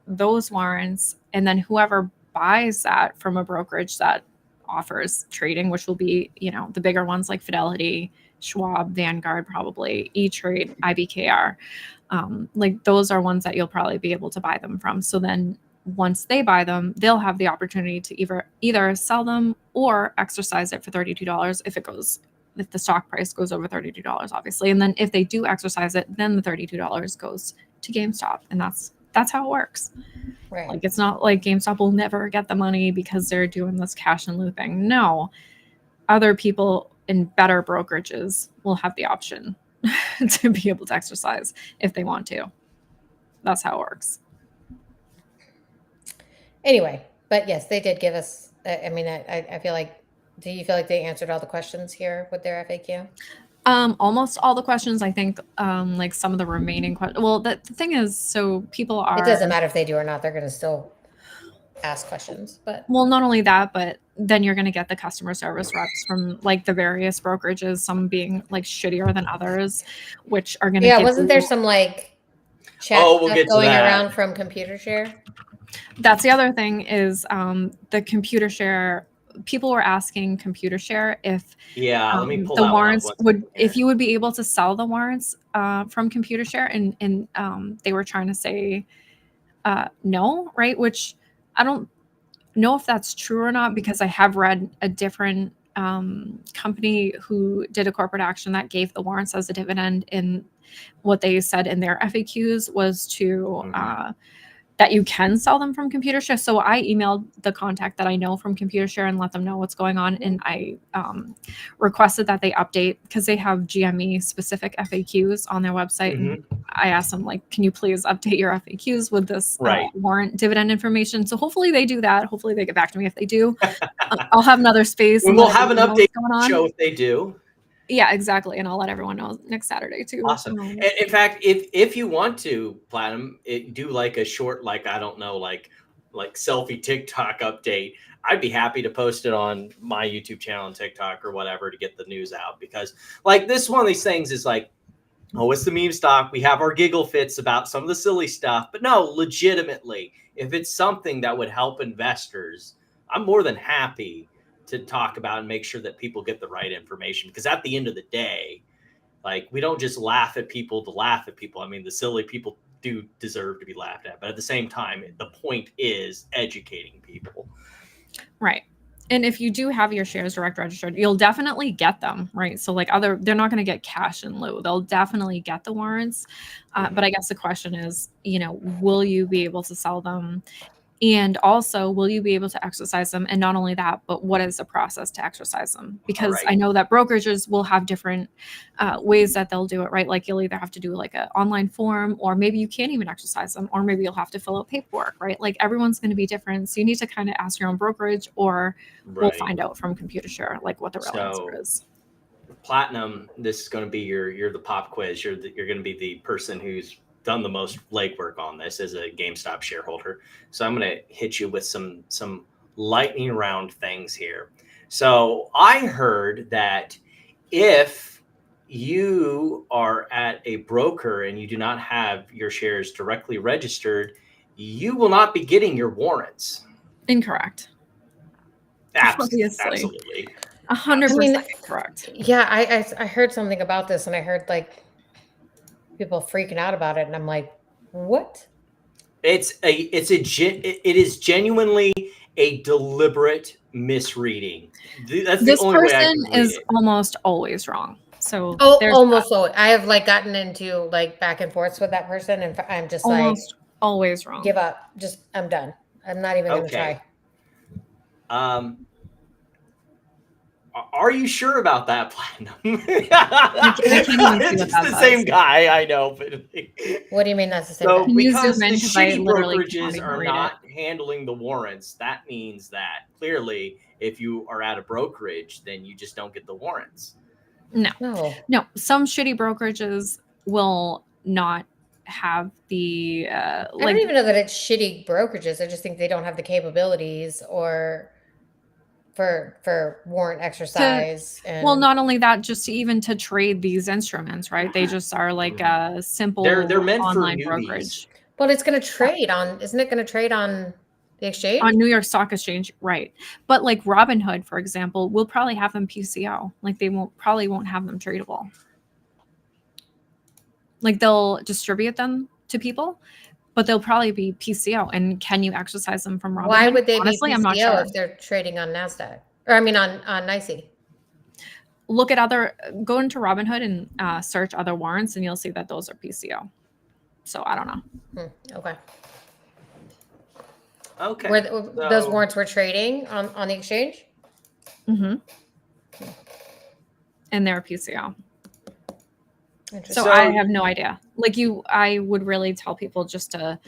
D: those warrants. And then whoever buys that from a brokerage that offers trading, which will be, the bigger ones like Fidelity, Schwab, Vanguard, probably E-Trade, IBKR. Like those are ones that you'll probably be able to buy them from. So then once they buy them, they'll have the opportunity to either sell them or exercise it for $32 if the stock price goes over $32, obviously. And then if they do exercise it, then the $32 goes to GameStop. And that's how it works.
C: Right.
D: Like, it's not like GameStop will never get the money because they're doing this cash and loot thing. No, other people in better brokerages will have the option to be able to exercise if they want to. That's how it works.
C: Anyway, but yes, they did give us, I mean, I feel like, do you feel like they answered all the questions here with their FAQ?
D: Almost all the questions, I think, like some of the remaining questions. Well, the thing is, so people are.
C: It doesn't matter if they do or not. They're going to still ask questions. But
D: well, not only that, but then you're going to get the customer service reps from like the various brokerages, some being like shittier than others, which are going to.
C: Yeah, wasn't there some like chat stuff going around from ComputerShare?
D: That's the other thing is the ComputerShare. People were asking ComputerShare if
B: let me pull
D: the
B: that
D: warrants
B: would
D: if you would be able to sell the warrants from ComputerShare, and they were trying to say no, right? Which I don't know if that's true or not, because I have read a different company who did a corporate action that gave the warrants as a dividend, and what they said in their FAQs was to that you can sell them from ComputerShare. So I emailed the contact that I know from ComputerShare and let them know what's going on. And I requested that they update, because they have GME specific FAQs on their website. And I asked them, like, can you please update your FAQs with this warrant dividend information? So hopefully they do that. Hopefully they get back to me. If they do, I'll have another space.
B: We'll have an update show if they do.
D: Yeah, exactly. And I'll let everyone know next Saturday too.
B: Awesome. In fact, if you want to, Platinum, do like a short, like, I don't know, like selfie TikTok update, I'd be happy to post it on my YouTube channel and TikTok or whatever to get the news out. Because like this one of these things is like, oh, it's the meme stock. We have our giggle fits about some of the silly stuff. But no, legitimately, if it's something that would help investors, I'm more than happy to talk about and make sure that people get the right information. Because at the end of the day, like, we don't just laugh at people to laugh at people. I mean, the silly people do deserve to be laughed at. But at the same time, the point is educating people. Right. And if you do have your shares direct registered, you'll definitely get them, right? So like they're not going to get cash in lieu. They'll definitely get the warrants. But I guess the question is, will you be able to sell them? And also, will you be able to exercise them? And not only that, but what is the process to exercise them? Because I know that brokerages will have different ways that they'll do it, right? Like you'll either have to do like an online form, or maybe you can't even exercise them, or maybe you'll have to fill out paperwork, right? Like everyone's going to be different. So you need to kind of ask your own brokerage, or we'll find out from ComputerShare like what the real answer is. Platinum, this is going to be you're the pop quiz. You're going to be the person who's done the most legwork on this as a GameStop shareholder. So I'm going to hit you with some lightning round things here. So I heard that if you are at a broker and you do not have your shares directly registered, you will not be getting your warrants. Incorrect. Absolutely. 100% correct.
C: Yeah, I heard something about this, and I heard like people freaking out about it, and I'm like, what? It is genuinely a deliberate misreading. That's
D: this the only person way I can is almost always wrong. So
C: almost always. I have like gotten into like back and forths with that person, and I'm just almost like
D: always wrong.
C: Give up. I'm done. I'm not even going to try.
B: Are you sure about that, Platinum? It's the same guy, I know. But
C: what do you mean that's the same guy?
B: Because the shitty brokerages are not handling the warrants, that means that clearly if you are at a brokerage, then you just don't get the warrants.
D: No. Some shitty brokerages will not have the
C: I don't even know that it's shitty brokerages. I just think they don't have the capabilities or for warrant exercise.
D: Well, not only that, just even to trade these instruments, right? They just are like a simple
B: they're meant
D: online
B: for
D: brokerage.
C: But it's going to trade on, isn't it going to trade on The exchange?
D: On New York Stock Exchange, right? But like Robinhood, for example, will probably have them PCO. Like they probably won't have them tradable. Like they'll distribute them to people, but they'll probably be PCO. And can you exercise them from Robinhood?
C: Why would they
D: Honestly,
C: be PCO
D: I'm not sure.
C: if they're trading on NASDAQ? Or I mean on NYSE?
D: Look at go into Robinhood and search other warrants, and you'll see that those are PCO. So I don't know.
C: Okay.
B: Okay.
C: Where those warrants were trading on the exchange?
D: Mm-hmm. And they're PCO. So
B: So-
D: I have no idea. Like I would really tell people just to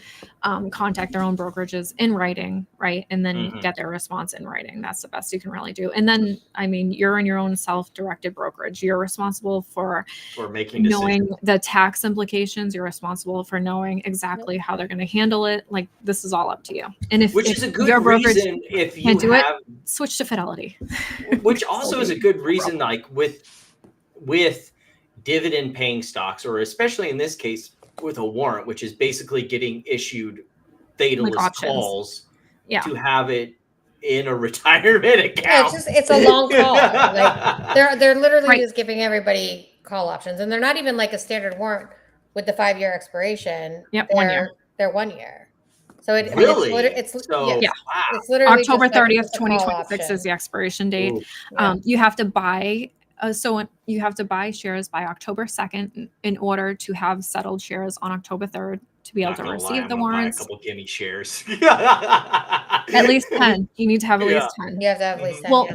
D: contact their own brokerages in writing, right? And then get their response in writing. That's the best you can really do. And then, I mean, you're in your own self-directed brokerage. You're responsible for
B: making
D: knowing
B: decisions.
D: the tax implications. You're responsible for knowing exactly how they're going to handle it. Like this is all up to you. And if
B: Which is a good
D: your brokerage
B: reason if you
D: can't do
B: have
D: it, switch to Fidelity.
B: which also is a good reason, like with dividend paying stocks, or especially in this case with a warrant, which is basically getting issued fatalist calls to have it in a retirement account.
C: Yeah, it's a long call. Like they're literally just giving everybody call options, and they're not even like a standard warrant with the 5-year expiration.
D: Yep, 1 year.
C: They're 1 year. So it
B: really,
C: it's literally
B: wow.
C: literally
D: October
C: just like
D: 30th,
C: a call
D: 2026
C: option.
D: is the expiration date.
C: Yeah.
D: You have to buy. You have to buy shares by October 2nd in order to have settled shares on October 3rd to be able to receive the warrants.
B: Buy a couple gimme shares.
D: At least 10. You need to have at least 10.
C: You have to have at least 10.
D: Well,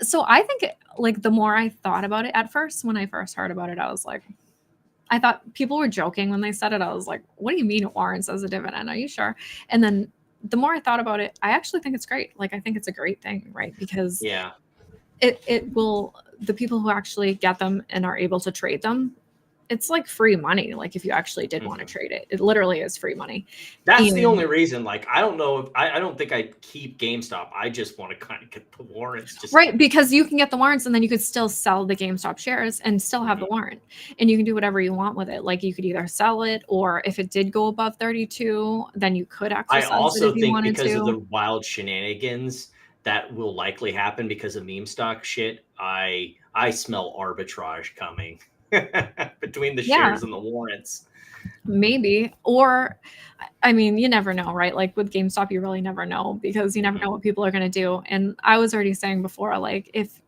D: so I think like the more I thought about it at first, when I first heard about it, I was like, I thought people were joking when they said it. I was like, what do you mean warrants as a dividend? Are you sure? And then the more I thought about it, I actually think it's great. Like, I think it's a great thing, right? Because it will, the people who actually get them and are able to trade them, it's like free money. Like if you actually did want to trade it, it literally is free money.
B: That's the only reason. Like, I don't know if I don't think I'd keep GameStop. I just want to kind of get the warrants.
D: Right. Because you can get the warrants and then you could still sell the GameStop shares and still have the warrant, and you can do whatever you want with it. Like you could either sell it, or if it did go above 32, then you could exercise
B: I also
D: it if you
B: think
D: wanted
B: because
D: to.
B: of the wild shenanigans that will likely happen because of meme stock shit, I smell arbitrage coming between the shares and the warrants.
D: Maybe. Or, I mean, you never know, right? Like with GameStop, you really never know because you never know what people are going to do. And I was already saying before, like if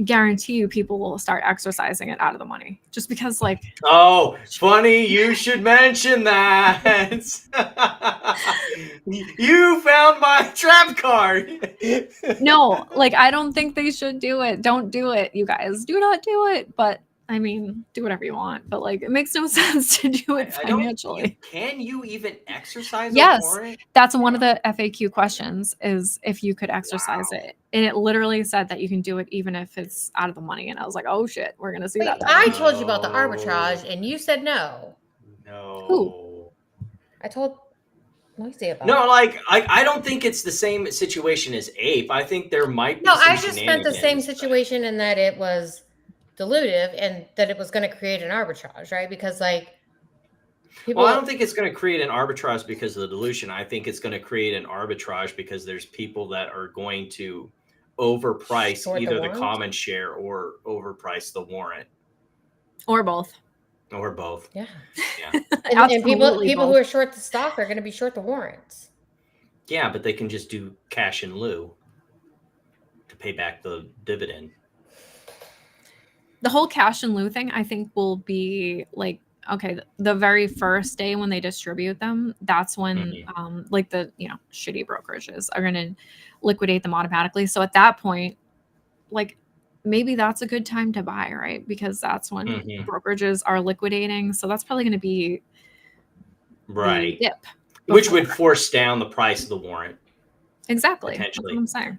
D: guarantee you people will start exercising it out of the money just because like,
B: oh, funny. You should mention that. You found my trap card.
D: no, like, I don't think they should do it. Don't do it. You guys do not do it. But I mean, do whatever you want, but like, it makes no sense to do it financially.
B: Can you even exercise a
D: Yes,
B: warrant?
D: that's one of the FAQ questions is if you could exercise it. And it literally said that you can do it even if it's out of the money. And I was like, oh shit, we're going to see that.
C: I told you about the arbitrage and you said no.
B: No.
C: Who? I told Noisy about
B: No, like I don't think it's the same situation as Ape. I think there might be some
C: I just meant the same
B: shenanigans.
C: situation in that it was dilutive and that it was going to create an arbitrage, right? Because like people,
B: Well, I don't think it's going to create an arbitrage because of the dilution. I think it's going to create an arbitrage because there's people that are going to overprice
C: Short the
B: either the
C: warrant?
B: common share or overprice the warrant.
D: Or both.
B: Or both.
C: Yeah.
B: Yeah.
C: and people who are short the stock are going to be short the warrants.
B: Yeah, but they can just do cash in lieu to pay back the dividend.
D: The whole cash in lieu thing, I think, will be like, okay, the very first day when they distribute them, that's when like the, shitty brokerages are going to liquidate them automatically. So at that point, like maybe that's a good time to buy, right? Because that's when brokerages are liquidating. So that's probably going to be
B: right.
D: the dip
B: Which would force down the price of the warrant.
D: Exactly.
B: Potentially.
D: That's what I'm saying.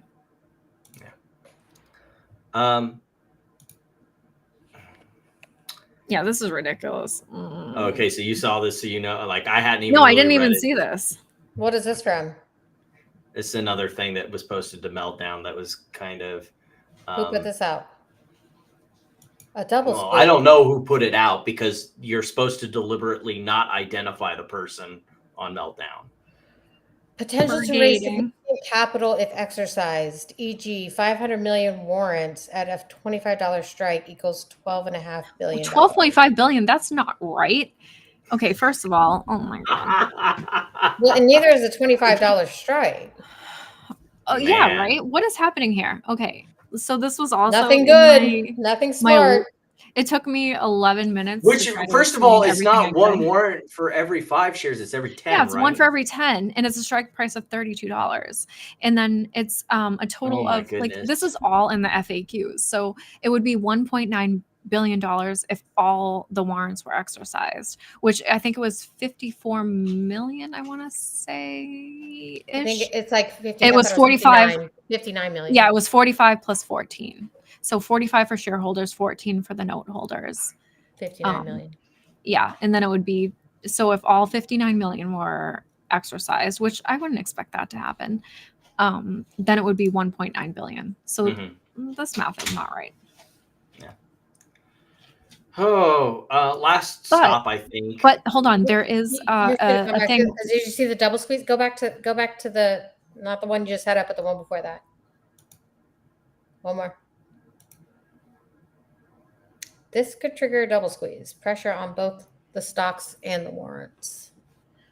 B: Yeah.
D: Yeah, this is ridiculous.
B: Okay, so you saw this, so you know, like I hadn't even.
D: No,
B: really
D: I didn't even
B: read it.
D: see this.
C: What is this from?
B: It's another thing that was posted to Meltdown that was kind of.
C: Who put this out? A double
B: Well,
C: speak.
B: I don't know who put it out because you're supposed to deliberately not identify the person on Meltdown.
C: Potential to raise
D: Creating.
C: significant capital if exercised, e.g., 500 million warrants at a $25 strike equals $12.5 billion.
D: 12.5 billion. That's not right. Okay, first of all, oh my god.
C: Well, and neither is a $25 strike.
D: Oh yeah,
B: Man.
D: right. What is happening here? Okay, so this was also
C: Nothing
D: in
C: good. Nothing smart.
D: It took me 11 minutes.
B: Which,
D: to try to
B: first of all,
D: explain
B: it's
D: everything
B: not
D: I
B: one
D: could.
B: warrant for every 5 shares. It's every 10,
D: Yeah, it's
B: right?
D: one for every 10, and it's a strike price of $32. And then it's a total of like, this is all in the FAQs. So it would be $1.9 billion if all the warrants were exercised, which I think it was 54 million, I want to say.
C: I think it's like 50.
D: It was 45.
C: 59 million.
D: Yeah, it was 45 plus 14. So 45 for shareholders, 14 for the note holders.
C: 59 million.
D: Yeah, and then it would be, so if all 59 million were exercised, which I wouldn't expect that to happen, then it would be 1.9 billion. So this math is not right.
B: Yeah. Oh, stop, I think.
D: But hold on, there is a thing.
C: Did you see the double squeeze? Go back to the, not the one you just had up, but the one before that. One more. This could trigger a double squeeze, pressure on both the stocks and the warrants.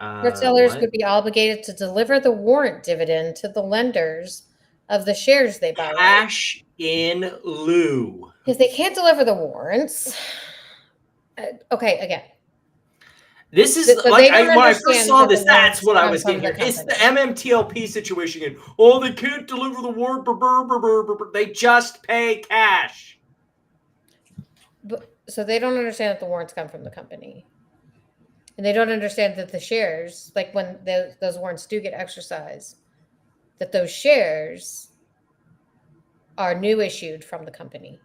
C: Short sellers would be obligated to deliver the warrant dividend to the lenders of the shares they buy.
B: Cash in lieu.
C: If they can't deliver the warrants, okay, again.
B: This is like when I first saw this. That's what I was getting here. It's the MMTLP situation again. Oh, they can't deliver the warrant. They just pay cash.
C: So they don't understand that the warrants come from the company. And they don't understand that the shares, like when those warrants do get exercised, that those shares are new issued from the company.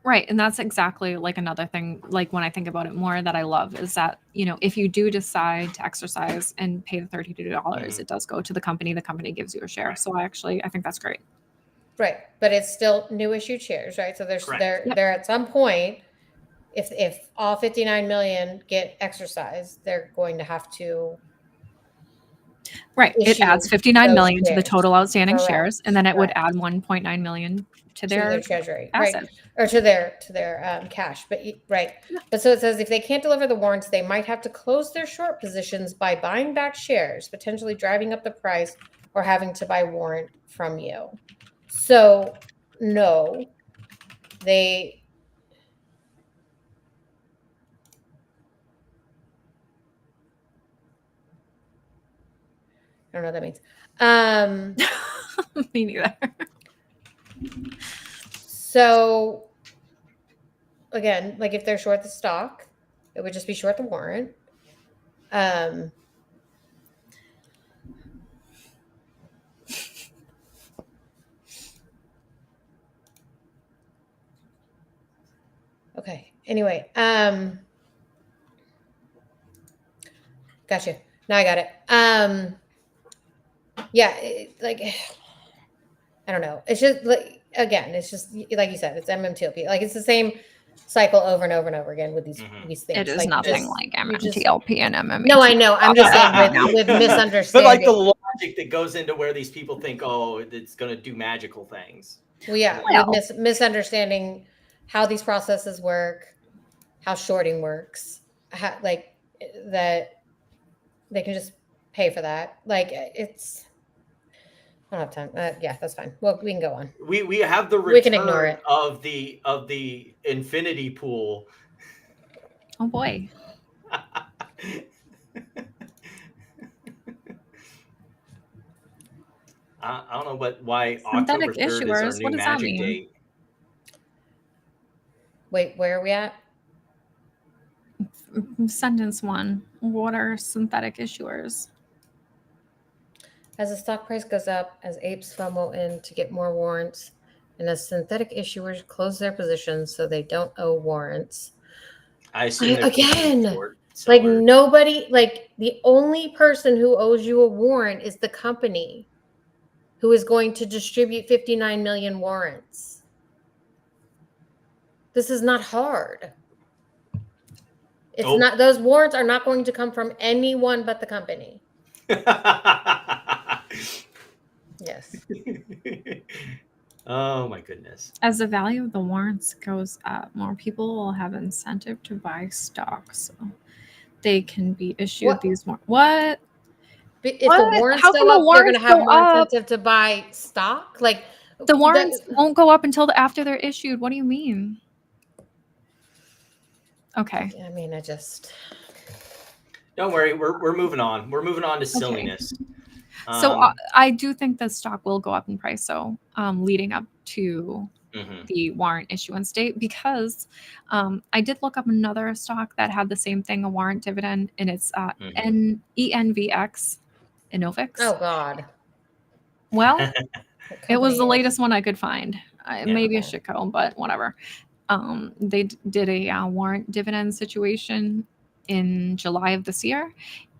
D: Right. And that's exactly like another thing, like when I think about it more, that I love is that, if you do decide to exercise and pay the $32, it does go to the company gives you a share. So I think that's great.
C: Right. But it's still new issued shares, right? So they're at some point, if all 59 million get exercised, they're going to have to.
D: Right. It adds 59 million to the total outstanding
C: Correct.
D: shares, and then it would add 1.9 million to their
C: treasury,
D: asset.
C: right? Or to their cash. But right. But so it says if they can't deliver the warrants, they might have to close their short positions by buying back shares, potentially driving up the price or having to buy warrant from you. So no, they. I don't know what that means.
D: Me neither.
C: So again, like if they're short the stock, it would just be short the warrant. Okay. Anyway, gotcha. Now I got it. Yeah, I don't know. It's just like, again, it's just like you said, it's MMTLP. Like it's the same cycle over and over and over again with these things.
D: It is nothing like MMTLP and MMT.
C: No, I know. I'm just saying with misunderstanding.
B: But like the logic that goes into where these people think, oh, it's going to do magical things.
C: Well, yeah, misunderstanding how these processes work, how shorting works, like that they can just pay for that. Like it's. I don't have time. Yeah, that's fine. Well, we can go on.
B: We have the return
C: we can ignore it.
B: of the infinity pool.
D: Oh boy.
B: I don't know why
D: synthetic
B: October 3rd
D: issuers.
B: is our
D: What
B: new
D: does that
B: magic
D: mean?
B: date.
C: Wait, where are we at?
D: Sentence 1. What are synthetic issuers?
C: As the stock price goes up, as apes FOMO in to get more warrants, and as synthetic issuers close their positions so they don't owe warrants.
B: I assume
C: again, like nobody, like the only person who owes you a warrant is the company who is going to distribute 59 million warrants. This is not hard. It's not, those warrants are not going to come from anyone but the company. Yes.
B: Oh my goodness.
D: As the value of the warrants goes up, more people will have incentive to buy stocks. So they can be issued
C: What?
D: these more. What?
C: If
D: What?
C: the warrants
D: How
C: go
D: can the
C: up, they're going
D: warrants
C: to have
D: go
C: more
D: up?
C: incentive to buy stock. Like
D: The warrants won't go up until after they're issued. What do you mean? Okay.
C: I mean, I just.
B: Don't worry, we're moving on. We're moving on to silliness.
D: So I do think the stock will go up in price. So leading up to the warrant issuance date, because I did look up another stock that had the same thing, a warrant dividend, and it's ENVX, Innovix.
C: Oh God.
D: Well, it was the
C: company is-
D: latest one I could find. Maybe a shitco, but whatever. They did a warrant dividend situation in July of this year,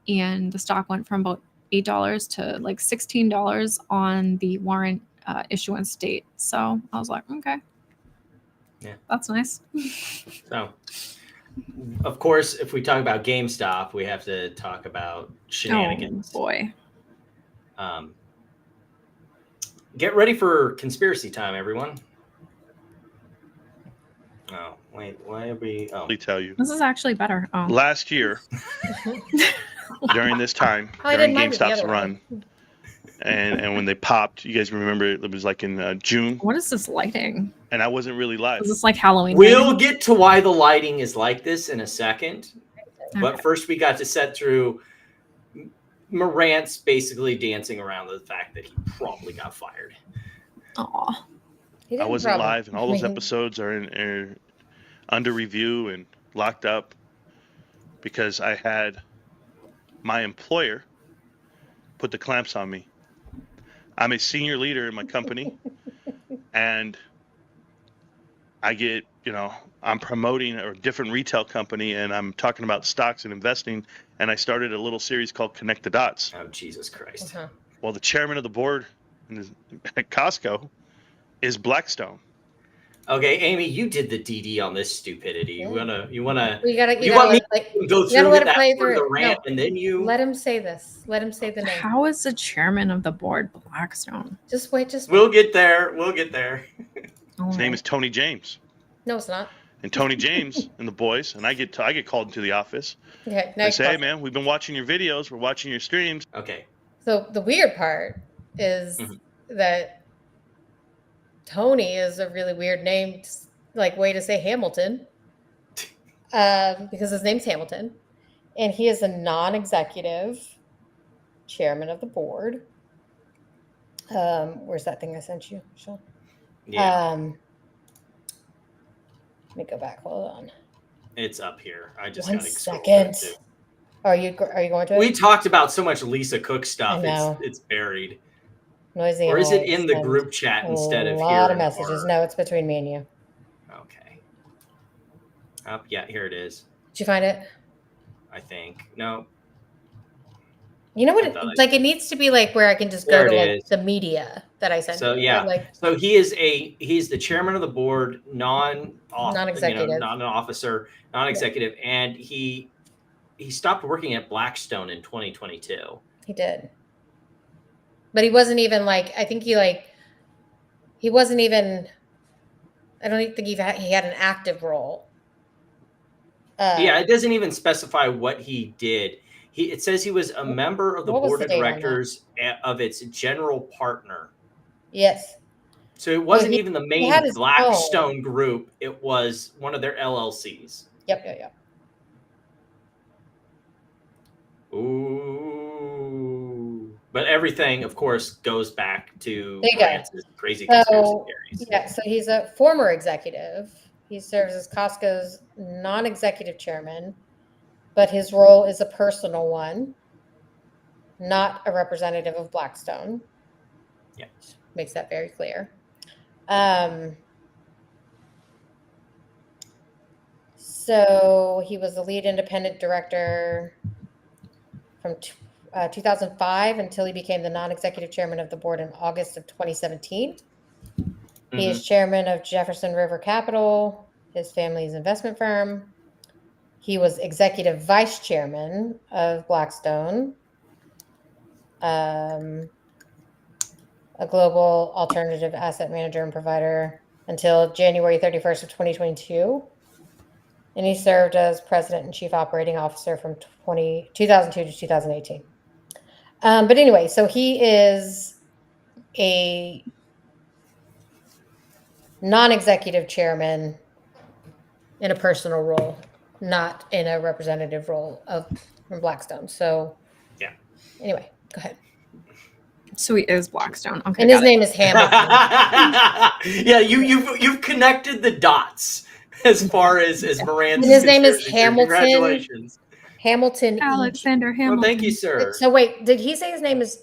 D: and the stock went from about $8 to like $16 on the warrant issuance date. So I was like, okay,
B: yeah,
D: that's nice.
B: So, of course, if we talk about GameStop, we have to talk about shenanigans.
D: Oh boy.
B: Get ready for conspiracy time, everyone. Oh, wait, why are we? Oh,
H: Let me tell you.
D: This is actually better. Oh.
H: Last year, during this time,
C: I
H: during
C: didn't mind it the
H: GameStop's
C: other
H: run, and when they popped, you guys remember it was like in June,
D: What is this lighting?
H: and I wasn't really live.
D: Is this like Halloween?
B: we'll
D: lighting?
B: get to why the lighting is like this in a second. But
D: Okay.
B: first, we got to set through Morant's basically dancing around the fact that he probably got fired.
D: Aw.
C: He
H: I
C: didn't
H: wasn't
C: probably-
H: live, and all those
C: I mean,
H: episodes are under review and locked up because I had my employer put the clamps on me. I'm a senior leader in my company, and I get, I'm promoting a different retail company, and I'm talking about stocks and investing, and I started a little series called Connect the Dots.
B: Oh, Jesus Christ.
C: Uh-huh.
H: Well, the chairman of the board at Costco is Blackstone.
B: Okay, Amy, you did the DD on this stupidity. You wanna
C: You gotta
B: you want me
C: let,
B: to go
C: you gotta
B: through
C: let
B: with
C: it play
B: that part of
C: through.
B: the rant,
C: No,
B: and then you
C: let him say this. Let him say the name.
D: How is the chairman of the board Blackstone?
C: Just wait. Just
B: We'll get there. We'll get there.
H: His name is Tony James.
C: no, it's not.
H: And Tony James and the boys, and I get called into the office.
C: Okay.
H: They say, hey, man, we've been watching your videos. We're watching your streams.
B: Okay.
C: So the weird part is that Tony is a really weird name, like way to say Hamilton, because his name's Hamilton, and he is a non-executive chairman of the board. Where's that thing I sent you, Sean?
B: Yeah,
C: Let me go back. Hold on.
B: it's up here. I just
C: One
B: got to scroll
C: second.
B: through it, too.
C: Are you going to?
B: We talked about so much Lisa Cook stuff.
C: I know.
B: It's buried.
C: Noisy.
B: Or is it
C: noise
B: in the
C: and
B: group chat instead of
C: a
B: here?
C: lot of
B: in
C: messages?
B: our-
C: No, it's between me and you.
B: Okay. Oh, yeah, here it is.
C: Did you find it?
B: I think. No.
C: You know what?
B: I thought I
C: Like it needs to be like where I can just go
B: There
C: to
B: it
C: like
B: is.
C: the media that I sent.
B: So
C: you.
B: yeah,
C: Like
B: so he's the chairman of the board,
C: Non-executive.
B: not an officer, non-executive, and he stopped working at Blackstone in 2022.
C: he did, but he wasn't even like. I think he wasn't even. I don't think he had an active role.
B: Yeah, it doesn't even specify what he did. It says he was a member of the
C: What was
B: board
C: the
B: of
C: date on that?
B: directors of its general partner.
C: Yes.
B: So it wasn't
C: he-
B: even the
C: he
B: main
C: had his
B: Blackstone group. It was one of their LLCs.
C: Yep.
B: Ooh. But everything, of course, goes back to
C: There you go.
B: France's crazy conspiracy theories.
C: Yeah, so he's a former executive. He serves as Costco's non-executive chairman, but his role is a personal one, not a representative of Blackstone.
B: Yeah.
C: Makes that very clear. So he was the lead independent director from 2005 until he became the non-executive chairman of the board in August of 2017. He is chairman of Jefferson River Capital, his family's investment firm. He was executive vice chairman of Blackstone. a global alternative asset manager and provider until January 31st of 2022. And he served as president and chief operating officer from 2002 to 2018. But anyway, so he is a non-executive chairman in a personal role, not in a representative role from Blackstone. So
B: yeah.
C: Anyway, go ahead.
D: So he is Blackstone. Okay,
C: and his name is Hamilton.
B: Yeah, you've connected the dots as far as Moran's.
C: And his name is Hamilton.
B: Congratulations,
C: Hamilton.
D: Alexander Hamilton.
B: Well, thank you, sir.
C: So wait, did he say his name is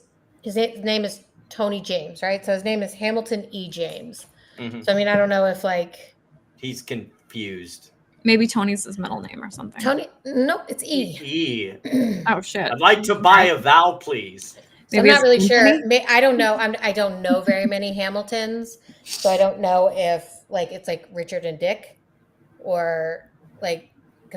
C: Tony James, right? So his name is Hamilton E. James.
B: Mm-hmm.
C: So I mean, I don't know if like
B: he's confused.
D: Maybe Tony's his middle name or something.
C: Tony? Nope, it's E.
B: E.
D: Oh shit!
B: I'd like to buy a vowel, please.
C: So I'm not really sure. I don't know. I don't know very many Hamiltons, so I don't know if like it's like Richard and Dick, or like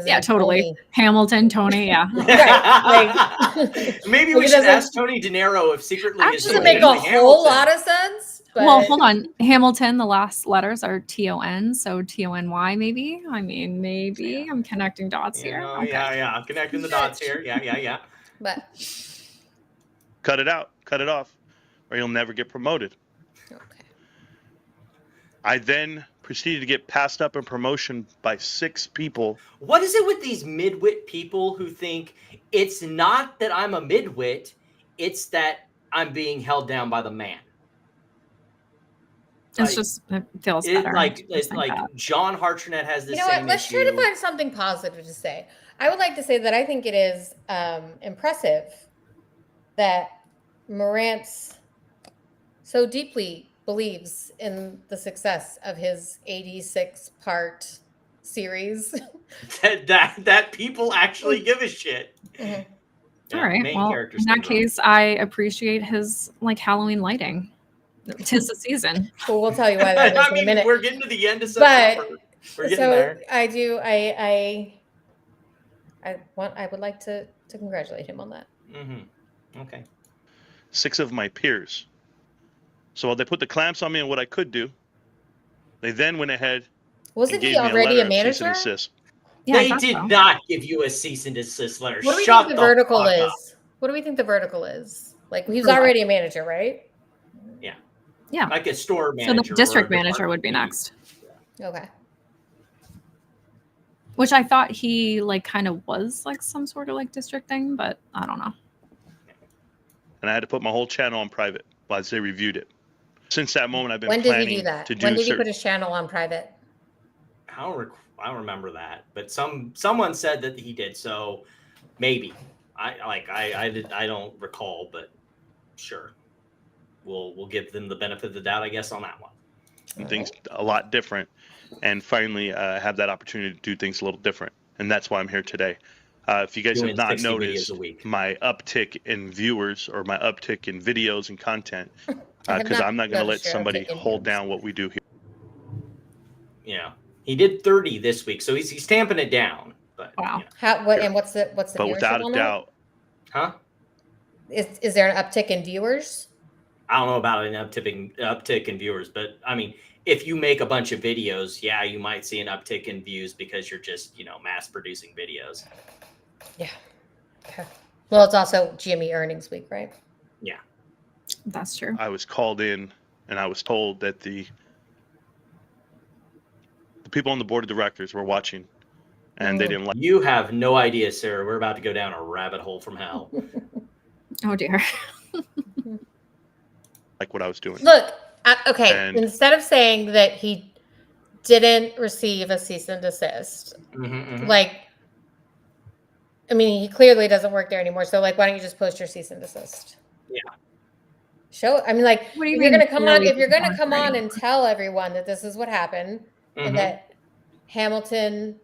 D: yeah, totally Tony. Hamilton, Tony, yeah.
C: Right, like,
B: maybe we should ask Tony De Niro if secretly
C: his doesn't make a whole lot of sense. But...
D: Well, hold on. Hamilton, the last letters are T-O-N, so T-O-N-Y maybe. I mean, maybe I'm connecting dots here.
B: Okay. Yeah, I'm connecting the dots here. Yeah.
C: But
H: cut it out, cut it off, or you'll never get promoted.
C: Okay.
H: I then proceeded to get passed up in promotion by 6 people.
B: What is it with these midwit people who think it's not that I'm a midwit, it's that I'm being held down by the man?
D: It's just, it feels better.
B: It's like John Hartranett has this.
C: You know what? Let's try to find something positive to say. I would like to say that I think it is impressive that Morantz so deeply believes in the success of his 86-part series.
B: that people actually give a shit.
C: Mm-hmm.
D: Yeah, all right. Well, in that case, I appreciate his like Halloween lighting. 'Tis the season.
C: Well, we'll tell you why that is in a minute.
B: We're getting to the end of September. We're getting there.
C: I do. I would like to congratulate him on that.
B: Mm-hmm. Okay.
H: 6 of my peers. So while they put the clamps on me and what I could do, they then went ahead.
C: Wasn't he already a manager?
D: Yeah,
B: they did not give you a cease and desist letter.
C: What do we think the vertical is? What do we think the vertical is? Like he was already a manager, right?
D: Yeah.
B: Like a store manager.
D: So the district manager would be next.
C: Okay.
D: Which I thought he like kind of was like some sort of like district thing, but I don't know.
H: And I had to put my whole channel on private while they reviewed it. Since that moment, I've been
C: planning
H: to do that.
C: When did he do that? When did he put his channel on private?
B: I don't remember that, but someone said that he did. So maybe I don't recall, but sure. We'll give them the benefit of the doubt, I guess, on that one.
H: And things a lot different, and finally have that opportunity to do things a little different, and that's why I'm here today. If you guys have not noticed my uptick in viewers or my uptick in videos and content, because I'm not going to let somebody hold down what we do here.
B: Yeah, he did 30 this week, so he's tamping it down. But
D: wow,
C: what's the
H: but without a doubt,
B: huh?
C: Is there an uptick in viewers?
B: I don't know about an uptick in viewers, but I mean, if you make a bunch of videos, yeah, you might see an uptick in views because you're just, mass producing videos.
C: Yeah. Okay. Well, it's also GME earnings week, right?
B: Yeah.
D: That's true.
H: I was called in and I was told that the people on the board of directors were watching and they didn't like.
B: You have no idea, Sarah. We're about to go down a rabbit hole from hell.
D: Oh, dear.
H: Like what I was doing.
C: Look, okay. Instead of saying that he didn't receive a cease and desist, like, I mean, he clearly doesn't work there anymore. So, like, why don't you just post your cease and desist?
B: Yeah.
C: Show. I mean, like, if you're gonna come on and tell everyone that this is what happened and that Hamilton,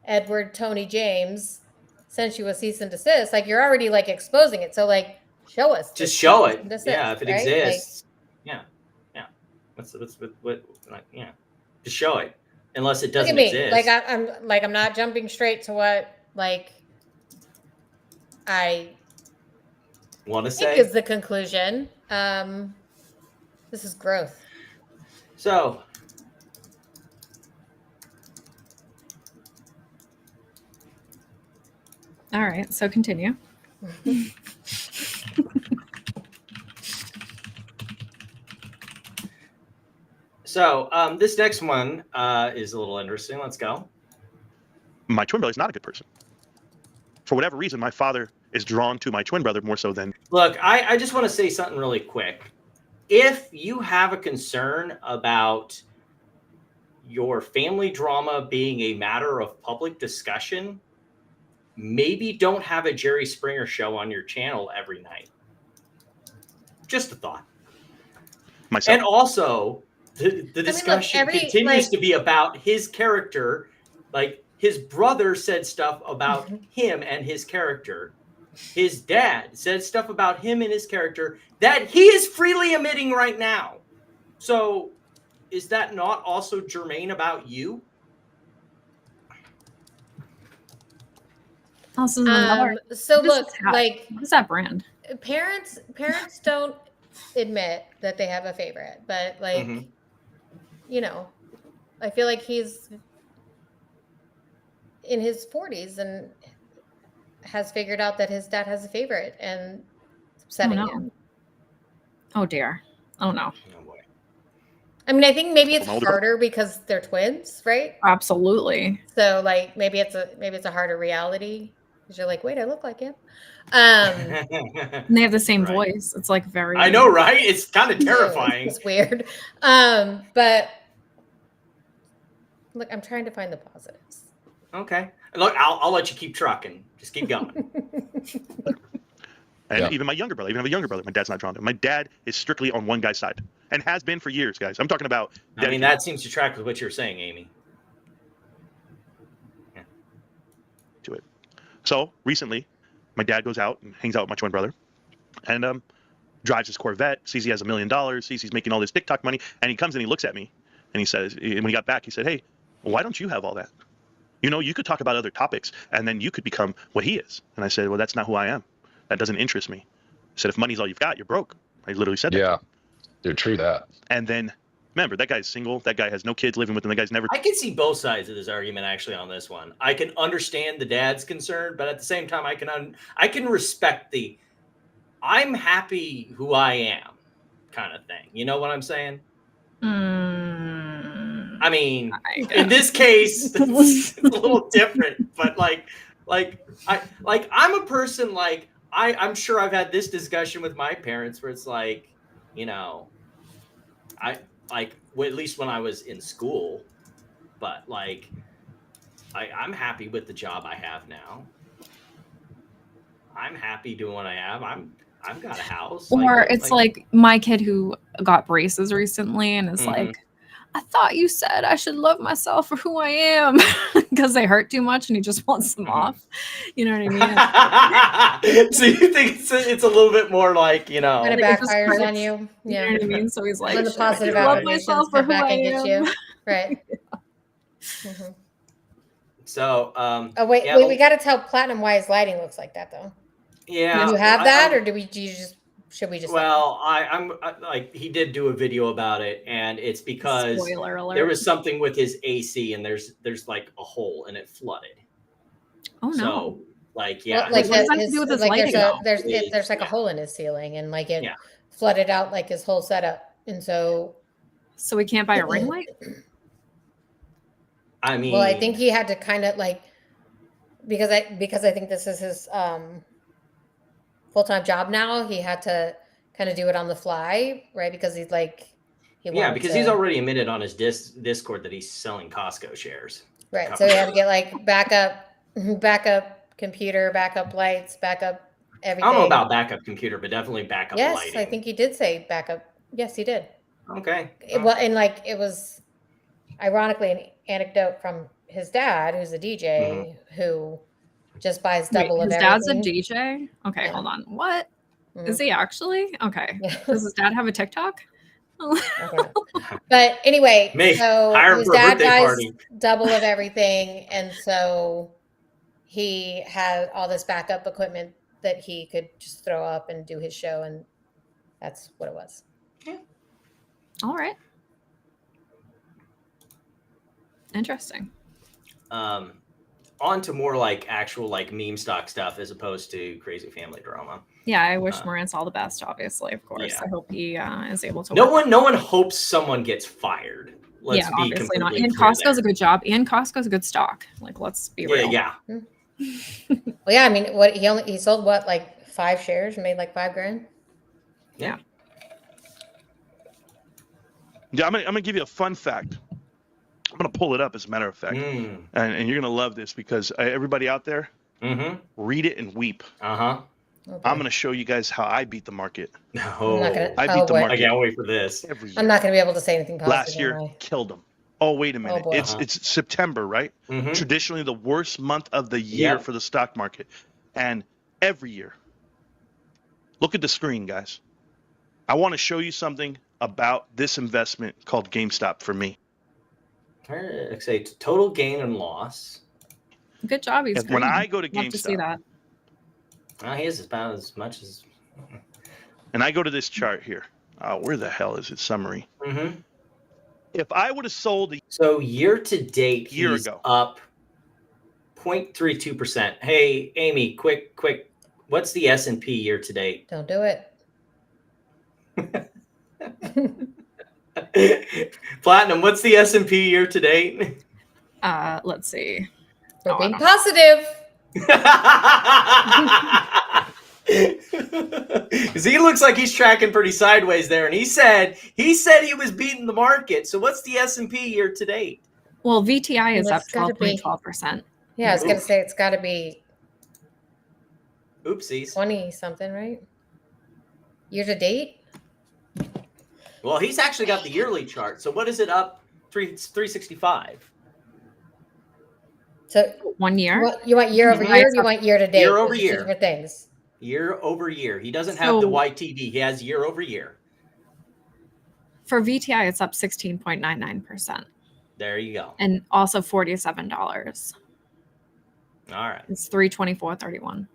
C: Edward, Tony James sent you a cease and desist, like, you're already like exposing it. So, like. Show us.
B: Just show it. Yeah, if it
C: right?
B: exists. Like, yeah. Yeah. Just show it. Unless it doesn't exist.
C: Like I'm not jumping straight to what like I
B: want to say
C: is the conclusion. This is growth.
B: So,
D: All right, so continue.
B: So this next one is a little interesting. Let's go.
H: My twin brother is not a good person. For whatever reason, my father is drawn to my twin brother more so than.
B: Look, I just want to say something really quick. If you have a concern about your family drama being a matter of public discussion, maybe don't have a Jerry Springer show on your channel every night. Just a thought.
H: Myself.
B: And also, the discussion continues to be about his character. Like, his brother said stuff about him and his character. His dad said stuff about him and his character that he is freely admitting right now. So, is that not also germane about you?
D: Also, another.
C: So look, like,
D: what is that brand?
C: Parents don't admit that they have a favorite, but like, you know, I feel like he's in his 40s and has figured out that his dad has a favorite, and it's upsetting him.
D: Oh dear. Oh no.
B: Oh boy.
C: I mean, I think maybe it's harder because they're twins, right?
D: Absolutely.
C: So like maybe it's a harder reality because you're like, wait, I look like him. And
D: they have the same voice. It's like very.
B: I know, right? It's kind of terrifying.
C: It's weird. But look, I'm trying to find the positives.
B: Okay. Look, I'll let you keep trucking. Just keep going.
H: And even my younger brother, even have a younger brother. My dad's not drawn to him. My dad is strictly on one guy's side and has been for years, guys. I'm talking about.
B: I mean, that seems to track with what you're saying, Amy.
H: Yeah. To it. So recently, my dad goes out and hangs out with my twin brother, and drives his Corvette. Sees he has $1 million. Sees he's making all this TikTok money, and he comes and he looks at me, and he says, and when he got back, he said, "Hey, why don't you have all that? You know, you could talk about other topics, and then you could become what he is." And I said, "Well, that's not who I am. That doesn't interest me." I said, "If money's all you've got, you're broke." I literally said that.
I: Yeah, dude, true that.
H: And then, remember, that guy's single. That guy has no kids living with him. That guy's never.
B: I can see both sides of this argument actually on this one. I can understand the dad's concern, but at the same time, I can respect the "I'm happy who I am" kind of thing. You know what I'm saying? I mean, in this case, it's a little different. But I'm a person like. I'm sure I've had this discussion with my parents where it's like, you know, at least when I was in school, but like, I'm happy with the job I have now. I'm happy doing what I have. I've got a house.
D: Or it's like my kid who got braces recently and is like, I thought you said I should love myself for who I am because they hurt too much and he just wants them off. You know what I
B: mean? So you think it's a little bit more like, you know.
C: When it backfires on you. Yeah.
D: You know what I mean? So he's like,
C: when the positive affirmations come back and get you. Right. Mm-hmm.
B: So,
C: wait, we got to tell Platinum why his lighting looks like that though.
B: Yeah.
C: Do you have that or should we just?
B: Well, I'm like, he did do a video about it, and it's because there was something with his AC, and there's like a hole, and it flooded.
D: Oh no!
B: So, like, yeah,
C: well, like there's like a hole in his ceiling, and like it flooded out like his whole setup, and so
D: we can't buy a ring light.
B: I mean,
C: well, I think he had to kind of like because I think this is his full-time job now. He had to kind of do it on the fly, right? Because he's like,
B: because he's already admitted on his Discord that he's selling Costco shares.
C: Right. So he had to get like backup computer, backup lights, backup everything.
B: I don't know about backup computer, but definitely backup lighting.
C: Yes, I think he did say backup. Yes, he did.
B: Okay.
C: And like it was ironically an anecdote from his dad, who's a DJ, who just buys double of everything.
D: His dad's a DJ? Okay, hold on. What? Is he actually? Okay. Does his dad have a TikTok?
C: Okay. But anyway, so his dad buys double of everything, and so he had all this backup equipment that he could just throw up and do his show, and that's what it was.
B: Yeah.
D: All right. Interesting.
B: On to more like actual like meme stock stuff as opposed to crazy family drama.
D: Yeah, I wish Morantz all the best, obviously, of course.
B: Yeah.
D: I hope he is able to
B: No one hopes someone gets fired. Let's
D: yeah,
B: be
D: obviously not.
B: completely
D: And
B: clear
D: Costco's
B: there.
D: a good job. And Costco's a good stock. Like, let's be real.
B: Yeah.
C: Well, yeah, I mean, what he sold what, like 5 shares and made like $5,000?
B: Yeah.
H: Yeah, I'm gonna give you a fun fact. I'm gonna pull it up as a matter of fact, and you're gonna love this because everybody out there, read it and weep.
B: Okay.
H: I'm gonna show you guys how I beat the market.
B: No,
H: I beat the market.
B: I can't wait for this.
H: Every year.
C: I'm not going to be able to say anything positive.
H: Last year killed them. Oh, wait a minute.
C: boy.
H: It's September, right? Traditionally the worst month of the year for the stock market. And every year, look at the screen, guys. I want to show you something about this investment called GameStop for me.
B: Say total gain and loss.
D: Good job. He's
H: When I go to
D: Love to see
H: GameStop,
B: He is about as much as.
H: and I go to this chart here. Where the hell is it? Summary. If I would have sold
B: So year to date, he's up 0.32%. Hey, Amy, quick. What's the S&P year to date?
C: Don't do it.
B: Platinum, what's the S&P year to date?
D: Let's see.
C: We're being positive.
B: Because he looks like he's tracking pretty sideways there, and he said he was beating the market. So what's the S&P year to date?
D: Well, VTI is
C: Well,
D: up
C: it's gotta be-
D: 12.12%.
C: Yeah, I was going to say it's got to be
B: Oopsies.
C: 20 something, right? Year to date?
B: Well, he's actually got the yearly chart. So what is it up? 365.
C: So
D: 1 year.
C: you want year over year? Or you want year to date?
B: Year over
C: Those are two
B: year.
C: different things.
B: Year over year. He doesn't have the YTD. He has year over year.
D: For VTI, it's up 16.99%.
B: There you go.
D: And also $47.
B: All right.
D: It's $324.31.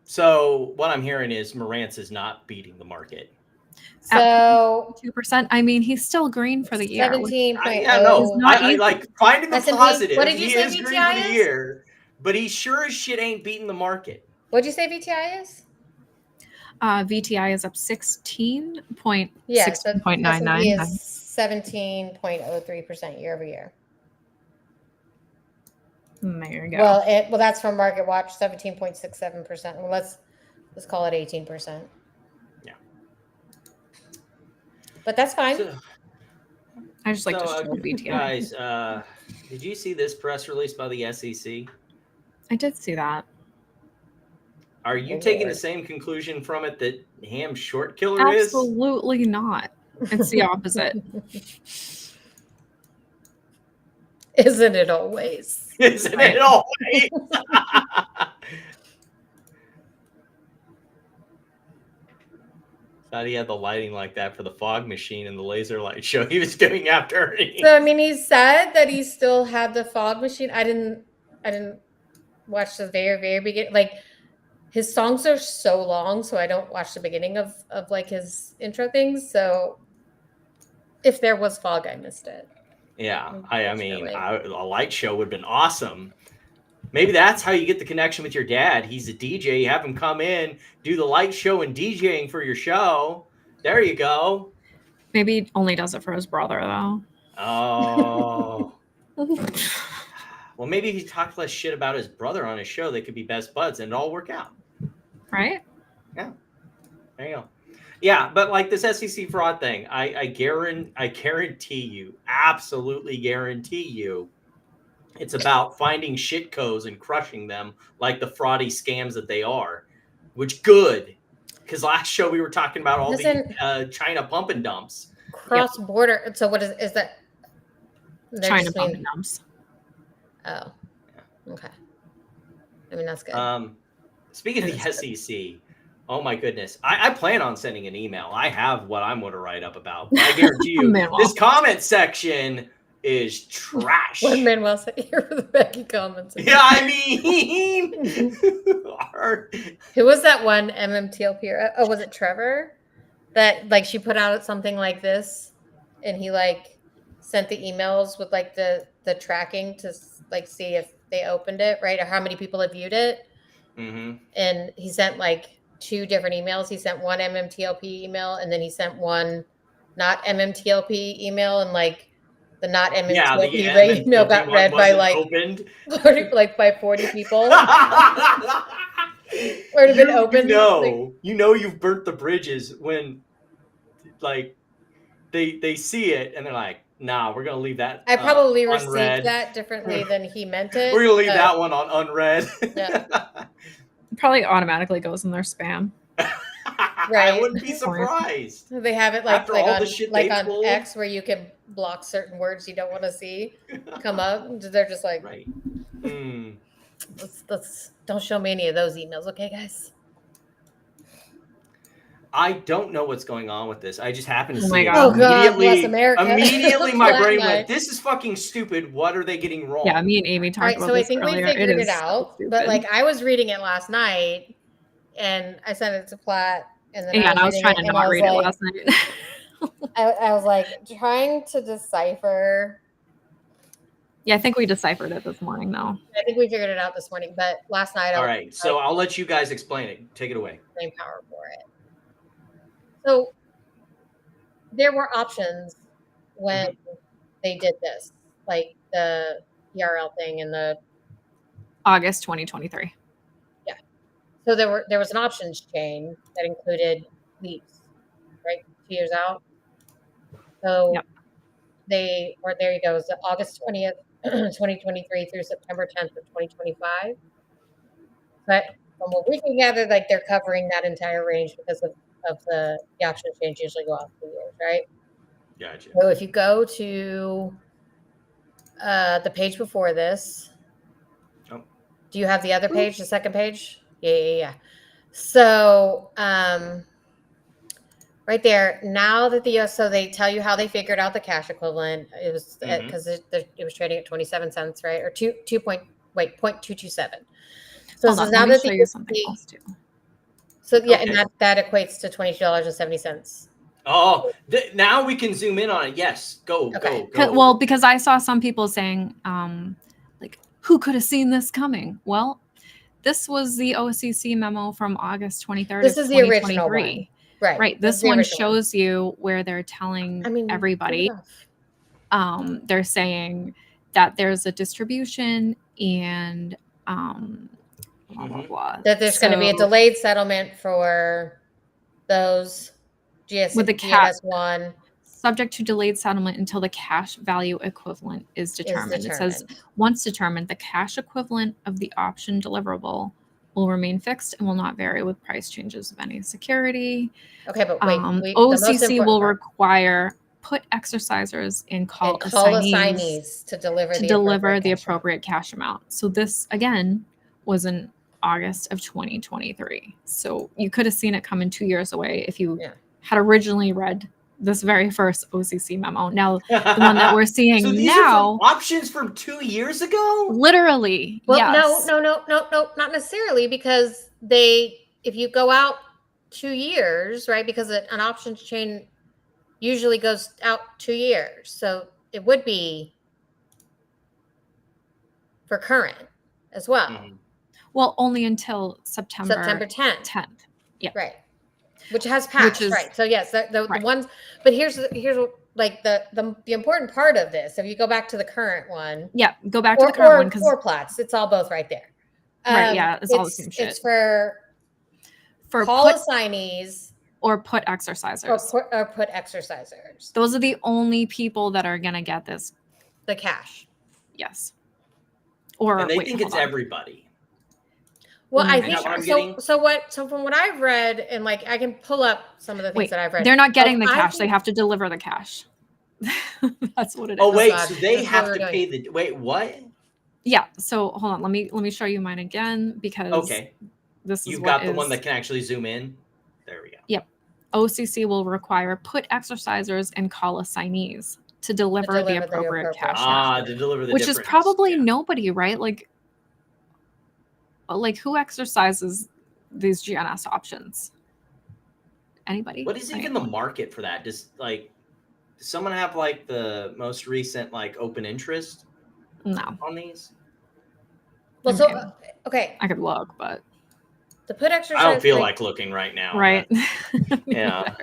B: So what I'm hearing is Morantz is not beating the market.
C: So
D: 2%. I mean, he's still green for the year.
C: 17.0.
B: I like finding the
C: S&P.
B: positive.
C: What did you
B: He
C: say
B: is green
C: VTI
B: for the
C: is?
B: year, but he sure as shit ain't beating the market.
C: What'd you say VTI is?
D: VTI is up 16.99.
C: Yeah, so S&P is 17.03% year over year.
D: There you go.
C: Well, that's from Market Watch, 17.67%. Well, let's call it 18%.
B: Yeah.
C: But that's fine.
D: I just like to show VTI.
B: Guys, did you see this press release by the SEC?
D: I did see that.
B: Are you taking the same conclusion from it that Ham Short Killer is?
D: Absolutely not. It's the opposite.
C: Isn't it always?
B: Isn't it always? Thought he had the lighting like that for the fog machine and the laser light show he was doing after.
C: So I mean, he said that he still had the fog machine. I didn't watch the very, very beginning. Like, his songs are so long, so I don't watch the beginning of like his intro things. So if there was fog, I missed it.
B: Yeah, I mean, a light show would have been awesome. Maybe that's how you get the connection with your dad. He's a DJ. You have him come in, do the light show and DJing for your show. There you go.
D: Maybe he only does it for his brother, though.
B: Oh. Well, maybe if he talked less shit about his brother on his show, they could be best buds and it all work out.
D: Right?
B: Yeah. There you go. Yeah, but like this SEC fraud thing, I guarantee you, absolutely guarantee you, it's about finding shit codes and crushing them like the fraudy scams that they are. Which good, because last show we were talking about all the China pump and dumps.
C: Cross border. So what is that?
D: China pump and dumps.
C: Oh, okay. I mean, that's good.
B: Speaking of the SEC, oh my goodness, I plan on sending an email. I have what I'm going to write up about. But I guarantee you, this comment section is trash.
C: One man well said here for the Becky comments.
B: Yeah, I mean,
C: who was that one MMTLP? Oh, was it Trevor that like she put out something like this, and he like sent the emails with like the tracking to like see if they opened it, right, or how many people have viewed it.
B: Mm-hmm.
C: And he sent like 2 different emails. He sent one MMTLP email, and then he sent one not MMTLP email, and like the not MMTLP email got read by like
B: opened.
C: 40, like by 40 people. Or it had been opened.
B: You know you've burnt the bridges when like they see it and they're like, nah, we're gonna leave that.
C: I probably
B: unread.
C: received that differently than he meant it.
B: We're gonna leave that one on unread.
C: Yeah.
D: Probably automatically goes in their spam.
C: Right.
B: I wouldn't be surprised.
C: They have it like
B: After
C: like
B: all
C: on
B: the shit
C: like
B: they
C: on
B: pulled.
C: X where you can block certain words you don't want to see come up. They're just like,
B: right.
C: Let's don't show me any of those emails, okay, guys?
B: I don't know what's going on with this. I just happened to
D: Oh
B: see
D: my
B: it.
D: God.
C: Oh God, bless America.
B: Immediately my
C: Flat
B: brain
C: night.
B: went, this is fucking stupid. What are they getting wrong?
D: Yeah, me and Amy talked
C: Right,
D: about
C: so I
D: this
C: think
D: earlier.
C: we figured it
D: is
C: out.
D: so
C: But
D: stupid.
C: like I was reading it last night, and I sent it to Platt, and then
D: Yeah, and I was
C: reading
D: trying to
C: and
D: not
C: I was
D: read it
C: like-
D: last night.
C: I was like trying to decipher.
D: Yeah, I think we deciphered it this morning, though.
C: I think we figured it out this morning, but last night
B: All right, so I'll let you guys explain it. Take it away.
C: Brain power for it. So there were options when they did this, like the PRL thing and the
D: August 2023.
C: so there was an options chain that included leaps, right? 2 years out. So
D: Yep.
C: there you go. So August 20th, 2023 through September 10th of 2025. But from what we can gather, like they're covering that entire range because of the option change usually go out 2 years, right?
B: Gotcha.
C: So if you go to the page before this,
B: Oh.
C: do you have the other page, the second page? Yeah. So right there, now that so they tell you how they figured out the cash equivalent. It was because it was trading at 27 cents, right? Or 0.227. So
D: Hold
C: this
D: on,
C: is now
D: let me
C: that
D: show you something else too.
C: So yeah,
B: Okay.
C: and that equates to $22.70.
B: Oh, now we can zoom in on it. Yes, go.
D: Well, because I saw some people saying, like, who could have seen this coming? Well, this was the OCC memo from August 23rd.
C: This is the original one.
D: Right. This one shows you where they're telling everybody. They're saying that there's a distribution and blah, blah, blah.
C: That there's going to be a delayed settlement for those
D: with the
C: GNS1.
D: Subject to delayed settlement until the cash value equivalent is determined. It says, once determined, the cash equivalent of the option deliverable will remain fixed and will not vary with price changes of any security.
C: Okay, but wait.
D: OCC will require put exercisers and call assignees
C: to deliver
D: the appropriate cash amount. So this, again, was in August of 2023. So you could have seen it coming 2 years away if you had originally read this very first OCC memo. Now, the one that we're seeing
B: so these
D: now,
B: are options from 2 years ago.
D: Literally,
C: well,
D: yes.
C: No, not necessarily, because if you go out 2 years, right? Because an options chain usually goes out 2 years, so it would be for current as well.
B: Mm-hmm.
D: Well, only until September 10th. Yeah,
C: right. Which has passed, right? So yes, the ones. But here's like the important part of this. If you go back to the current one,
D: go back to the current one because
C: or Platts, it's all both right there.
D: Right? Yeah, it's all the same shit.
C: It's for call assignees
D: or put exercisers
C: or put exercisers.
D: Those are the only people that are gonna get this.
C: The cash.
D: Yes. Or
B: and they think it's everybody.
C: Well, I think so. So from what I've read, and like I can pull up some of the things that I've read.
D: They're not getting the cash; they have to deliver the cash. That's what it is.
B: Oh wait, so they have to pay the what?
D: Yeah. So hold on, let me show you mine again because this is
B: you've got the one that can actually zoom in. There we go.
D: Yep. OCC will require put exercisers and call assignees to deliver the appropriate cash.
B: To deliver the
D: which is probably nobody, right? Like who exercises these GNS options? anybody.
B: What is even the market for that? Does someone have like the most recent like open interest?
D: No.
B: On these?
C: Well, so okay.
D: I could look, but
C: the put exercise.
B: I don't feel like looking right now.
D: Right.
B: Yeah.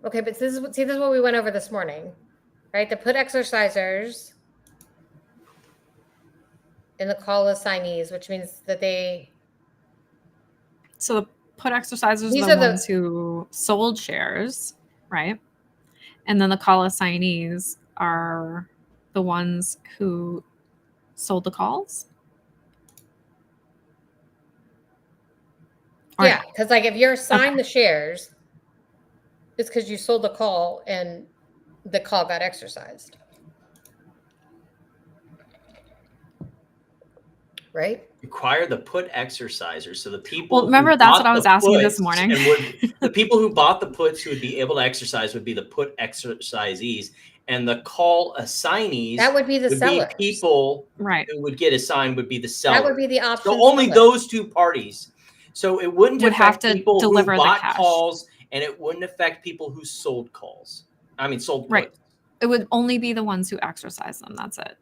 C: Okay, but this is what we went over this morning, right? The put exercisers and the call assignees, which means that they.
D: So the put exercisers
C: These
D: are
C: are
D: the ones who sold shares, right? And then the call assignees are the ones who sold the calls.
C: Yeah, because like if you're assigned the shares, it's because you sold the call and the call got exercised. Right?
B: Require the put exercisers. So the people.
D: Well, remember that's what I was asking this morning.
B: And the people who bought the puts who would be able to exercise would be the put exercisees, and the call assignees.
C: That would be the sellers.
B: People
D: right
B: who would get assigned would be the sellers.
C: That would be the option.
B: So only those two parties. So it wouldn't
D: have to
B: people
D: deliver
B: who bought
D: the cash.
B: calls, and it wouldn't affect people who sold calls. I mean, sold puts.
D: Right. It would only be the ones who exercise them. That's it.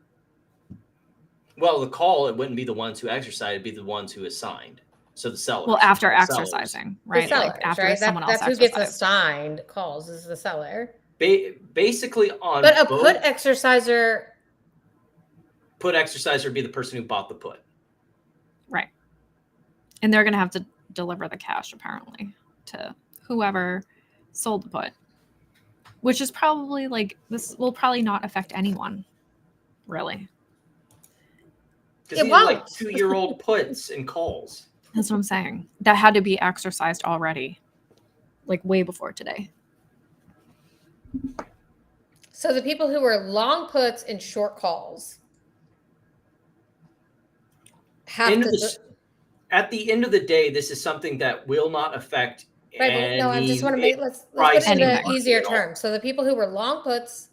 B: Well, the call, it wouldn't be the ones who exercised, it'd be the ones who assigned. So the sellers.
D: Well, after
B: the
D: exercising, right?
C: The sellers,
D: like after
C: right?
D: someone else
C: that's who
D: exercised.
C: gets assigned calls is the seller.
B: Basically on
C: But a put exerciser.
B: Put exerciser would be the person who bought the put.
D: Right. And they're going to have to deliver the cash, apparently, to whoever sold the put. Which is probably like, this will probably not affect anyone, really.
B: Because these are like 2-year-old puts and calls.
D: That's what I'm saying. That had to be exercised already, like way before today.
C: So the people who were long puts and short calls have to.
B: At the end of the day, this is something that will not affect.
C: Right, but no, I just want to make let's put it into easier terms. So the people who were long puts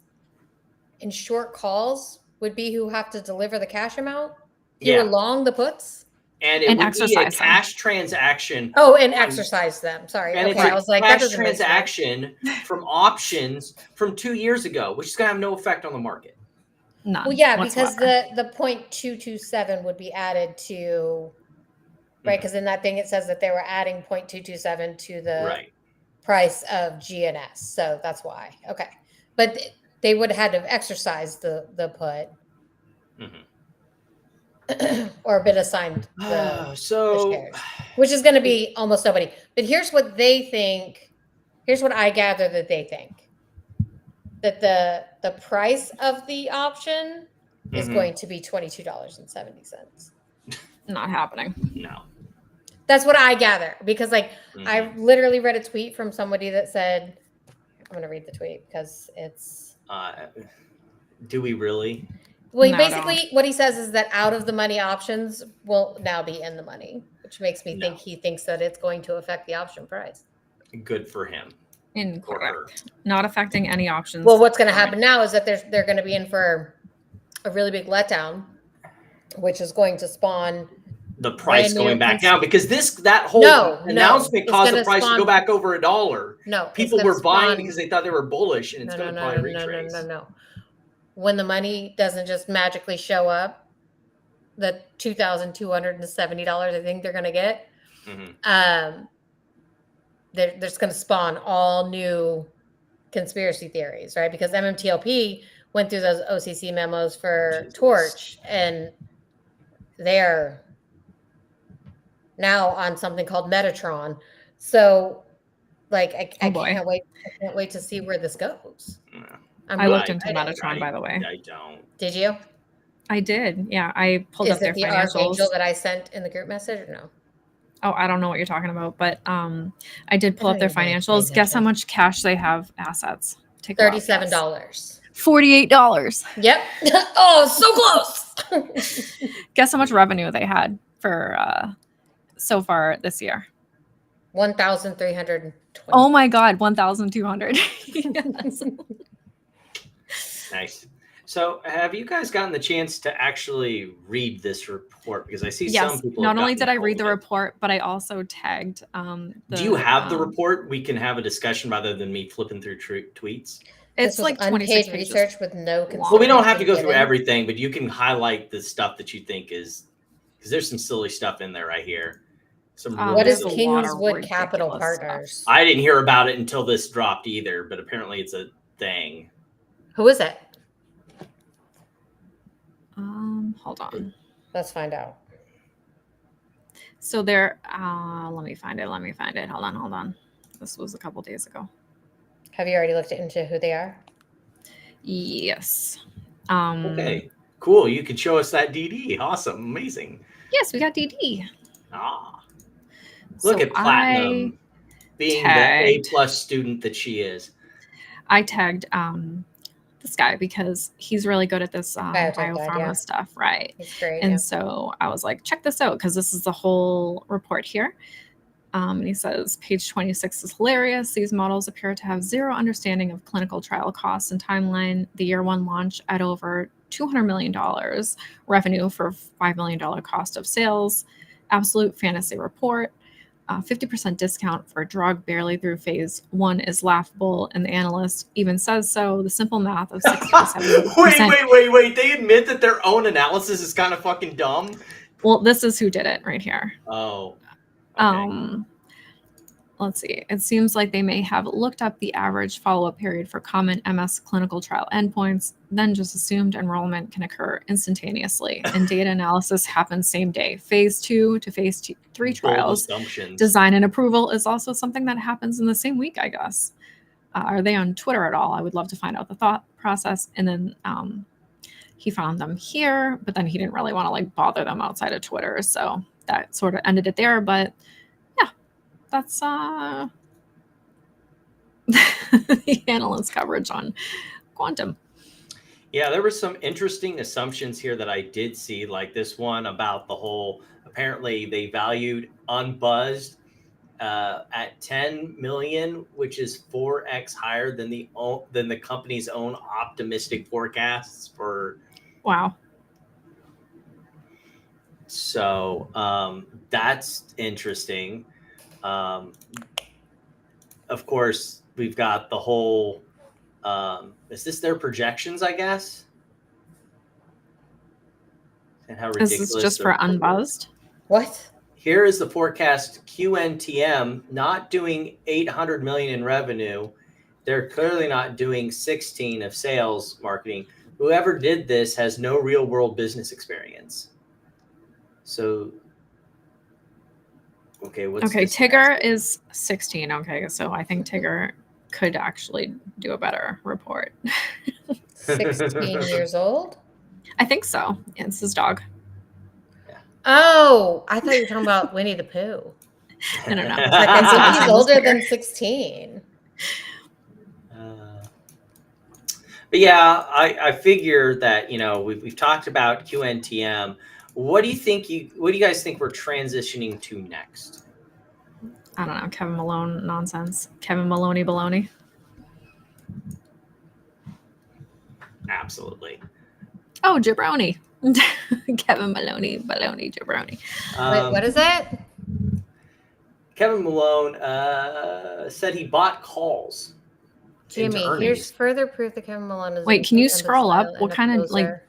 C: and short calls would be who have to deliver the cash amount. You were long the puts.
B: And it would be a cash transaction.
C: Oh, and exercise them. Sorry.
B: And
C: okay,
B: it's
C: I was like,
B: cash
C: that doesn't make sense.
B: transaction from options from 2 years ago, which is going to have no effect on the market.
D: None.
C: Well, yeah, because the 0.227 would be added to, right? Because in that thing it says that they were adding 0.227 to the price of GNS, so that's why. Okay, but they would have had to exercise the put. Mm-hmm. Or been assigned the shares, which is going to be almost nobody. But here's what they think. Here's what I gather that they think. That the price of the option is going to be $22.70.
D: Not happening.
B: No.
C: That's what I gather. Because like I literally read a tweet from somebody that said, I'm going to read the tweet because it's...
B: do we really?
C: Well, basically what he says is that out of the money options will now be in the money, which makes me think he thinks that it's going to affect the option price.
B: Good for him.
D: Incorrect. Not affecting any options.
C: Well, what's going to happen now is that they're going to be in for a really big letdown, which is going to spawn
B: the price going back down because that whole announcement caused the price to go back over $1.
C: No,
B: people were buying because they thought they were bullish, and it's going to probably retrace.
C: No. When the money doesn't just magically show up, the $2,270 I think they're going to get, they're just going to spawn all new conspiracy theories, right? Because MMTLP went through those OCC memos for Torch, and they're now on something called Metatron. So, like, I can't wait. I can't wait to see where this goes.
B: Yeah.
D: I looked into Metatron, by the way.
B: I don't.
C: Did you?
D: I did. Yeah, I pulled up their financials. Is it the Archangel
C: that I sent in the group message or no?
D: Oh, I don't know what you're talking about, but I did pull up their financials. Guess how much cash they have assets?
C: $37.
D: $48.
C: Yep. Oh, so close.
D: Guess how much revenue they had for so far this year?
C: 1,320.
D: Oh my God, 1,200. Yes.
B: Nice. So, have you guys gotten the chance to actually read this report? Because I see
D: Yes.
B: some people.
D: Not only did I read the report, but I also tagged.
B: Do you have the report? We can have a discussion rather than me flipping through tweets.
D: It's like 26
C: unpaid
D: pages
C: research with no consideration.
B: Well, we don't have to go through everything, but you can highlight the stuff that you think is, because there's some silly stuff in there right here. Some
C: what is
B: silly
C: Kingswood Capital Partners?
B: Stuff. I didn't hear about it until this dropped either, but apparently it's a thing.
C: Who is it?
D: Hold on.
C: Let's find out.
D: So they're let me find it. Hold on. This was a couple days ago.
C: Have you already looked into who they are?
D: Yes.
B: Okay. Cool. You can show us that DD. Awesome. Amazing.
D: Yes, we got DD.
B: Look at Platinum being the A+ student that she is.
D: I tagged this guy because he's really good at this biopharma stuff, right?
C: He's great.
D: And so I was like, check this out, because this is the whole report here. And he says, page 26 is hilarious. These models appear to have zero understanding of clinical trial costs and timeline. The year one launch at over $200 million revenue for $5 million cost of sales. Absolute fantasy report. 50% discount for a drug barely through phase 1 is laughable, and the analyst even says so. The simple math of 67%.
B: Wait. They admit that their own analysis is kind of fucking dumb?
D: Well, this is who did it right here.
B: Oh. Okay.
D: Let's see. It seems like they may have looked up the average follow-up period for common MS clinical trial endpoints, then just assumed enrollment can occur instantaneously, and data analysis happens same day. Phase 2 to phase 3 trials, design and approval is also something that happens in the same week, I guess. Are they on Twitter at all? I would love to find out the thought process. And then he found them here, but then he didn't really want to like bother them outside of Twitter, so that sort of ended it there. But that's the analyst coverage on quantum.
B: Yeah, there were some interesting assumptions here that I did see, like this one about the whole, apparently they valued Unbuzzed at 10 million, which is 4x higher than the company's own optimistic forecasts for.
D: Wow.
B: So that's interesting. Of course, we've got the whole, is this their projections, I guess? And how ridiculous.
D: Is this just for Unbuzzed?
C: What?
B: Here is the forecast. QNTM not doing 800 million in revenue. They're clearly not doing 16 of sales marketing. Whoever did this has no real world business experience. So okay,
D: Tigger is 16. Okay, so I think Tigger could actually do a better report.
C: 16 years old?
D: I think so. Yeah, it's his dog.
B: Yeah.
C: Oh, I thought you were talking about Winnie the Pooh.
D: No.
C: Like, I think he's older than 16.
B: But yeah, I figure that, we've talked about QNTM. What do you guys think we're transitioning to next?
D: I don't know. Kevin Malone nonsense. Kevin Maloney baloney.
B: Absolutely.
D: Oh, jabroni. Kevin Maloney baloney jabroni.
C: Wait, what is it?
B: Kevin Malone said he bought calls.
C: Jimmy, here's further proof that Kevin Malone is.
D: Wait, can you scroll up? What kind of like?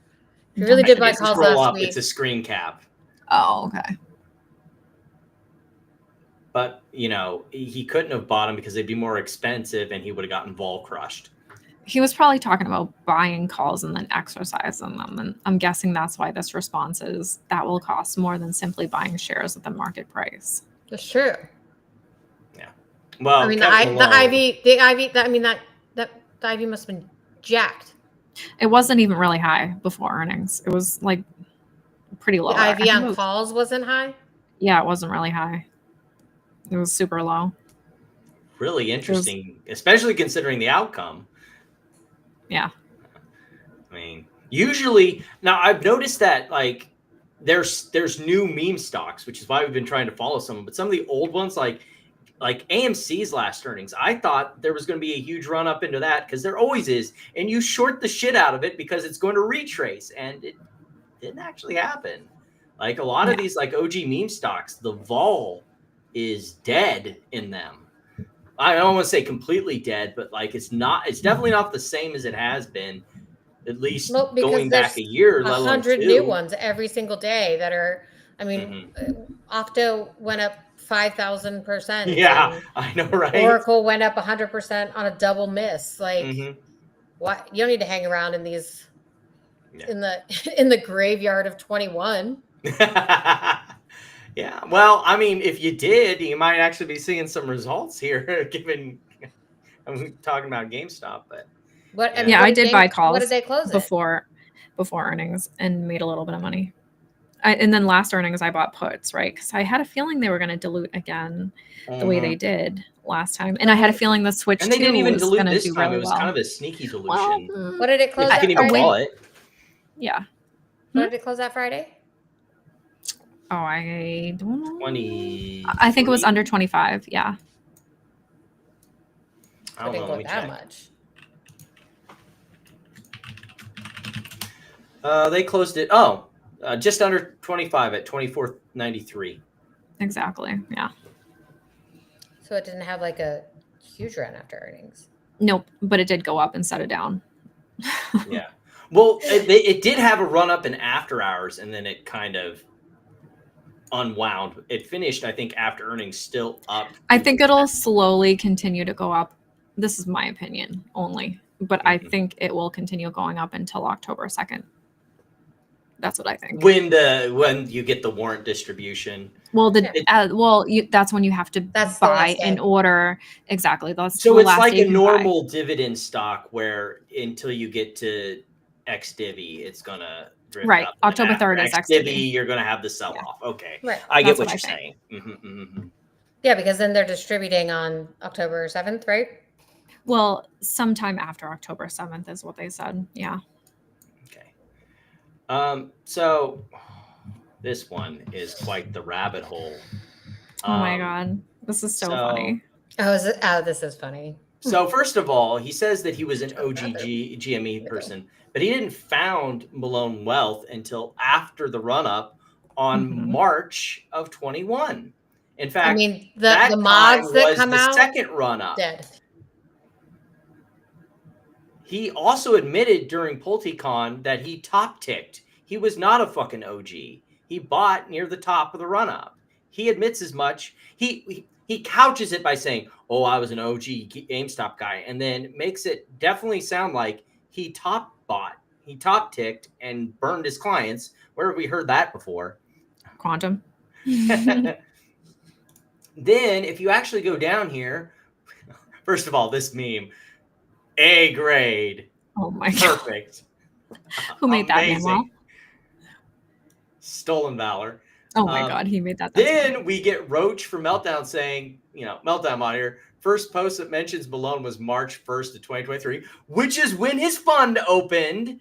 C: He really did buy calls last week.
B: It's a screen cap.
D: Oh, okay.
B: But, he couldn't have bought them because they'd be more expensive and he would have gotten vol crushed.
D: He was probably talking about buying calls and then exercising them. And I'm guessing that's why this response is that will cost more than simply buying shares at the market price.
C: That's true.
B: Yeah. Well,
C: I mean, the IV must have been jacked.
D: It wasn't even really high before earnings. It was like pretty low.
C: The IV on calls wasn't high?
D: Yeah, it wasn't really high. It was super low.
B: Really interesting, especially considering the outcome.
D: Yeah.
B: I mean, usually, now I've noticed that like there's new meme stocks, which is why we've been trying to follow some, but some of the old ones, like like AMC's last earnings, I thought there was going to be a huge run up into that because there always is. And you short the shit out of it because it's going to retrace. And it didn't actually happen. Like a lot of these like OG meme stocks, the vol is dead in them. I don't want to say completely dead, but like it's definitely not the same as it has been, at least going back a year, let alone
C: 100
B: two.
C: new ones every single day that are, I mean, Octo went up 5,000%.
B: Yeah, I know, right?
C: Oracle went up 100% on a double miss. Like, what? You don't need to hang around in these in the graveyard of 21.
B: Yeah, well, I mean, if you did, you might actually be seeing some results here. Given I'm talking about GameStop, but
D: I did buy calls.
C: What did they close
D: before earnings and made a little bit of money. And then last earnings, I bought puts, right? Because I had a feeling they were going to dilute again the way they did last time, and I had a feeling the switch
B: and they didn't even dilute this time.
D: Really
B: it was kind of a sneaky dilution.
C: Well, what did it close?
B: I can even call it.
D: Yeah.
C: What did it close that Friday?
D: Oh, I don't know.
B: 20.
D: I think it was under 25. Yeah.
B: I don't know. Let me check.
C: Much.
B: They closed it. Just under 25 at 24.93.
D: Exactly. Yeah.
C: So it didn't have like a huge run after earnings.
D: Nope, but it did go up instead of down.
B: Yeah. Well, it did have a run up in after hours, and then it kind of unwound. It finished, I think, after earnings still up.
D: I think it'll slowly continue to go up. This is my opinion only, but I think it will continue going up until October 2nd. That's what I think.
B: When you get the warrant distribution.
D: Well, that's when you have to buy in order. Exactly.
B: So it's like a normal dividend stock where until you get to X divvy, it's gonna drift
D: right.
B: up.
D: October 3rd is
B: X divvy. You're gonna have the sell off. Okay,
C: right.
B: I get what you're saying.
C: Yeah, because then they're distributing on October 7th, right?
D: Well, sometime after October 7th is what they said. Yeah.
B: Okay. So this one is quite the rabbit hole.
D: Oh my God. This is so funny.
C: This is funny.
B: So first of all, he says that he was an OG GME person, but he didn't found Malone Wealth until after the run-up on March of 21. In fact,
C: I mean, the mods that come out,
B: second run-up.
C: Dead.
B: He also admitted during PulteCon that he top-ticked. He was not a fucking OG. He bought near the top of the run-up. He admits as much. He couches it by saying, "Oh, I was an OG GameStop guy," and then makes it definitely sound like he top-ticked and burned his clients. Where have we heard that before?
D: Quantum.
B: Then, if you actually go down here, first of all, this meme, A grade.
D: Oh my
B: God. Perfect.
D: Who made that name well?
B: Stolen Valor.
D: Oh my God, he made that.
B: Then we get Roach from Meltdown saying, Meltdown on here. First post that mentions Malone was March 1st of 2023, which is when his fund opened.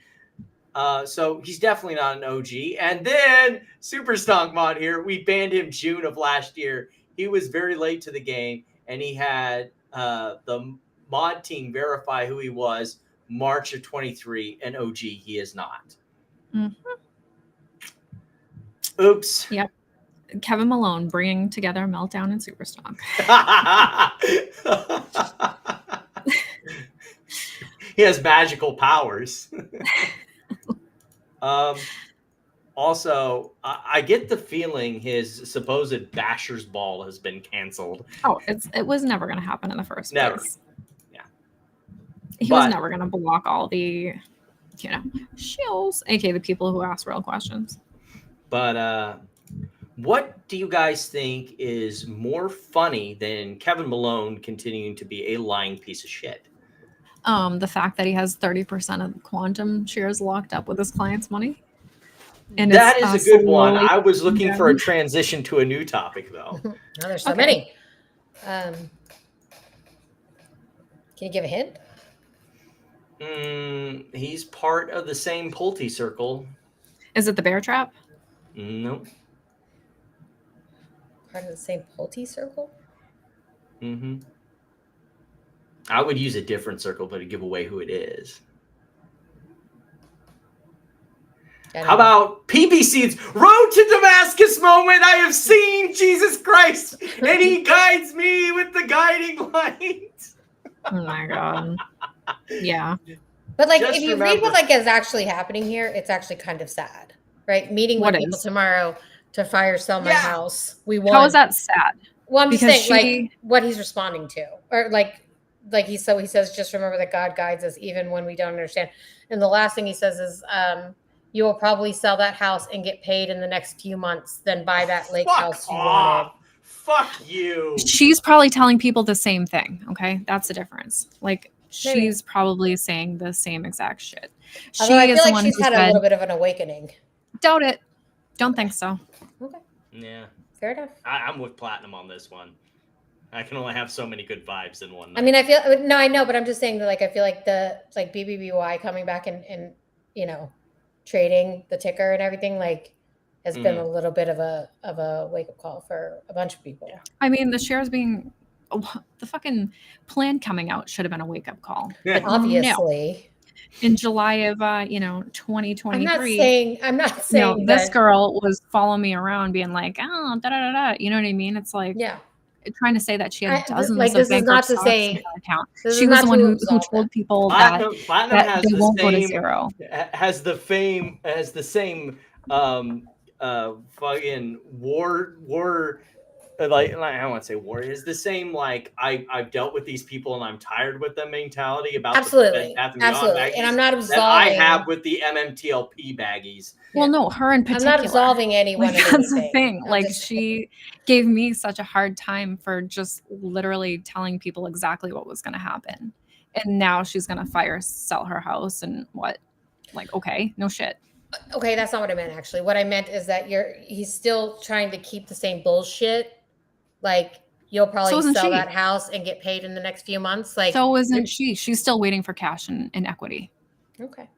B: So he's definitely not an OG. And then Super Stonk Mod here, we banned him June of last year. He was very late to the game, and he had the mod team verify who he was March of 23. An OG, he is not. Oops.
D: Yep. Kevin Malone bringing together Meltdown and Super Stonk.
B: He has magical powers. Also, I get the feeling his supposed Basher's Ball has been canceled.
D: Oh, it was never going to happen in the first place.
B: Yeah.
D: He was never going to block all the, shills, aka the people who ask real questions.
B: But what do you guys think is more funny than Kevin Malone continuing to be a lying piece of shit?
D: The fact that he has 30% of quantum shares locked up with his clients' money. And
B: that is a good one. I was looking for a transition to a new topic, though.
C: No, there's so many. Can you give a hint?
B: He's part of the same Pulte circle.
D: Is it the Bear Trap?
B: No.
C: Part of the same Pulte circle?
B: Mm-hmm. I would use a different circle, but to give away who it is. How about PPSeeds Road to Damascus moment? I have seen Jesus Christ, and he guides me with the guiding light.
D: Oh my God. Yeah.
C: But like,
B: Just
C: if you read
B: remember-
C: what like is actually happening here, it's actually kind of sad, right? Meeting with
D: What
C: people
D: is?
C: tomorrow to fire sell my house. We won.
D: How is that sad?
C: Well, I'm just
D: Because
C: saying, like what he's responding to, or like he says, just remember that God guides us even when we don't understand. And the last thing he says is, you will probably sell that house and get paid in the next few months, then buy that lake house you wanted.
B: Fuck you.
D: She's probably telling people the same thing. Okay, that's the difference. Like
C: Maybe.
D: she's probably saying the same exact shit. She
C: Although I
D: is
C: feel
D: the
C: like
D: one
C: she's
D: who
C: had
D: said,
C: a little bit of an awakening.
D: doubt it. Don't think so.
C: Okay,
B: Yeah,
C: fair enough.
B: I'm with Platinum on this one. I can only have so many good vibes in one night.
C: I mean, I know, but I'm just saying that like I feel like the like BBBY coming back and you know trading the ticker and everything like has been a little bit of a wake up call for a bunch of people.
D: I mean, the shares being the fucking plan coming out should have been a wake up call.
B: Yeah.
D: But
C: Obviously,
D: in July of 2023.
C: I'm not saying
D: this
C: that,
D: girl was following me around being like, oh, da da da da. You know what I mean? It's like
C: yeah.
D: trying to say that she had dozens
C: like,
D: of
C: this is
D: bankrupt
C: not to
D: stocks
C: say-
D: in her account.
C: this
D: She
C: is
D: was
C: not
D: the one
C: to
D: who
C: absolve
D: told
C: them.
D: people
B: Platinum
D: that
B: has
D: they
B: the
D: won't go to
B: same
D: zero.
B: has the same fucking war like I don't want to say war is the same like I've dealt with these people and I'm tired with them mentality about
C: Absolutely.
B: the Bath and Beyond
C: Absolutely.
B: baggies
C: And I'm not
B: that I
C: absolving-
B: have with the MMTLP baggies.
D: Well, no, her in
C: I'm
D: particular.
C: not absolving anyone.
D: Like,
C: of
D: that's the
C: anything.
D: thing.
C: I'm
D: Like,
C: just-
D: she gave me such a hard time for just literally telling people exactly what was going to happen. And now she's going to sell her house and what? Like, okay, no shit.
C: Okay, that's not what I meant actually. What I meant is that he's still trying to keep the same bullshit. Like you'll probably
D: So isn't
C: sell
D: she.
C: that house and get paid in the next few months. Like
D: So isn't she? She's still waiting for cash and equity.
C: okay.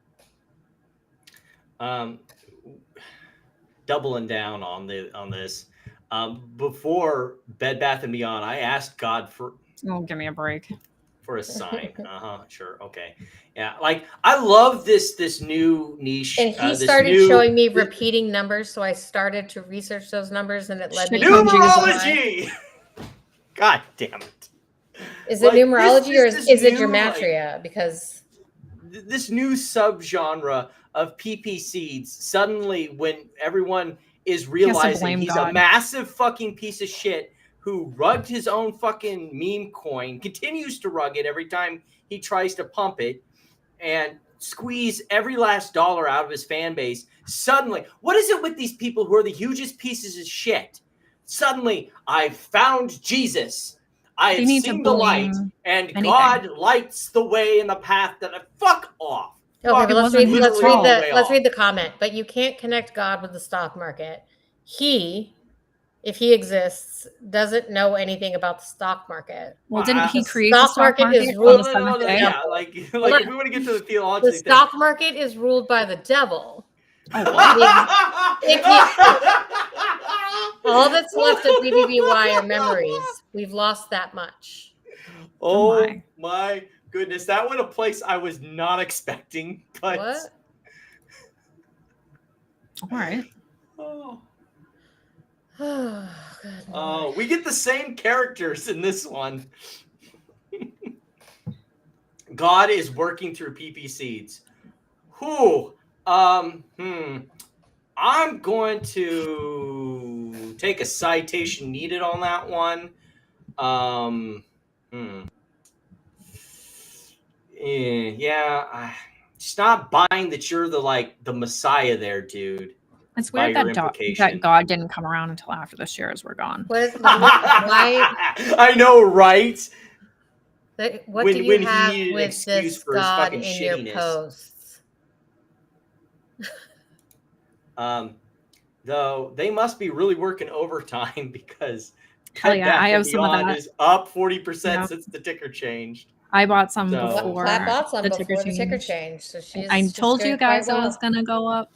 B: Doubling down on this. Before Bed Bath and Beyond, I asked God for
D: give me a break.
B: For a sign. Sure. Okay. Yeah. Like I love this new niche.
C: And he started showing me repeating numbers, so I started to research those numbers, and it led me to
B: numerology. God damn it!
C: Is it numerology or is it gematria? Because
B: this new subgenre of PPSeeds suddenly, when everyone is realizing he's a massive fucking piece of shit who rugged his own fucking meme coin, continues to rug it every time he tries to pump it, and squeeze every last dollar out of his fan base. Suddenly, what is it with these people who are the hugest pieces of shit? Suddenly, I've found Jesus. I have seen the light, and God lights the way in the path that I fuck off.
C: Okay, but let's read the comment. But you can't connect God with the stock market. If he exists, doesn't know anything about the stock market.
D: Well, didn't he create the stock market?
C: Is ruled
B: yeah, like if we want to get to the theology,
C: the stock market is ruled by the devil. All that's left of BBBY are memories. We've lost that much.
B: Oh my goodness, that went a place I was not expecting. But
C: what?
D: All right.
B: Oh, we get the same characters in this one. God is working through PPSeeds. I'm going to take a citation needed on that one. Just not buying that you're the Messiah there, dude.
D: It's weird that God didn't come around until after the shares were gone.
C: Why?
B: I know, right?
C: What do you have with this God in your posts?
B: Though they must be really working overtime because
D: I have some of that.
B: Is up 40% since the ticker changed.
D: I bought some before
C: the ticker changed. So
D: I told you guys it was gonna go up.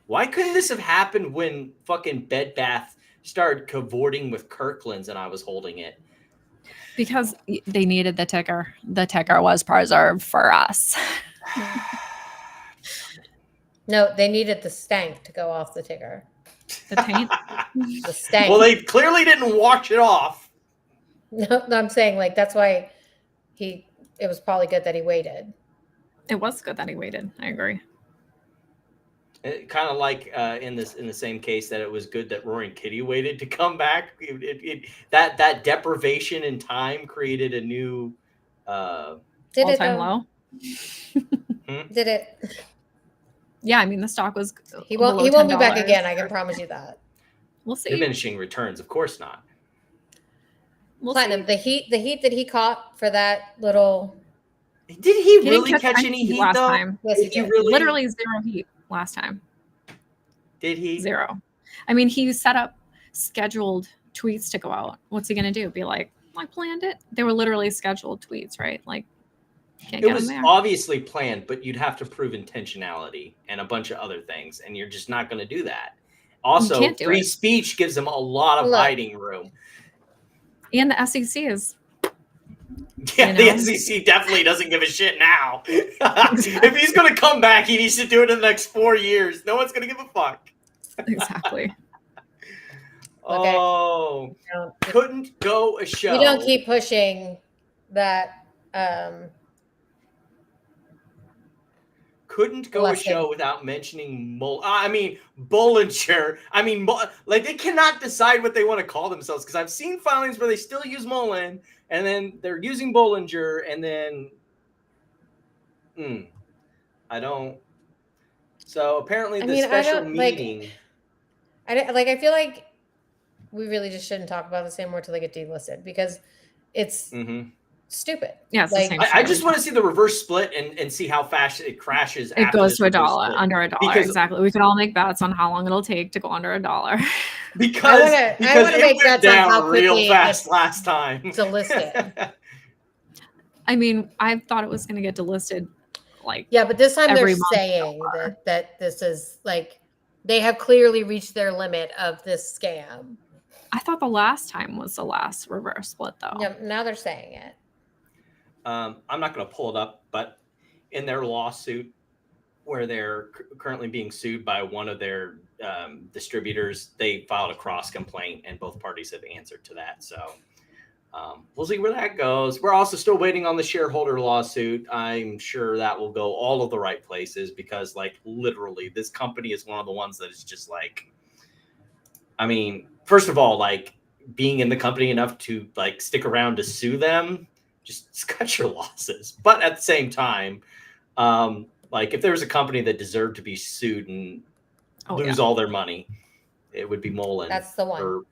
B: Why couldn't this have happened when fucking Bed Bath started cavorting with Kirkland's and I was holding it?
D: Because they needed the ticker. The ticker was preserved for us.
C: No, they needed the stank to go off the ticker.
D: The taint.
C: The stank.
B: Well, they clearly didn't wash it off.
C: No, I'm saying like that's why it was probably good that he waited.
D: It was good that he waited. I agree.
B: Kind of like in the same case that it was good that Rory and Kitty waited to come back. That deprivation in time created a new
D: all-time low.
C: Did it?
D: Yeah, I mean the stock was.
C: He won't be back again. I can promise you that.
D: We'll see.
B: Diminishing returns, of course not.
D: We'll
C: Platinum,
D: see.
C: the heat that he caught for that little.
B: Did he really
D: didn't
B: catch any heat
D: last
B: though?
D: time?
C: Yes, he did.
B: Really?
D: Literally 0 heat last time.
B: Did he?
D: 0. I mean, he set up scheduled tweets to go out. What's he gonna do? Be like, I planned it. They were literally scheduled tweets, right? Like, can't
B: It
D: get
B: was
D: them there.
B: obviously planned, but you'd have to prove intentionality and a bunch of other things, and you're just not going to do that. Also,
D: can't do
B: free
D: it.
B: speech gives them a lot of hiding room.
D: And the SEC is.
B: Yeah,
D: You know?
B: the SEC definitely doesn't give a shit now. If he's going to come back, he needs to do it in the next 4 years. No one's going to give a fuck.
D: Exactly.
B: Oh, couldn't go a show.
C: You don't keep pushing that.
B: Couldn't go a show without mentioning Bollinger. I mean, like they cannot decide what they want to call themselves because I've seen filings where they still use Mullen and then they're using Bollinger and then I don't. So apparently the special meeting.
C: I feel like we really just shouldn't talk about this anymore till they get delisted because it's stupid.
D: Yeah, it's
C: like,
D: the same.
B: I just want to see the reverse split and see how fast it crashes.
D: It goes to $1,
B: split.
D: under $1.
B: Because,
D: exactly. We could all make bets on how long it'll take to go under $1.
B: Because
C: I wanna
B: it
C: make
B: went
C: bets on
B: down
C: how
B: real
C: quickly
B: fast last time.
C: Delisted.
D: I mean, I thought it was going to get delisted. Like,
C: yeah, but this time they're
D: month
C: saying that this is like they have clearly reached their limit of this scam.
D: I thought the last time was the last reverse split, though.
C: Yeah, now they're saying it.
B: I'm not going to pull it up, but in their lawsuit where they're currently being sued by one of their distributors, they filed a cross complaint and both parties have answered to that. So we'll see where that goes. We're also still waiting on the shareholder lawsuit. I'm sure that will go all of the right places because like literally this company is one of the ones that is just like, I mean, first of all, like being in the company enough to like stick around to sue them, just cut your losses. But at the same time, like if there was a company that deserved to be sued and lose all their money, it would be Mullen.
C: That's the one.
B: Or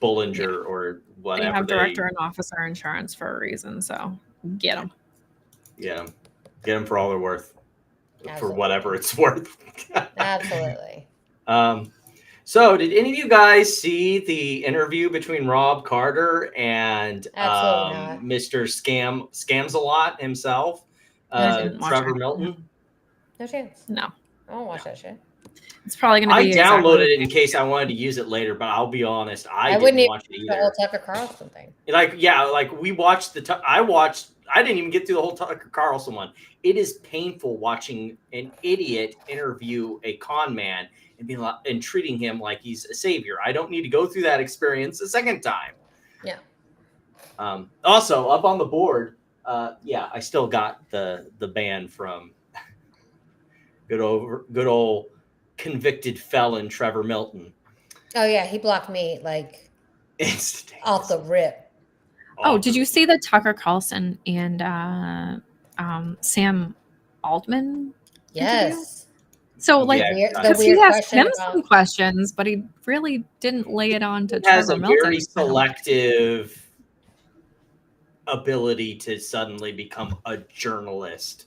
B: Bollinger or whatever.
D: They have director and officer insurance for a reason, so get them.
B: Yeah, get them for all they're worth,
C: Absolutely.
B: for whatever it's worth.
C: Absolutely.
B: So did any of you guys see the interview between Rob Carter and Mr. Scams-a-lot himself, Trevor Milton?
C: No chance.
D: No.
C: I won't watch that shit.
D: It's probably going to be.
B: I downloaded it in case I wanted to use it later, but I'll be honest, I didn't watch it either.
C: The whole Tucker Carlson thing.
B: Like we watched I didn't even get through the whole Tucker Carlson one. It is painful watching an idiot interview a con man and treating him like he's a savior. I don't need to go through that experience a second time.
C: Yeah.
B: Also, up on the board, I still got the ban from good old convicted felon Trevor Milton.
C: Oh yeah, he blocked me like off the rip.
D: Oh, did you see the Tucker Carlson and Sam Altman?
C: Yes.
D: Interview? So like, because he asked him some questions, but he really didn't lay it on to Trevor Milton.
B: Has a very selective ability to suddenly become a journalist.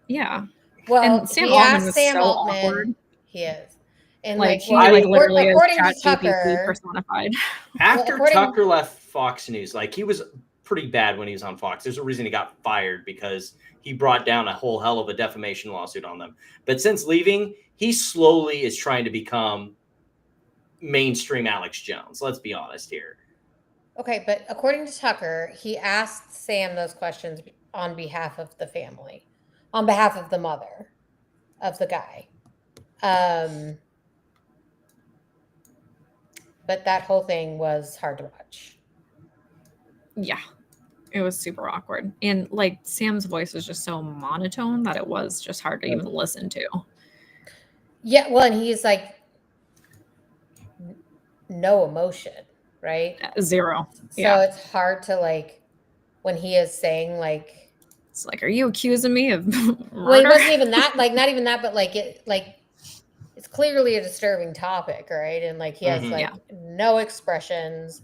D: Yeah.
C: Well,
D: and Sam Altman was so awkward.
C: He is. And
D: like he literally is ChatGPT personified.
B: After Tucker left Fox News, like he was pretty bad when he was on Fox. There's a reason he got fired because he brought down a whole hell of a defamation lawsuit on them. But since leaving, he slowly is trying to become mainstream Alex Jones. Let's be honest here.
C: Okay, but according to Tucker, he asked Sam those questions on behalf of the family, on behalf of the mother of the guy. But that whole thing was hard to watch.
D: Yeah. It was super awkward. And like Sam's voice was just so monotone that it was just hard to even listen to.
C: Yeah, well, and he's like no emotion, right?
D: Zero.
C: So
D: Yeah.
C: it's hard to like when he is saying like,
D: It's like, are you accusing me of murder?
C: well, it wasn't even that, like not even that, but like it's clearly a disturbing topic, right? And like he has like no expressions,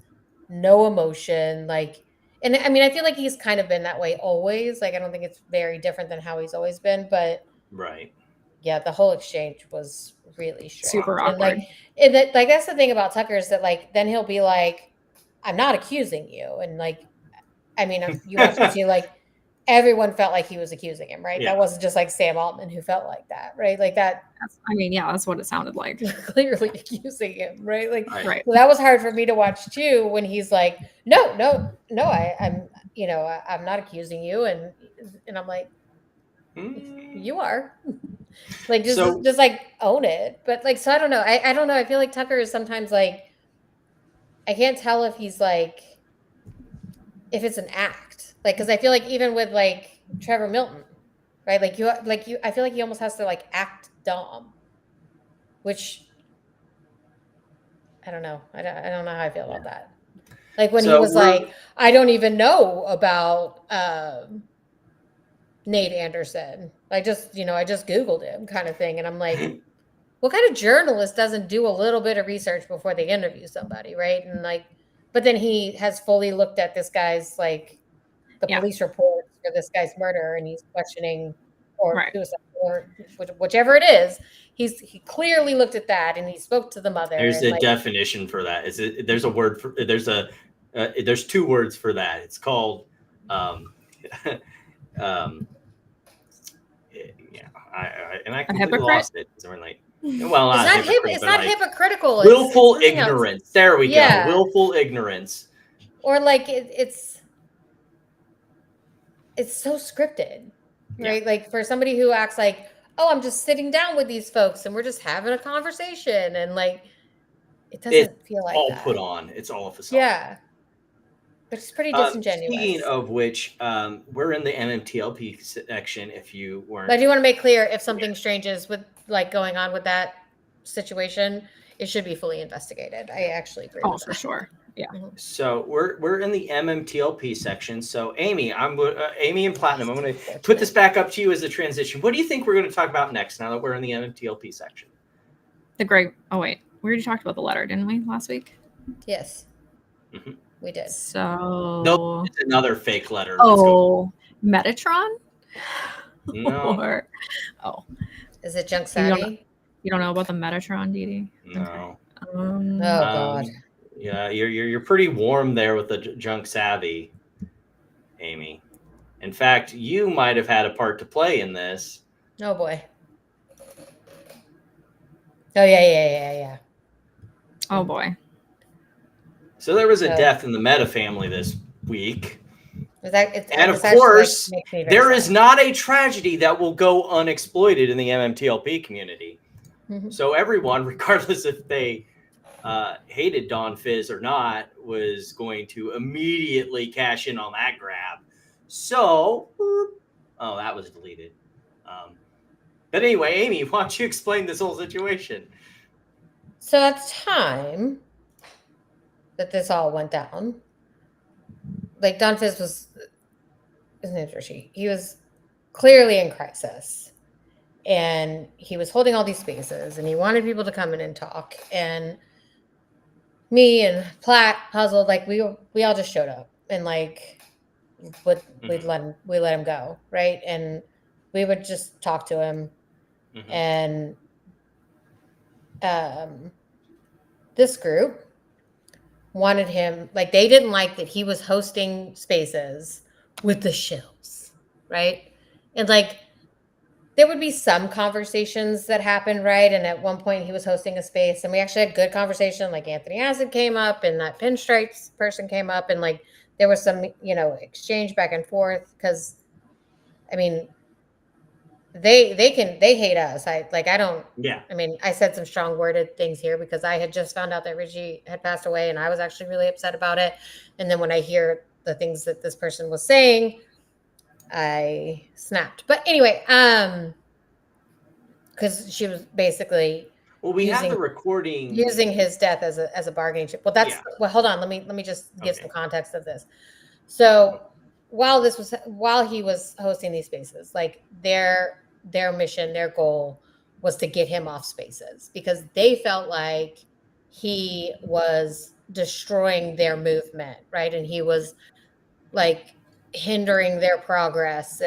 C: no emotion, like, and I mean, I feel like he's kind of been that way always. Like, I don't think it's very different than how he's always been, but
B: Right.
C: yeah, the whole exchange was really strange.
D: Super
C: and
D: awkward.
C: like that's the thing about Tucker is that like then he'll be like, "I'm not accusing you," and like, I mean, you watch and see like everyone felt like he was accusing him, right?
B: Yeah.
C: That wasn't just like Sam Altman who felt like that, right? Like that.
D: I mean, yeah, that's what it sounded like.
C: Clearly accusing him, right? Like,
D: Right.
C: so that was hard for me to watch too. When he's like, "No, I'm, you know, I'm not accusing you," and I'm like, "You are." Like just like own it. But like, so I don't know. I don't know. I feel like Tucker is sometimes like, I can't tell if he's like, if it's an act, like, because I feel like even with like Trevor Milton, right? Like you, I feel like he almost has to like act dumb, which I don't know. I don't know how I feel about that. Like when he was like, I don't even know about Nate Anderson. I just Googled him kind of thing. And I'm like, what kind of journalist doesn't do a little bit of research before they interview somebody, right? And like, but then he has fully looked at this guy's like the police reports for this guy's murder, and he's questioning or suicide or whichever it is. He clearly looked at that and he spoke to the mother.
B: There's
C: and
B: a definition for that. There's a word for there's two words for that. It's called I completely lost it. So we're like, well,
C: it's not hypocritical.
B: Willful ignorance. There we go. Willful ignorance.
C: Or like it's so scripted, right? Yeah. Like for somebody who acts like, oh, I'm just sitting down with these folks and we're just having a conversation, and like it doesn't feel like
B: all
C: that.
B: Put on. It's all a facade.
C: Yeah. But it's pretty disingenuous.
B: Speaking of which, we're in the MMTLP section. If you weren't,
C: but I do want to make clear, if something strange is with like going on with that situation, it should be fully investigated. I actually agree.
D: Oh, for sure. Yeah.
B: So we're in the MMTLP section. So Amy, Amy and Platinum, I'm going to put this back up to you as a transition. What do you think we're going to talk about next? Now that we're in the MMTLP section,
D: Oh wait, we already talked about the letter, didn't we, last week?
C: Yes.
B: Mm-hmm.
C: We did.
D: So
B: no, it's another fake letter.
D: Oh, Metatron?
B: No.
C: Is it Junk Savvy?
D: You don't know about the Metatron, Dee?
B: No.
C: Okay. Oh God.
B: Yeah, you're pretty warm there with the Junk Savvy, Amy. In fact, you might have had a part to play in this.
C: Oh boy. Oh yeah.
D: Oh boy.
B: So there was a death in the Meta family this week.
C: And
B: of course, there is not a tragedy that will go unexploited in the MMTLP community. Mm-hmm. So everyone, regardless if they hated Don Fizz or not, was going to immediately cash in on that grab. So, that was deleted. But anyway, Amy, why don't you explain this whole situation?
C: So at the time that this all went down, like Don Fizz was, his name's Richie. He was clearly in crisis, and he was holding all these spaces, and he wanted people to come in and talk. And me and Platt puzzled, like we all just showed up, and like we'd let him go, right? And we would just talk to him, and this group wanted him, like they didn't like that he was hosting spaces with the shills, right? And like there would be some conversations that happened, right? And at one point he was hosting a space and we actually had good conversation. Like Anthony Acid came up and that pinstripes person came up and like there was some, exchange back and forth. Cause I mean, they hate us. I said some strong worded things here because I had just found out that Richie had passed away and I was actually really upset about it. And then when I hear the things that this person was saying, I snapped. But anyway, because she was basically
B: we have the recording
C: using his death as a bargaining chip. Well, hold on. Let me just give some context of this. So while he was hosting these spaces, like their mission, their goal was to get him off spaces because they felt like he was destroying their movement, right? And he was like hindering their progress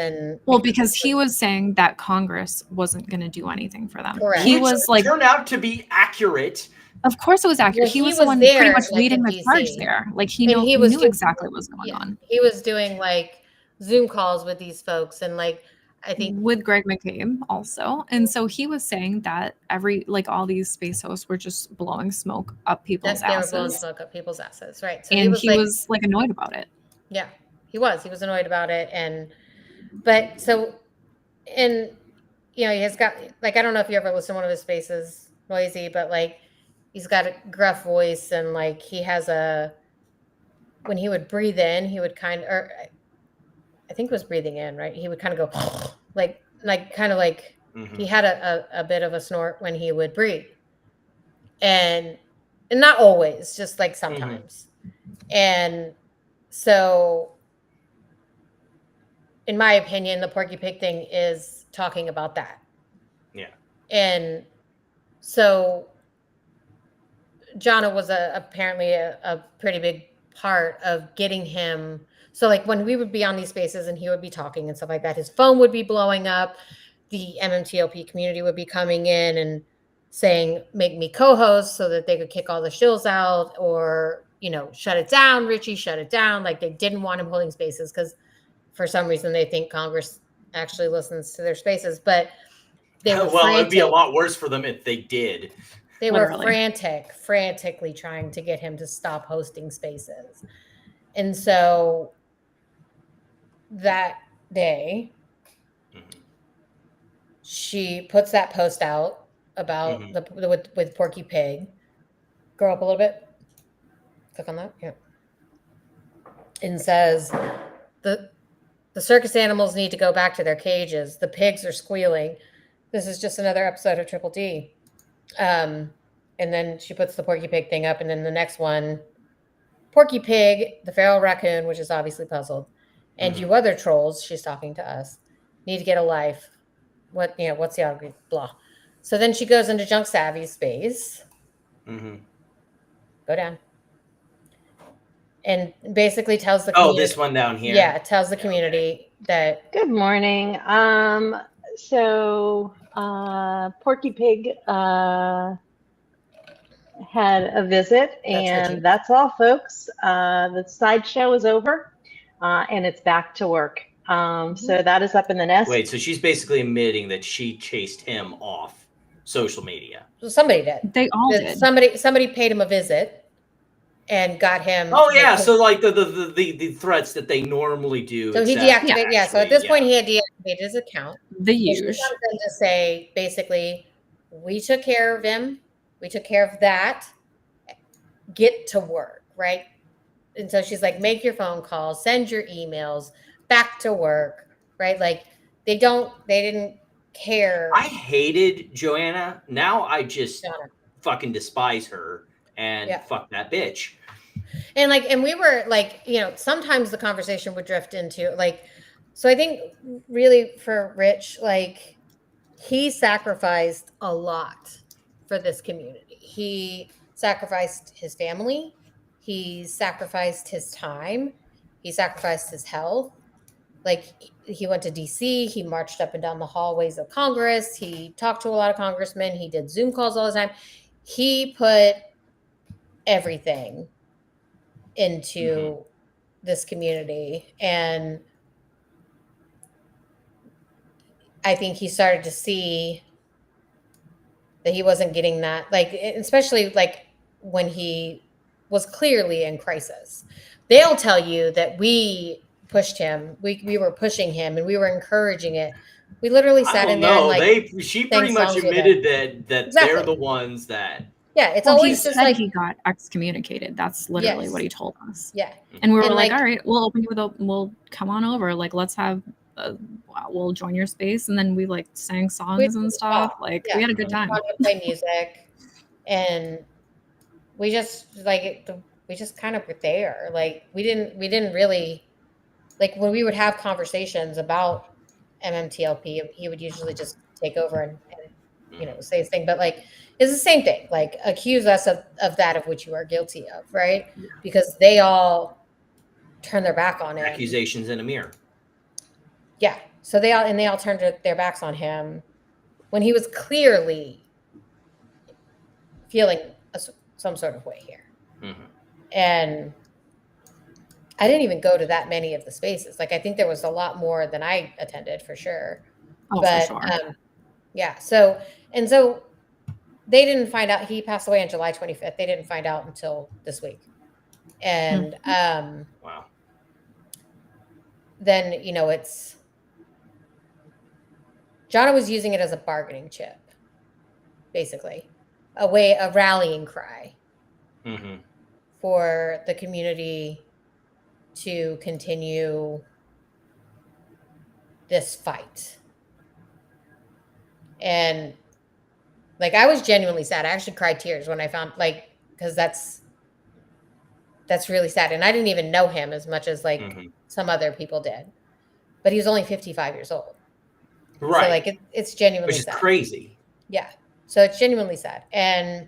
D: because he was saying that Congress wasn't going to do anything for them.
C: Correct.
D: He was like
B: turned out to be accurate.
D: Of course it was accurate.
C: Well,
D: he was the one
C: there,
D: pretty much
C: like,
D: leading the charge there. Like he knew exactly what was going on.
C: He was doing like Zoom calls with these folks and like I think
D: with Greg McCabe also. And so he was saying that all these space hosts were just blowing smoke up people's asses. They were blowing
C: smoke up people's asses, right? So
D: and he was annoyed about it.
C: Yeah, he was annoyed about it. He has got like, I don't know if you ever listen to one of his spaces, Noisy, but like he's got a gruff voice and like he has when he would breathe in, he would I think it was breathing in, right? He would kind of go like he had a bit of a snort when he would breathe. And not always, just like sometimes. And so in my opinion, the Porky Pig thing is talking about that.
B: Yeah.
C: And so Jonna was apparently a pretty big part of getting him. So like when we would be on these spaces and he would be talking and stuff like that, his phone would be blowing up. The MMTOP community would be coming in and saying, make me co-host so that they could kick all the shills out or, shut it down, Richie, shut it down. Like they didn't want him holding spaces because for some reason they think Congress actually listens to their spaces. But they were
B: it would be a lot worse for them if they did.
C: They were frantically trying to get him to stop hosting spaces. And so that day, she puts that post out about with Porky Pig. Grow up a little bit. Click on that. Yeah. And says the circus animals need to go back to their cages. The pigs are squealing. This is just another episode of Triple D. And then she puts the Porky Pig thing up, and then the next one, Porky Pig, the feral raccoon, which is obviously puzzled, and you other trolls, she's talking to us, need to get a life. What's the argument? Blah. So then she goes into Junk Savvy's space. Go down. And basically tells the community.
B: This one down here.
C: Yeah, tells the community that.
J: Good morning. So Porky Pig had a visit, and that's all, folks. The sideshow is over, and it's back to work. So that is up in the nest.
B: Wait, so she's basically admitting that she chased him off social media.
C: So somebody did.
D: They all did.
C: Somebody paid him a visit and got him.
B: Oh yeah, so like the threats that they normally do.
C: So he deactivated. Yeah. So at this point, he had deactivated his account.
D: The usual.
C: She comes in to say basically, we took care of him. We took care of that. Get to work, right? And so she's like, make your phone calls, send your emails, back to work, right? Like they didn't care.
B: I hated Joanna. Now I just fucking despise her and fuck that bitch.
C: And we were like, sometimes the conversation would drift into like, so I think really for Rich, like he sacrificed a lot for this community. He sacrificed his family. He sacrificed his time. He sacrificed his health. Like he went to DC. He marched up and down the hallways of Congress. He talked to a lot of congressmen. He did Zoom calls all the time. He put everything into this community. And I think he started to see that he wasn't getting that, like, especially like when he was clearly in crisis. They'll tell you that we pushed him, we were pushing him, and we were encouraging it. We literally
B: I
C: sat
B: don't
C: in there and
B: know.
C: like
B: She
C: sang
B: pretty much
C: songs with
B: admitted
C: him.
B: that
C: Exactly.
B: they're the ones that.
C: Yeah, it's
D: Well, he
C: always just
D: said
C: like
D: he got excommunicated. That's literally what he told us.
C: Yeah,
D: and we were
C: And,
D: like,
C: like-
D: all right, we'll open you with we'll come on over. Like, let's have, we'll join your space. And then we like sang songs and stuff. Like, we had a good time.
C: We play music, and we just we just kind of were there. Like we didn't really, like when we would have conversations about MMTLP, he would usually just take over and say his thing. But like it's the same thing. Like accuse us of that of which you are guilty of, right?
B: Yeah.
C: Because they all turn their back on him.
B: Accusations in a mirror.
C: Yeah. So they all turned their backs on him when he was clearly feeling some sort of way here.
B: Mm-hmm.
C: And I didn't even go to that many of the spaces. Like I think there was a lot more than I attended for sure.
D: Oh,
C: but,
D: for sure.
C: Yeah. So they didn't find out he passed away on July 25th. They didn't find out until this week. And
B: wow.
C: Then it's Jonna was using it as a bargaining chip, basically, a rallying cry for the community to continue this fight. And like I was genuinely sad. I actually cried tears when I found, like, because that's really sad. And I didn't even know him as much as like some other people did, but he was only 55 years old.
B: Right.
C: So like it's genuinely
B: Which is
C: sad.
B: crazy.
C: Yeah. So it's genuinely sad. And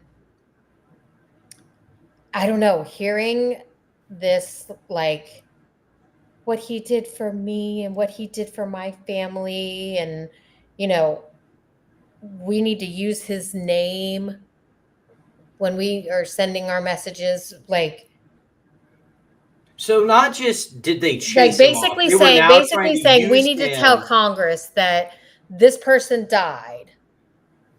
C: I don't know, hearing this, like what he did for me and what he did for my family, and we need to use his name when we are sending our messages, like.
B: So not just did they chase
C: Like
B: basically
C: saying we need to tell Congress that this person died.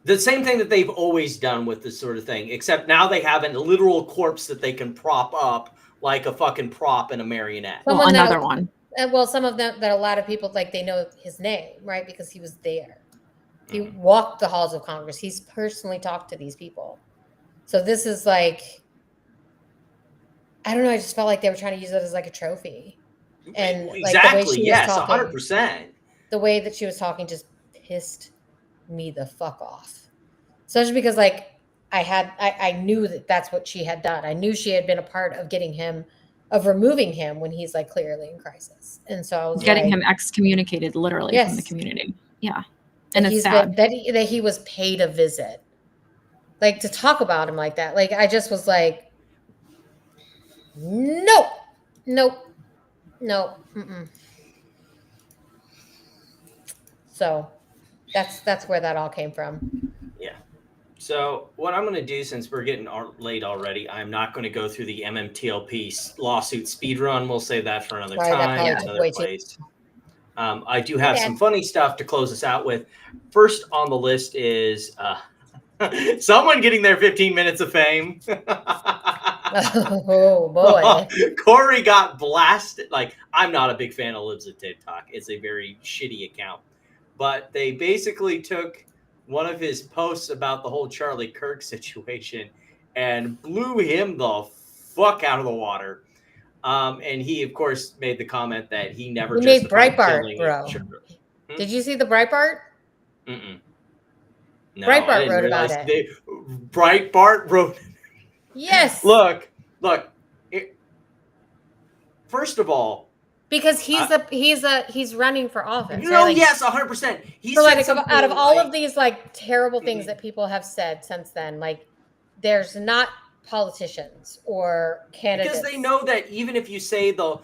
B: The same thing that they've always done with this sort of thing, except now they have a literal corpse that they can prop up like a fucking prop in a marionette.
D: Well, another one.
C: Well, some of them that a lot of people, like, they know his name, right? Because he was there. He walked the halls of Congress. He's personally talked to these people. So this is like, I don't know. I just felt like they were trying to use it as like a trophy. And like
B: exactly,
C: the way she
B: yes,
C: was talking,
B: 100%.
C: The way that she was talking just pissed me the fuck off. Especially because like I knew that that's what she had done. I knew she had been a part of removing him when he's like clearly in crisis. And so I was
D: getting him excommunicated literally from the community. Yeah. And it's sad
C: that he was paid a visit. Like to talk about him like that. Like I just was like, nope. Mm-mm. So that's where that all came from.
B: Yeah. So what I'm going to do, since we're getting late already, I'm not going to go through the MMTLP lawsuit speed run. We'll save that for another time, another place. I do have some funny stuff to close us out with. First on the list is someone getting their 15 minutes of fame.
C: Oh boy.
B: Corey got blasted. Like, I'm not a big fan of Libs of TikTok. It's a very shitty account. But they basically took one of his posts about the whole Charlie Kirk situation and blew him the fuck out of the water. And he, of course, made the comment that he never
C: made Breitbart, bro. Did you see the Breitbart?
B: No,
C: Breitbart wrote about it.
B: Breitbart wrote.
C: Yes.
B: Look. First of all,
C: because he's running for office.
B: No, right? Yes, 100%. He
C: so like out of all of these like terrible things that people have said since then, like there's not politicians or candidates,
B: because they know that even if you say the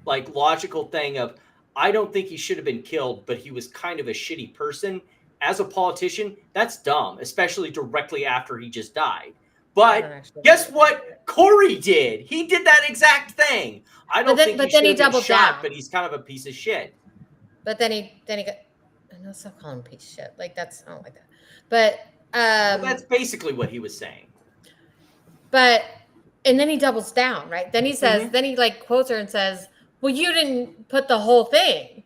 B: like logical thing of, I don't think he should have been killed, but he was kind of a shitty person as a politician, that's dumb, especially directly after he just died. But guess what Corey did? He did that exact thing. I don't think he should have been shot, but he's kind of a piece of shit.
C: But then he got, I know, stop calling him piece of shit. Like that's I don't like that. But
B: that's basically what he was saying.
C: But and then he doubles down, right? Then he says, then he like quotes her and says, "Well, you didn't put the whole thing."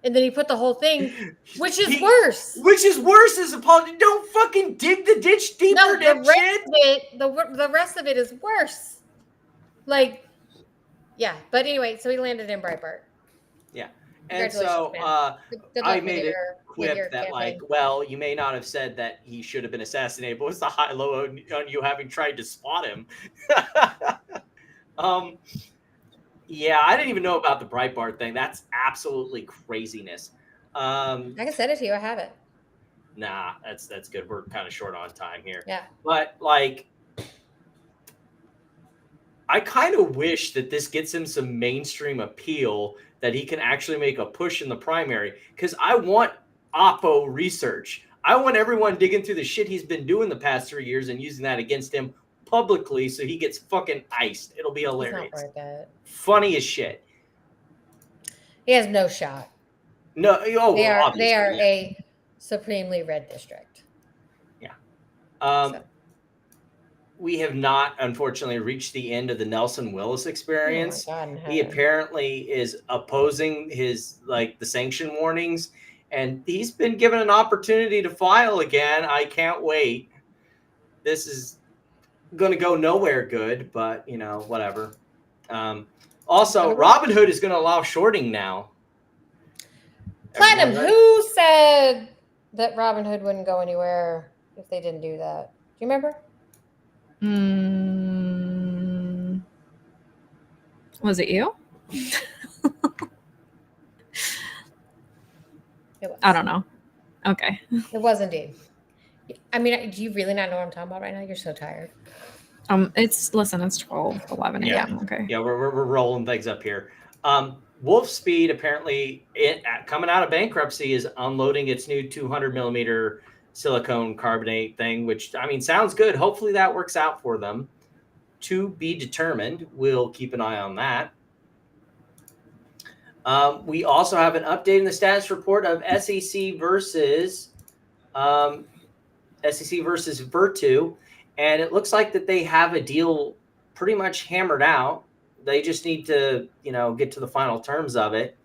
C: And then he put the whole thing, which is worse.
B: Which is worse as apology. Don't fucking dig the ditch deeper,
C: no, the rest of it is worse. Like, yeah. But anyway, so he landed in Breitbart.
B: Yeah. And so I made a quip that
C: campaign.
B: well, you may not have said that he should have been assassinated, but what's the high low on you having tried to spot him? Yeah, I didn't even know about the Breitbart thing. That's absolutely craziness.
C: I can send it to you. I have it.
B: Nah, that's good. We're kind of short on time here.
C: Yeah.
B: But like, I kind of wish that this gets him some mainstream appeal, that he can actually make a push in the primary, because I want Oppo research. I want everyone digging through the shit he's been doing the past 3 years and using that against him publicly so he gets fucking iced. It'll be hilarious.
C: He's not worth it.
B: Funny as shit.
C: He has no shot.
B: No,
C: they are a supremely red district.
B: Yeah. We have not, unfortunately, reached the end of the Nelson Willis experience.
C: Oh my God,
B: he apparently is opposing his the sanction warnings, and he's been given an opportunity to file again. I can't wait. This is going to go nowhere good, but whatever. Also, Robinhood is going to allow shorting now.
C: Platinum, who said that Robinhood wouldn't go anywhere if they didn't do that? Do you remember?
D: Was it you?
C: It was.
D: I don't know. Okay.
C: It was indeed. I mean, do you really not know what I'm talking about right now? You're so tired.
D: It's 12:11 a.m. Okay.
B: Yeah, we're rolling things up here. Wolfspeed apparently coming out of bankruptcy is unloading its new 200 millimeter silicone carbonate thing, which sounds good. Hopefully that works out for them. To be determined. We'll keep an eye on that. We also have an update in the status report of SEC versus VIRT 2, and it looks like that they have a deal pretty much hammered out. They just need to, get to the final terms of it.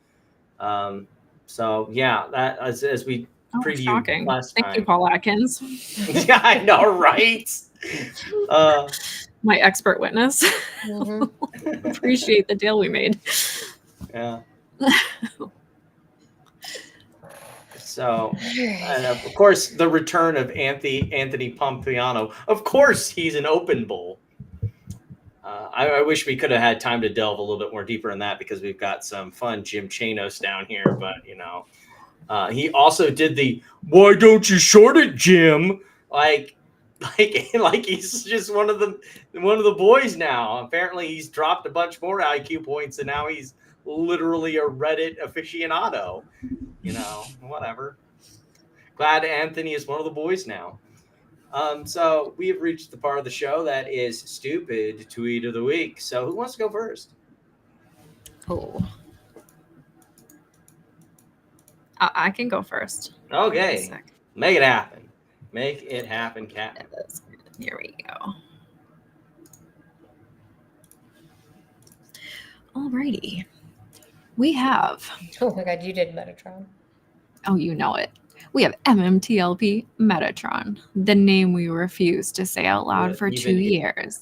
B: So yeah, that as we previewed last time.
D: Thank you, Paul Atkins.
B: Yeah, I know, right?
D: My expert witness.
C: Mm-hmm.
D: Appreciate the deal we made.
B: Yeah. So, and of course, the return of Anthony Pompliano. Of course, he's an open bull. I wish we could have had time to delve a little bit more deeper in that, because we've got some fun Jim Chanos down here. But he also did the "Why don't you short it, Jim?" Like he's just one of the boys now. Apparently, he's dropped a bunch more IQ points, and now he's literally a Reddit aficionado. Whatever. Glad Anthony is one of the boys now. So we have reached the part of the show that is stupid tweet of the week. So who wants to go first?
D: Oh, I can go first.
B: Okay, make it happen. Make it happen, Cat.
D: Here we go. Alrighty. We have.
C: Oh my God, you did Metatron.
D: Oh, you know it. We have MMTLP Metatron, the name we refuse to say out loud for 2 years.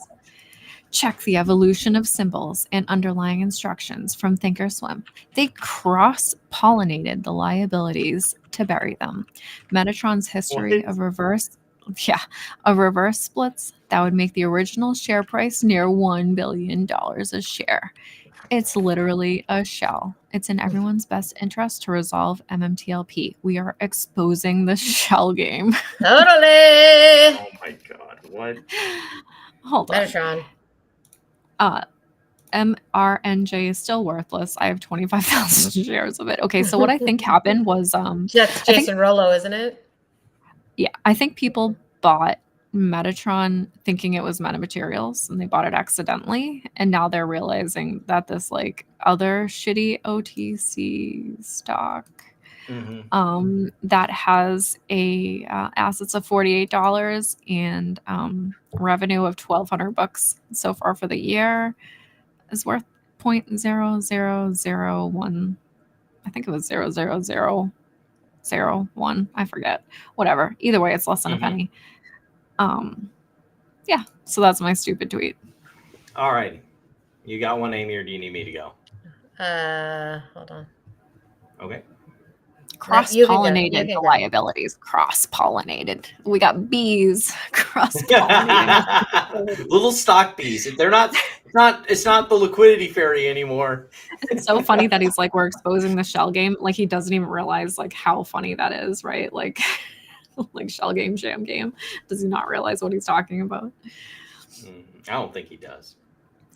D: Check the evolution of symbols and underlying instructions from Thinkorswim. They cross-pollinated the liabilities to bury them. Metatron's history of reverse splits that would make the original share price near $1 billion a share. It's literally a shell. It's in everyone's best interest to resolve MMTLP. We are exposing the shell game.
C: Totally.
B: Oh my God. What?
D: Hold on.
C: Metatron.
D: MRNJ is still worthless. I have 25,000 shares of it. Okay, so what I think happened was
C: that's Jason Rollo, isn't it?
D: Yeah, I think people bought Metatron thinking it was metamaterials, and they bought it accidentally, and now they're realizing that this other shitty OTC stock that has a assets of $48 and revenue of $1,200 so far for the year, is worth 0.0001. I think it was 0.0001. I forget. Whatever. Either way, it's less than a penny. Yeah. So that's my stupid tweet.
B: All right. You got one, Amy, or do you need me to go?
C: Hold on.
B: Okay.
D: Cross-pollinated the liabilities. Cross-pollinated. We got bees cross-pollinating.
B: Little stock bees. They're not. It's not the liquidity fairy anymore.
D: It's so funny that he's like, we're exposing the shell game. Like he doesn't even realize like how funny that is, right? Like, like shell game, sham game. Does he not realize what he's talking about?
B: I don't think he does.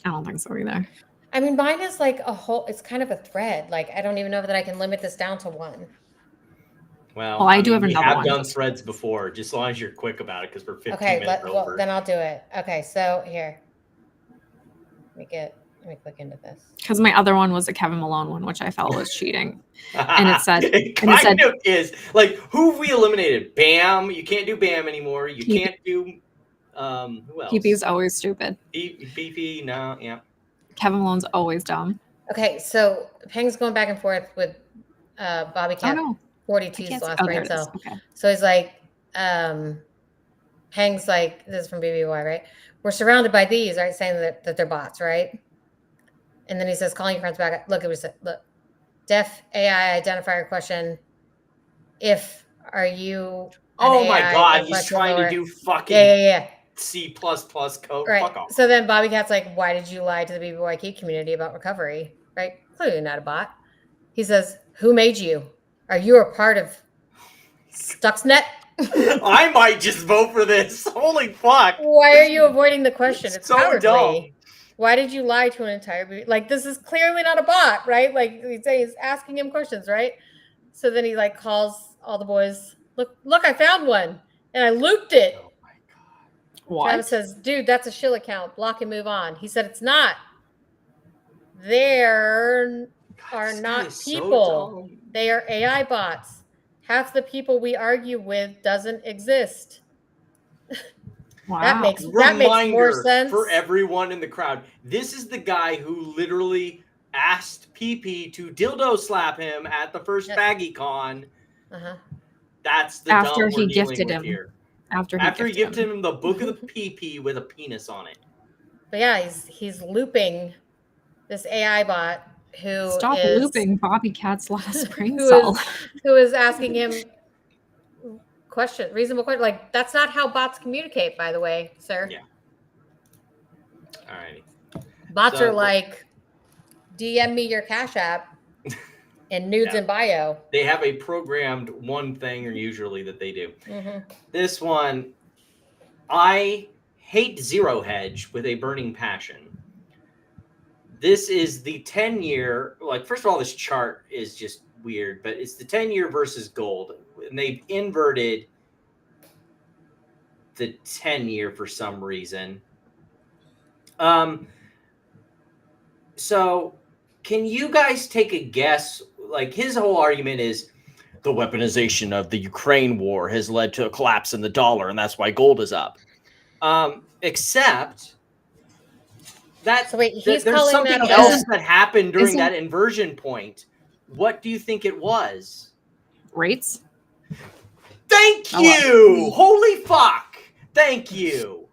D: I don't think so either.
C: I mean, mine is like a whole. It's kind of a thread. Like I don't even know that I can limit this down to one.
B: Well,
D: I do have another one.
B: We have done threads before, just as long as you're quick about it, because we're 15 minutes over.
C: Well, then I'll do it. Okay, so here. Let me click into this.
D: Because my other one was a Kevin Malone one, which I felt was cheating. And it said,
B: is like, who have we eliminated? Bam. You can't do Bam anymore. You can't do, who else?
D: PP's always stupid.
B: PP, no, yeah.
D: Kevin Malone's always dumb.
C: Okay, so Peng's going back and forth with Bobby Cat 42's last brain cell. Okay. So he's like, Peng's like, this is from BBY, right? We're surrounded by these, right? Saying that they're bots, right? And then he says, calling your friends back. Look, it was Def AI identifier question. If are you?
B: Oh my God, he's trying to do fucking C++ code.
C: Right.
B: Fuck off.
C: So then Bobby Cat's like, why did you lie to the BBYK community about recovery? Right? Clearly not a bot. He says, who made you? Are you a part of Stuxnet?
B: I might just vote for this. Holy fuck.
C: Why are you avoiding the question? It's
B: so
C: cowardly.
B: dumb.
C: Why did you lie to an entire like this is clearly not a bot, right? Like he's asking him questions, right? So then he like calls all the boys, look, I found one and I looped it.
B: Oh my God.
D: What?
C: Travis says, dude, that's a shill account. Block and move on. He said it's not. There are not people.
B: So
C: they are AI bots. Half the people we argue with doesn't exist.
D: Wow.
C: That makes more sense
B: for everyone in the crowd. This is the guy who literally asked PP to dildo slap him at the first Baggy Con. That's the
D: after
B: dumb
D: he
B: we're
D: gifted
B: with
D: him.
B: Here.
D: After he
B: gifted him the book of the PP with a penis on it.
C: But yeah, he's looping this AI bot who
D: Stop
C: is
D: looping Bobby Cat's last brain cell.
C: Who is asking him reasonable question. Like that's not how bots communicate, by the way, sir.
B: Yeah. All righty.
C: Bots are like, DM me your Cash App and nudes in bio.
B: They have a programmed one thing usually that they do. This one, I hate Zero Hedge with a burning passion. This is the 10-year, like, first of all, this chart is just weird, but it's the 10-year versus gold. And they've inverted the 10-year for some reason. So can you guys take a guess? Like, his whole argument is the weaponization of the Ukraine war has led to a collapse in the dollar, and that's why gold is up. Except that there's something else that happened during that inversion point. What do you think it was?
D: Rates?
B: Thank you! Holy fuck! Thank you!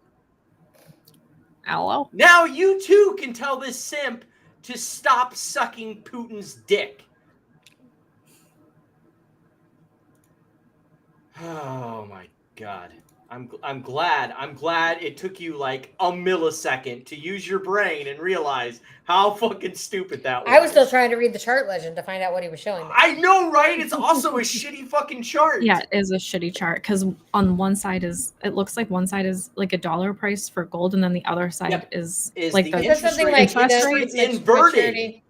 D: Hello?
B: Now you too can tell this simp to stop sucking Putin's dick. Oh my God. I'm glad it took you like a millisecond to use your brain and realize how fucking stupid that was.
C: I was still trying to read the chart legend to find out what he was showing me.
B: I know, right? It's also a shitty fucking chart.
D: Yeah, it is a shitty chart because on one side it looks like one side is like a dollar price for gold, and then the other side is like the
B: interest rate. Interest rate's inverted.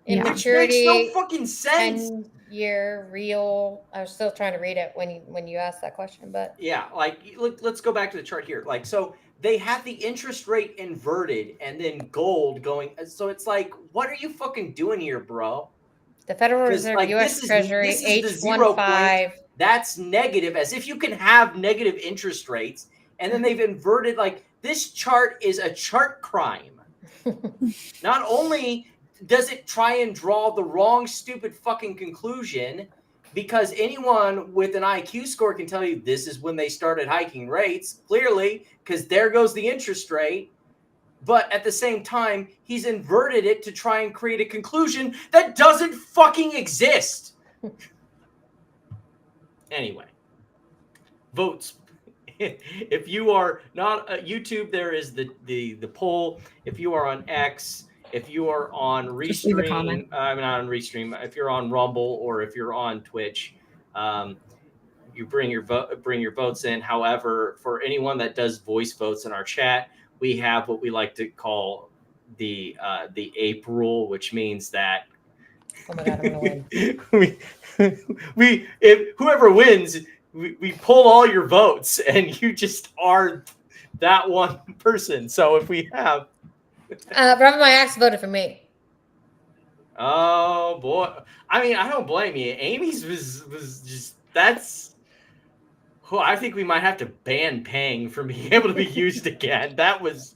C: Maturity,
B: makes no fucking sense.
C: 10-year real. I was still trying to read it when you asked that question, but
B: yeah, like let's go back to the chart here. Like, so they have the interest rate inverted and then gold going. So it's like, what are you fucking doing here, bro?
C: The Federal
B: 'Cause,
C: Reserve,
B: like,
C: U.S. Treasury,
B: this is the 0
C: H15.
B: point. That's negative, as if you can have negative interest rates, and then they've inverted. Like, this chart is a chart crime. Not only does it try and draw the wrong, stupid fucking conclusion, because anyone with an IQ score can tell you this is when they started hiking rates, clearly, because there goes the interest rate. But at the same time, he's inverted it to try and create a conclusion that doesn't fucking exist. Anyway, votes. If you are not YouTube, there is the poll. If you are on X, if you are on
D: Just leave a
B: Restream,
D: comment.
B: I'm not on Restream. If you're on Rumble or if you're on Twitch, you bring your votes in. However, for anyone that does voice votes in our chat, we have what we like to call the ape rule, which means that
C: Oh my God, I'm going to win.
B: if whoever wins, we pull all your votes, and you just are that one person. So if we have,
C: Robin, my ex voted for me.
B: oh boy, I mean, I don't blame you. Amy's was just that's. Oh, I think we might have to ban Pang from being able to be used again. That was,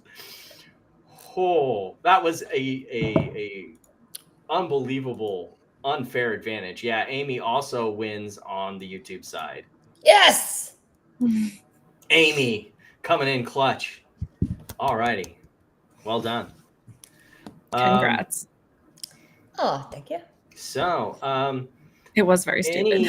B: that was a unbelievable, unfair advantage. Yeah, Amy also wins on the YouTube side.
C: Yes.
B: Amy coming in clutch. All righty. Well done.
D: Congrats.
C: Oh, thank you.
B: So,
D: It was very stupid.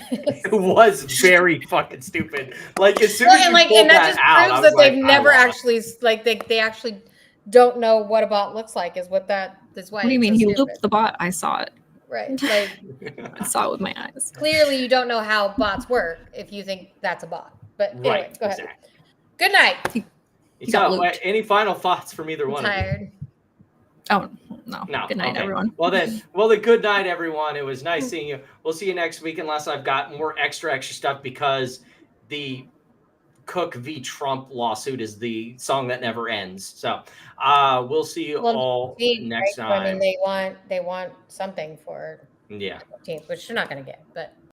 B: it was very fucking stupid. Like, as soon as you pulled
C: and that just
B: out,
C: proves
B: I
C: that
B: was
C: they've
B: like,
C: never
B: I lost.
C: actually they actually don't know what a bot looks like. Is what that's why.
D: What do you
C: it's
D: mean?
C: so
D: He
C: stupid.
D: looped the bot. I saw it.
C: Right. Like
D: I saw it with my eyes.
C: clearly you don't know how bots work if you think that's a bot. But anyway,
B: Right,
C: go ahead.
B: exactly.
C: Good night.
D: He got
B: So,
D: looped.
B: any final thoughts from either
C: I'm
B: one of you?
C: tired.
D: Oh no.
B: No.
D: Good night,
B: Okay.
D: everyone.
B: Well then, good night, everyone. It was nice seeing you. We'll see you next week, unless I've got more extra stuff, because the Cook v. Trump lawsuit is the song that never ends. So, we'll see you all next
C: right? I mean,
B: time.
C: they want something for
B: Yeah.
C: the 14th, which you're not going to get, but.